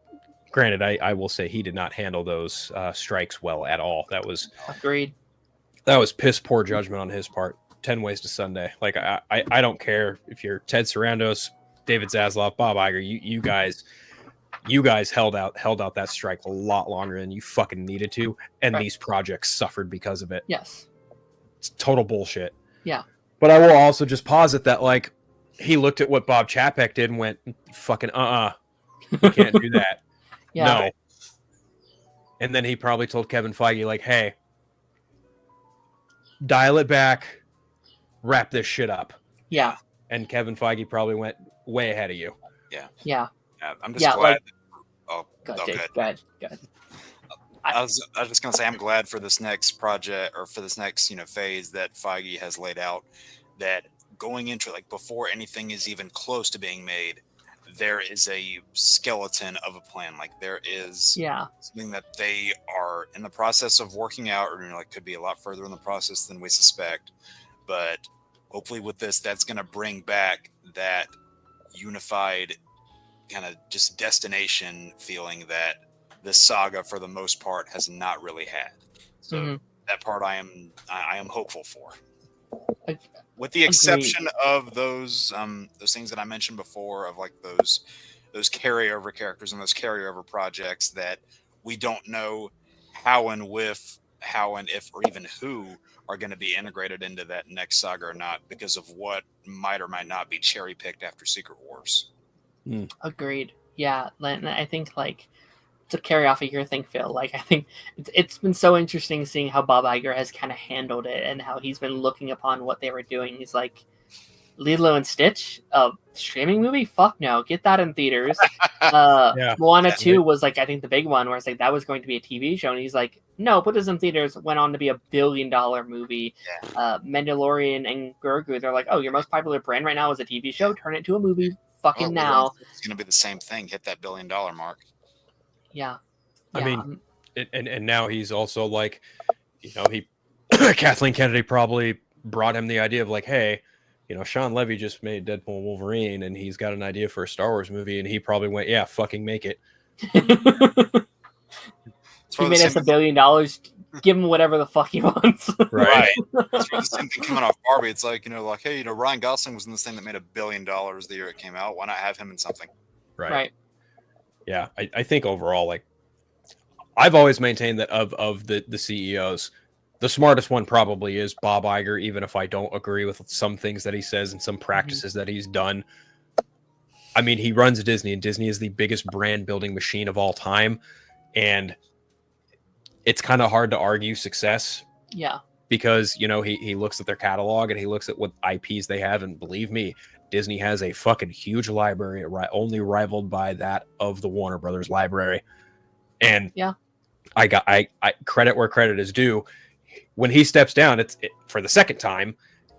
Speaker 3: granted, I will say he did not handle those strikes well at all. That was
Speaker 1: Agreed.
Speaker 3: piss poor judgment on his part. 10 ways to Sunday. Like I don't care if you're Ted Sarandos, David Zaslav, Bob Iger. You guys held out that strike a lot longer than you fucking needed to, and
Speaker 1: Right.
Speaker 3: these projects suffered because of it.
Speaker 1: Yes.
Speaker 3: It's total bullshit.
Speaker 1: Yeah.
Speaker 3: But I will also just posit that like he looked at what Bob Chapek did and went, fucking you can't do that.
Speaker 1: Yeah.
Speaker 3: No. And then he probably told Kevin Feige, like, hey, dial it back, wrap this shit up.
Speaker 1: Yeah.
Speaker 3: And Kevin Feige probably went way ahead of you.
Speaker 1: Yeah.
Speaker 2: I'm just
Speaker 1: Yeah,
Speaker 2: glad.
Speaker 1: like-
Speaker 2: oh,
Speaker 1: Go
Speaker 2: okay.
Speaker 1: ahead, Jake. Go ahead.
Speaker 2: I was just gonna say I'm glad for this next project or for this next phase that Feige has laid out, that going into like before anything is even close to being made, there is a skeleton of a plan. Like there is
Speaker 1: Yeah.
Speaker 2: something that they are in the process of working out, or like could be a lot further in the process than we suspect. But hopefully with this, that's gonna bring back that unified kind of just destination feeling that this saga for the most part has not really had. So that part I am hopeful for. With the exception of those things that I mentioned before, of like those carryover characters and those carryover projects that we don't know how and if or even who are going to be integrated into that next saga or not, because of what might or might not be cherry picked after Secret Wars.
Speaker 1: Agreed. Yeah. And I think like to carry off of your thing, Phil, like I think it's been so interesting seeing how Bob Iger has kind of handled it and how he's been looking upon what they were doing. He's like, Lilo and Stitch, a streaming movie? Fuck no, get that in theaters. Moana 2 was like, I think the big one where it's like that was going to be a TV show, and he's like, no, put this in theaters. Went on to be $1 billion movie. Mandalorian and Grogu, they're like, oh, your most popular brand right now is a TV show. Turn it to a movie, fucking now.
Speaker 2: It's going to be the same thing. Hit that $1 billion mark.
Speaker 1: Yeah.
Speaker 3: I mean, and now he's also like, he Kathleen Kennedy probably brought him the idea of like, hey, Sean Levy just made Deadpool and Wolverine, and he's got an idea for a Star Wars movie, and he probably went, yeah, fucking make it.
Speaker 1: He made us $1 billion. Give him whatever the fuck he wants.
Speaker 2: Right. It's the same thing coming off Barbie. It's like, like, hey, Ryan Gosling was in this thing that made $1 billion the year it came out. Why not have him in something?
Speaker 1: Right.
Speaker 3: Yeah, I think overall, like, I've always maintained that of the CEOs, the smartest one probably is Bob Iger, even if I don't agree with some things that he says and some practices that he's done. I mean, he runs Disney, and Disney is the biggest brand building machine of all time. And it's kind of hard to argue success.
Speaker 1: Yeah.
Speaker 3: Because, he looks at their catalog and he looks at what IPs they have. And believe me, Disney has a fucking huge library, only rivaled by that of the Warner Brothers library. And
Speaker 1: yeah,
Speaker 3: I credit where credit is due. When he steps down, for the second time,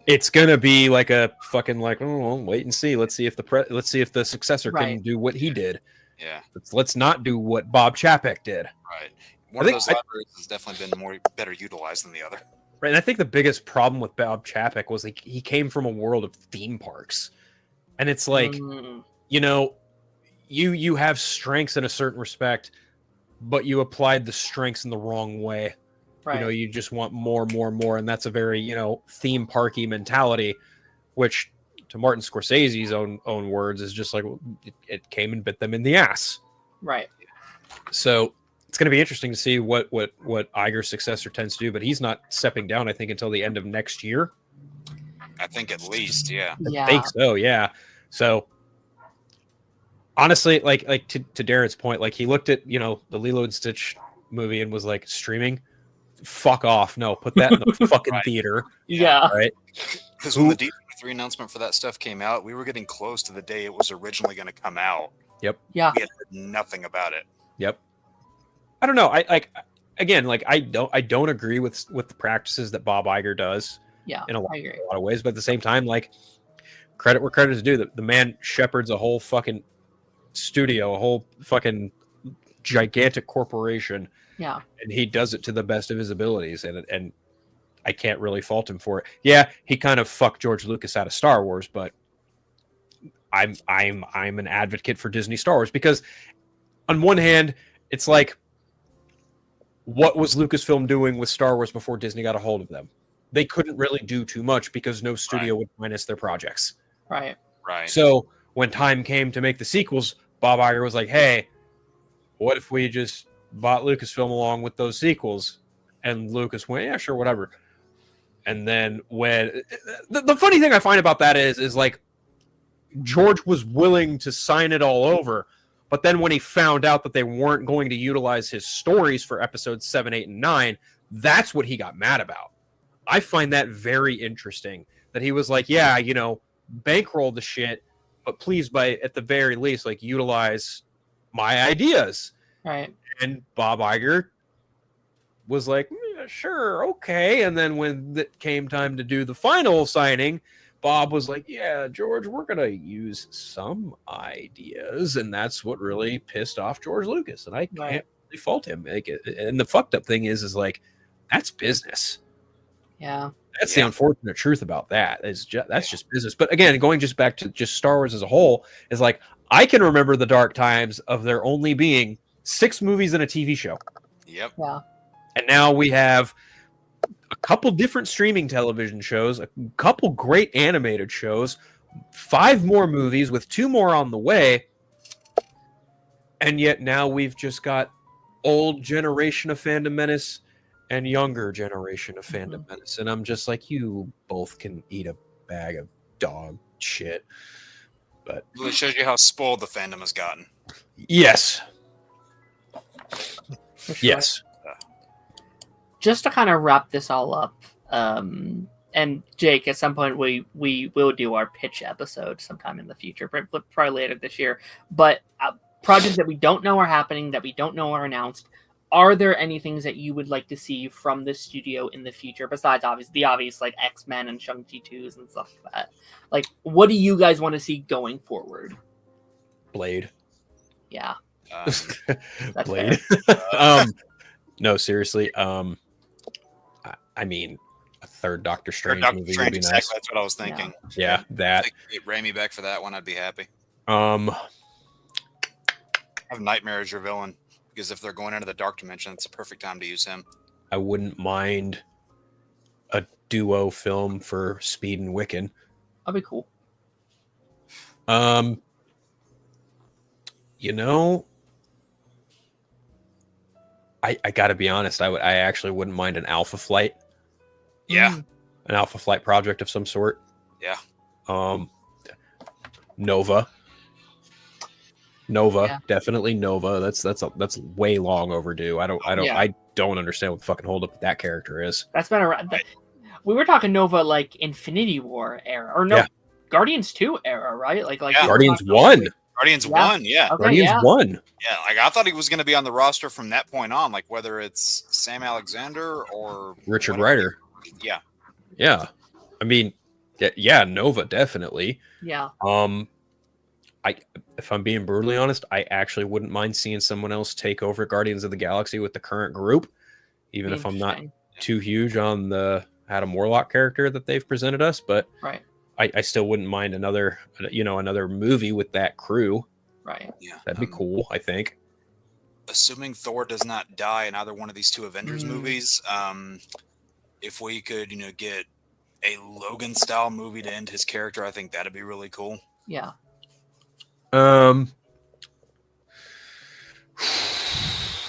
Speaker 3: it's gonna be like a fucking like, oh, well, wait and see. Let's see if the successor can do what he did.
Speaker 2: Yeah.
Speaker 3: Let's not do what Bob Chapek did.
Speaker 2: Right. One of those libraries has definitely been better utilized than the other.
Speaker 3: Right. And I think the biggest problem with Bob Chapek was like he came from a world of theme parks. And it's like, you know, you have strengths in a certain respect, but you applied the strengths in the wrong way. Right. You know, you just want more, and that's a very, you know, theme parky mentality, which to Martin Scorsese's own words is just like it came and bit them in the ass.
Speaker 1: Right.
Speaker 3: So it's going to be interesting to see what Iger's successor tends to do, but he's not stepping down, I think, until the end of next year.
Speaker 2: I think at least, yeah.
Speaker 3: I think so, yeah. So honestly, like to Darren's point, like he looked at, you know, the Lilo and Stitch movie and was like, streaming, fuck off. No, put that in the fucking theater.
Speaker 1: Yeah.
Speaker 3: Right.
Speaker 2: Because when the D23 announcement for that stuff came out, we were getting close to the day it was originally going to come out.
Speaker 3: Yep.
Speaker 1: Yeah.
Speaker 2: We had heard nothing about it.
Speaker 3: Yep. I don't know. I don't agree with the practices that Bob Iger does.
Speaker 1: Yeah.
Speaker 3: In a lot of ways, but at the same time, like, credit where credit is due. The man shepherds a whole fucking studio, a whole fucking gigantic corporation.
Speaker 1: Yeah.
Speaker 3: And he does it to the best of his abilities, and I can't really fault him for it. Yeah, he kind of fucked George Lucas out of Star Wars, but I'm an advocate for Disney Star Wars because on one hand, it's like, what was Lucasfilm doing with Star Wars before Disney got a hold of them? They couldn't really do too much because no studio would finance their projects.
Speaker 1: Right.
Speaker 3: So when time came to make the sequels, Bob Iger was like, hey, what if we just bought Lucasfilm along with those sequels? And Lucas went, yeah, sure, whatever. And then when the funny thing I find about that is like George was willing to sign it all over, but then when he found out that they weren't going to utilize his stories for episodes 7, 8, and 9, that's what he got mad about. I find that very interesting that he was like, yeah, you know, bankroll the shit, but please, at the very least, like, utilize my ideas.
Speaker 1: Right.
Speaker 3: And Bob Iger was like, yeah, sure, okay. And then when it came time to do the final signing, Bob was like, yeah, George, we're going to use some ideas. And that's what really pissed off George Lucas. And I can't really fault him. Like, and the fucked up thing is like, that's business.
Speaker 1: Yeah.
Speaker 3: That's the unfortunate truth about that. That's just business. But again, going just back to just Star Wars as a whole, is like, I can remember the dark times of there only being 6 movies and a TV show.
Speaker 2: Yep.
Speaker 1: Yeah.
Speaker 3: And now we have a couple different streaming television shows, a couple great animated shows, 5 more movies with 2 more on the way. And yet now we've just got old generation of Fandom Menace and younger generation of Fandom Menace. And I'm just like, you both can eat a bag of dog shit. But
Speaker 2: it shows you how spoiled the fandom has gotten.
Speaker 3: Yes.
Speaker 1: Sure.
Speaker 3: Yes.
Speaker 1: Just to kind of wrap this all up, and Jake, at some point we will do our pitch episode sometime in the future, probably later this year. But projects that we don't know are happening, that we don't know are announced. Are there any things that you would like to see from the studio in the future, besides the obvious like X-Men and Shang-Chi 2s and stuff like that? Like, what do you guys want to see going forward?
Speaker 3: Blade.
Speaker 1: Yeah.
Speaker 3: Blade. No, seriously. I mean, a third Doctor Strange movie would be nice.
Speaker 2: Exactly, that's what I was thinking.
Speaker 3: Yeah, that.
Speaker 2: If they get Raimi back for that one, I'd be happy.
Speaker 3: I
Speaker 2: have Nightmare as your villain. Because if they're going into the dark dimension, it's a perfect time to use him.
Speaker 3: I wouldn't mind a duo film for Speed and Wiccan.
Speaker 1: That'd be cool.
Speaker 3: You know, I gotta be honest. I actually wouldn't mind an Alpha Flight.
Speaker 2: Yeah,
Speaker 3: an Alpha Flight project of some sort.
Speaker 2: Yeah.
Speaker 3: Nova, definitely Nova. That's way long overdue. I don't understand what the fucking holdup with that character is.
Speaker 1: That's been around. We were talking Nova like Infinity War era, or no, Guardians 2 era, right? Like
Speaker 2: Yeah.
Speaker 3: Guardians 1.
Speaker 2: Guardians
Speaker 1: Yeah.
Speaker 2: 1, yeah.
Speaker 1: Okay,
Speaker 3: Guardians
Speaker 1: yeah.
Speaker 3: 1.
Speaker 2: Yeah, like I thought he was going to be on the roster from that point on, like whether it's Sam Alexander or
Speaker 3: Richard
Speaker 2: whatever.
Speaker 3: Rider.
Speaker 2: Yeah.
Speaker 3: Yeah. I mean, yeah, Nova, definitely.
Speaker 1: Yeah.
Speaker 3: If I'm being brutally honest, I actually wouldn't mind seeing someone else take over Guardians of the Galaxy with the current group, even if I'm not
Speaker 1: Interesting.
Speaker 3: too huge on the Adam Warlock character that they've presented us. But
Speaker 1: Right.
Speaker 3: I still wouldn't mind another movie with that crew.
Speaker 1: Right.
Speaker 2: Yeah.
Speaker 3: That'd be cool, I think.
Speaker 2: Assuming Thor does not die in either one of these two Avengers
Speaker 1: Mm.
Speaker 2: movies, if we could, get a Logan style movie to end his character, I think that'd be really cool.
Speaker 1: Yeah.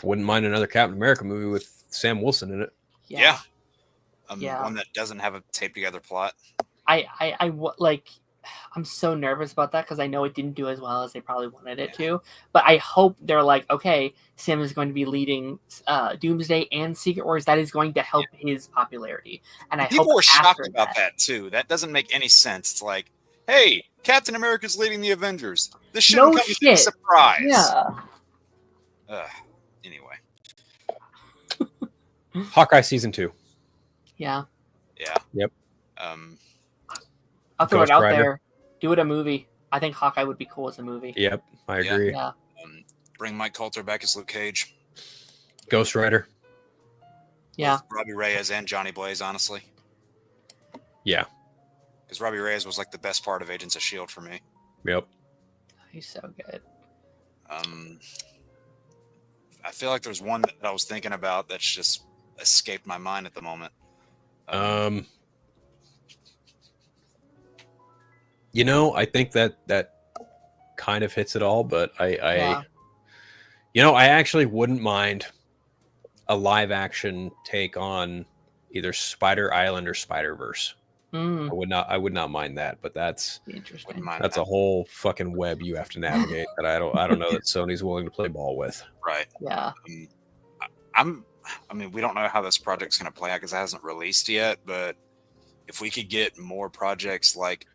Speaker 3: Wouldn't mind another Captain America movie with Sam Wilson in it.
Speaker 2: Yeah.
Speaker 1: Yeah.
Speaker 2: One that doesn't have a taped together plot.
Speaker 1: I'm so nervous about that because I know it didn't do as well as they probably wanted it to. But I hope they're like, okay, Sam is going to be leading Doomsday and Secret Wars. That is going to help his popularity. And
Speaker 2: People were shocked
Speaker 1: after
Speaker 2: about that too. That doesn't make any sense. It's like, hey, Captain America's leading the Avengers. This shouldn't come as a surprise.
Speaker 1: Yeah.
Speaker 2: Anyway.
Speaker 3: Hawkeye season 2.
Speaker 1: Yeah.
Speaker 2: Yeah.
Speaker 3: Yep.
Speaker 1: I'll throw
Speaker 3: Ghost
Speaker 1: it out
Speaker 3: Rider.
Speaker 1: there. Do it a movie. I think Hawkeye would be cool as a movie.
Speaker 3: Yep, I agree.
Speaker 1: Yeah.
Speaker 2: Bring Mike Coulter back as Luke Cage.
Speaker 3: Ghost Rider.
Speaker 1: Yeah.
Speaker 2: Both Robbie Reyes and Johnny Blaze, honestly.
Speaker 3: Yeah.
Speaker 2: Because Robbie Reyes was like the best part of Agents of S.H.I.E.L.D. for me.
Speaker 3: Yep.
Speaker 1: He's so good.
Speaker 2: I feel like there's one that I was thinking about that's just escaped my mind at the moment.
Speaker 3: I think that kind of hits it all, but I actually wouldn't mind a live action take on either Spider Island or Spider-Verse. I would not mind that, but that's
Speaker 1: interesting.
Speaker 3: That's a whole fucking web you have to navigate that I don't know that Sony's willing to play ball with.
Speaker 2: Right.
Speaker 1: Yeah.
Speaker 2: We don't know how this project's going to play out because it hasn't released yet, but if we could get more projects like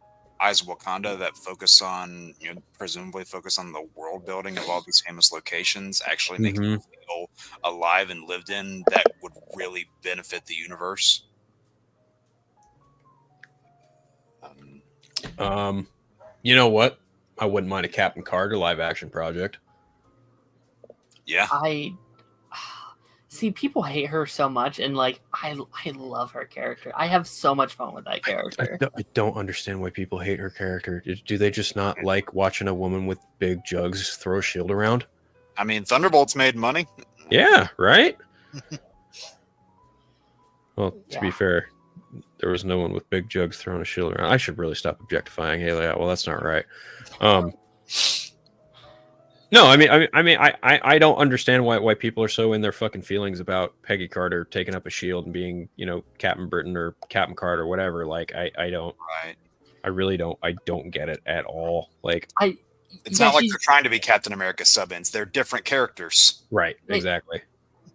Speaker 2: Eyes of Wakanda that focus on, presumably focus on the world building of all these famous locations, actually make them feel alive and lived in, that would really benefit the universe.
Speaker 3: You know what? I wouldn't mind a Captain Carter live action project.
Speaker 2: Yeah.
Speaker 1: I see people hate her so much, and like I love her character. I have so much fun with that character.
Speaker 3: I don't understand why people hate her character. Do they just not like watching a woman with big jugs throw a shield around?
Speaker 2: I mean, Thunderbolts made money.
Speaker 3: Yeah, right? Well, to be fair, there was no one with big jugs throwing a shield around. I should really stop objectifying Haley. Well, that's not right. No, I don't understand why people are so in their fucking feelings about Peggy Carter taking up a shield and being, Captain Britain or Captain Carter or whatever. Like, I don't.
Speaker 2: Right.
Speaker 3: I really don't. I don't get it at all. Like,
Speaker 2: it's not like they're trying to be Captain America sub-ins. They're different characters.
Speaker 3: Right. Exactly.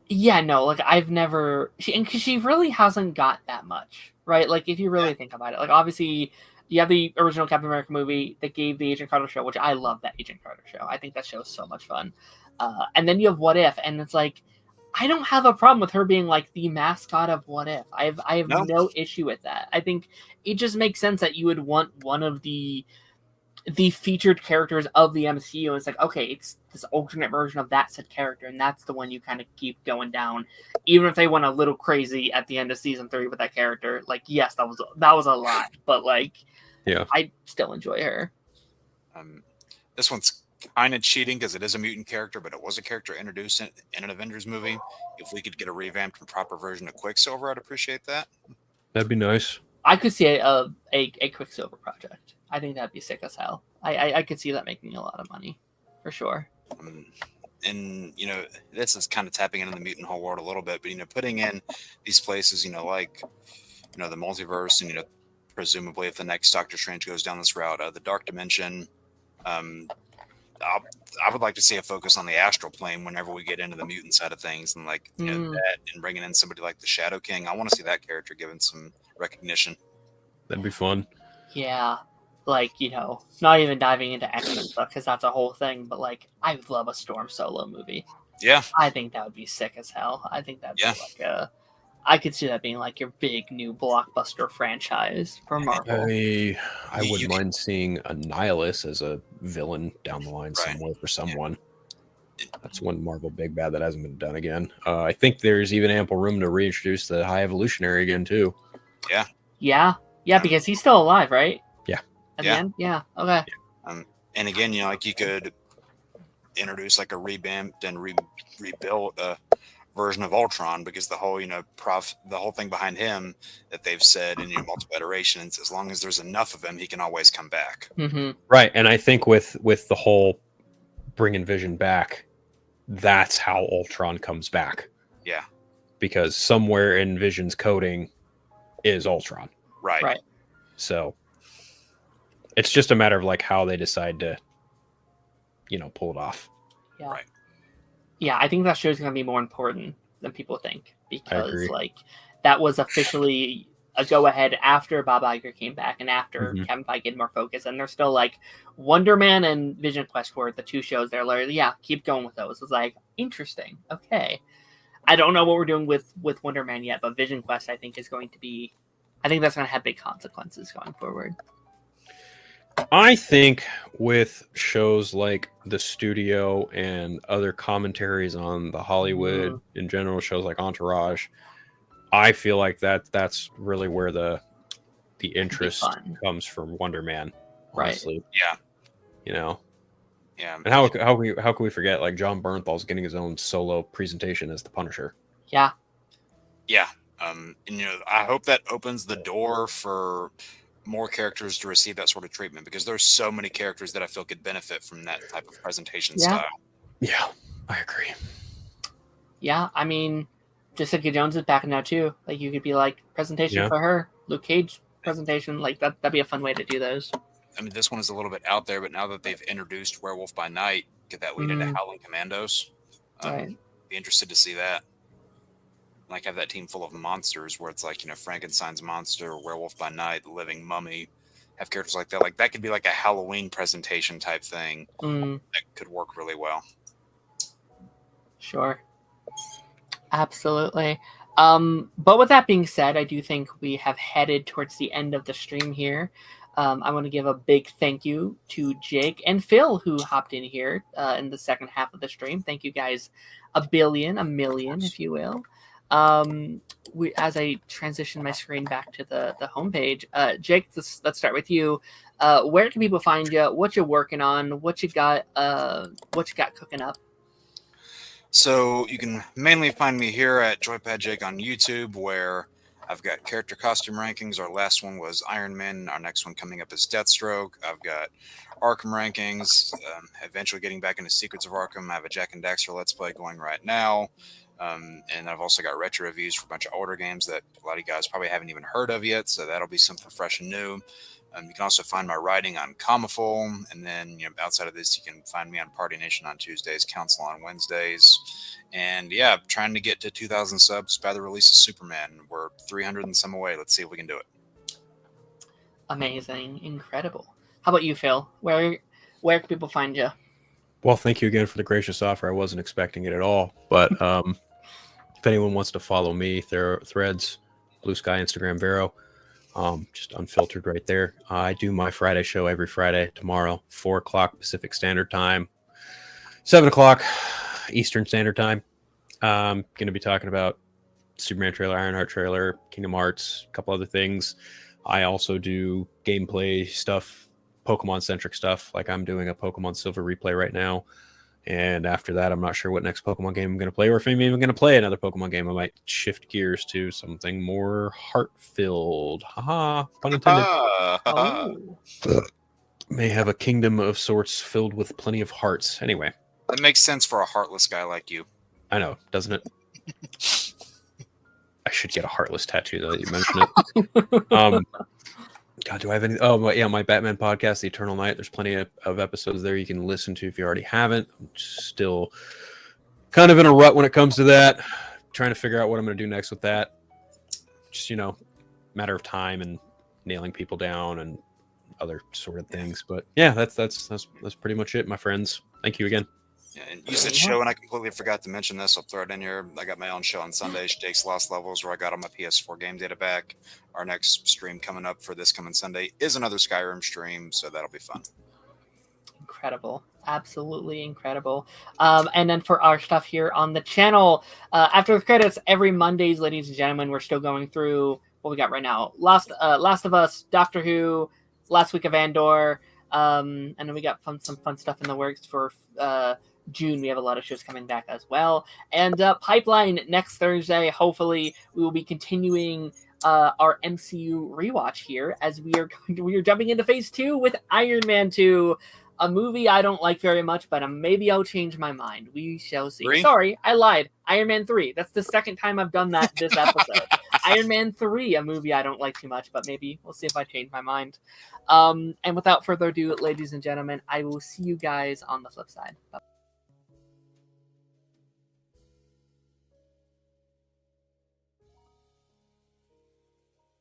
Speaker 1: Yeah. No. Like I've never. Because she really hasn't got that much. Right. Like if you really think about it, like obviously. You have the original Captain America movie that gave the Agent Carter show, which I love that Agent Carter show. I think that show is so much fun. And then you have What If, and it's like, I don't have a problem with her being like the mascot of What If. I have no issue with that. I think it just makes sense that you would want one of the featured characters of the MCU. And it's like, okay, it's this alternate version of that said character, and that's the one you kind of keep going down. Even if they went a little crazy at the end of season 3 with that character, like, yes, that was a lot, but like,
Speaker 3: yeah,
Speaker 1: I still enjoy her.
Speaker 2: This one's kind of cheating because it is a mutant character, but it was a character introduced in an Avengers movie. If we could get a revamped and proper version of Quicksilver, I'd appreciate that. That'd
Speaker 3: be nice.
Speaker 1: I could see a Quicksilver project. I think that'd be sick as hell. I could see that making a lot of money, for sure.
Speaker 2: And this is kind of tapping into the mutant whole world a little bit, but putting in these places, like the multiverse, and presumably if the next Doctor Strange goes down this route, the Dark Dimension, I would like to see a focus on the astral plane whenever we get into the mutant side of things, and that, and bringing in somebody like the Shadow King. I want to see that character given some recognition.
Speaker 3: That'd be fun.
Speaker 1: Yeah, like, you know, not even diving into X-Men stuff because that's a whole thing, but like, I would love a Storm solo movie.
Speaker 2: Yeah.
Speaker 1: I think that would be sick as hell. I think that'd
Speaker 2: Yeah.
Speaker 1: be like I could see that being like your big new blockbuster franchise for Marvel.
Speaker 3: I
Speaker 2: You
Speaker 3: wouldn't mind seeing a Nihilus as a villain down the line
Speaker 2: Right.
Speaker 3: somewhere for someone. That's one Marvel big bad that hasn't been done again. I think there's even ample room to reintroduce the High Evolutionary again too.
Speaker 1: Yeah, because he's still alive, right?
Speaker 3: Yeah.
Speaker 1: At
Speaker 2: Yeah.
Speaker 1: the end? Yeah, okay.
Speaker 2: And again, you know, like you could introduce like a revamped and rebuilt version of Ultron, because the whole, you know, the whole thing behind him that they've said in, you know, multiple iterations, as long as there's enough of him, he can always come back.
Speaker 1: Mm-hmm.
Speaker 3: Right, and I think with the whole bringing Vision back, that's how Ultron comes back.
Speaker 2: Yeah.
Speaker 3: Because somewhere in Vision's coding is Ultron.
Speaker 2: Right.
Speaker 3: So it's just a matter of like how they decide to, you know, pull it off.
Speaker 1: Yeah.
Speaker 2: Right.
Speaker 1: Yeah, I think that show's gonna be more important than people think, because
Speaker 3: agree.
Speaker 1: like that was officially a go ahead after Bob Iger came back and after
Speaker 3: Mhm.
Speaker 1: Kevin Feige had more focus, and they're still like Wonder Man and Vision Quest were the two shows. They're like, yeah, keep going with those. It's like interesting. Okay, I don't know what we're doing with Wonder Man yet, but Vision Quest I think is going to be. I think that's going to have big consequences going forward.
Speaker 3: I think with shows like The Studio and other commentaries on the Hollywood in general, shows like Entourage, I feel like that's really where the interest comes from Wonder Man. Honestly.
Speaker 2: Yeah.
Speaker 3: You know.
Speaker 2: Yeah.
Speaker 3: And how can we forget, like, John Bernthal's getting his own solo presentation as the Punisher?
Speaker 1: Yeah.
Speaker 2: Yeah. And, you know, I hope that opens the door for more characters to receive that sort of treatment, because there's so many characters that I feel could benefit from that type of presentation style.
Speaker 3: Yeah, I agree.
Speaker 1: Yeah, I mean, Jessica Jones is back now too. Like, you could be like presentation for her, Luke Cage presentation. Like that'd be a fun way to do those.
Speaker 2: I mean, this one is a little bit out there, but now that they've introduced Werewolf by Night, get that lead into Howling Commandos.
Speaker 1: Right.
Speaker 2: Be interested to see that. Like, have that team full of monsters where it's like, you know, Frankenstein's monster, Werewolf by Night, Living Mummy. Have characters like that. Like, that could be like a Halloween presentation type thing. That could work really well.
Speaker 1: Sure. Absolutely. But with that being said, I do think we have headed towards the end of the stream here. I want to give a big thank you to Jake and Phil, who hopped in here in the second half of the stream. Thank you guys a million, if you will. As I transition my screen back to the homepage, Jake, let's start with you. Where can people find you? What you working on? What you got cooking up?
Speaker 2: So you can mainly find me here at Joypad Jake on YouTube, where I've got character costume rankings. Our last one was Iron Man. Our next one coming up is Deathstroke. I've got Arkham rankings. Eventually getting back into Secrets of Arkham. I have a Jack and Daxter Let's Play going right now. And I've also got retro reviews for a bunch of older games that a lot of you guys probably haven't even heard of yet. So that'll be something fresh and new. You can also find my writing on Comaful, and then, you know, outside of this, you can find me on Party Nation on Tuesdays, Council on Wednesdays, and yeah, trying to get to 2,000 subs by the release of Superman. We're 300 and some away. Let's see if we can do it.
Speaker 1: Amazing, incredible. How about you, Phil? Where can people find you?
Speaker 3: Well, thank you again for the gracious offer. I wasn't expecting it at all, but if anyone wants to follow me, Threads, Blue Sky, Instagram, Vero. Just unfiltered right there. I do my Friday show every Friday. Tomorrow, 4 o'clock Pacific Standard Time, 7 o'clock Eastern Standard Time. Going to be talking about Superman trailer, Ironheart trailer, Kingdom Hearts, a couple other things. I also do gameplay stuff, Pokemon centric stuff. Like, I'm doing a Pokemon Silver replay right now. And after that, I'm not sure what next Pokemon game I'm going to play, or if I'm even going to play another Pokemon game. I might shift gears to something more heart-filled. Haha, pun intended. May have a kingdom of sorts filled with plenty of hearts. Anyway.
Speaker 2: That makes sense for a heartless guy like you.
Speaker 3: I know, doesn't it? I should get a heartless tattoo, though, that you mentioned it. God, do I have any? Oh, yeah, my Batman podcast, The Eternal Night. There's plenty of episodes there you can listen to if you already haven't. I'm still kind of in a rut when it comes to that. Trying to figure out what I'm going to do next with that. Just, you know, matter of time and nailing people down and other sort of things. But yeah, that's pretty much it, my friends. Thank you again.
Speaker 2: Yeah, and you said show, and I completely forgot to mention this. I'll throw it in here. I got my own show on Sundays, Jake's Lost Levels, where I got all my PS4 game data back. Our next stream coming up for this coming Sunday is another Skyrim stream, so that'll be fun.
Speaker 1: Incredible. Absolutely incredible. And then for our stuff here on the channel, after the credits, every Mondays, ladies and gentlemen, we're still going through what we got right now. Last of Us, Doctor Who, last week of Andor, and then we got some fun stuff in the works for June. We have a lot of shows coming back as well. And Pipeline next Thursday, hopefully we will be continuing our MCU rewatch here as we are jumping into phase 2 with Iron Man 2, a movie I don't like very much, but maybe I'll change my mind. We shall see.
Speaker 2: 3?
Speaker 1: Sorry, I lied. Iron Man 3. That's the second time I've done that this episode. Iron Man 3, a movie I don't like too much, but maybe we'll see if I change my mind. And without further ado, ladies and gentlemen, I will see you guys on the flip side. Bye.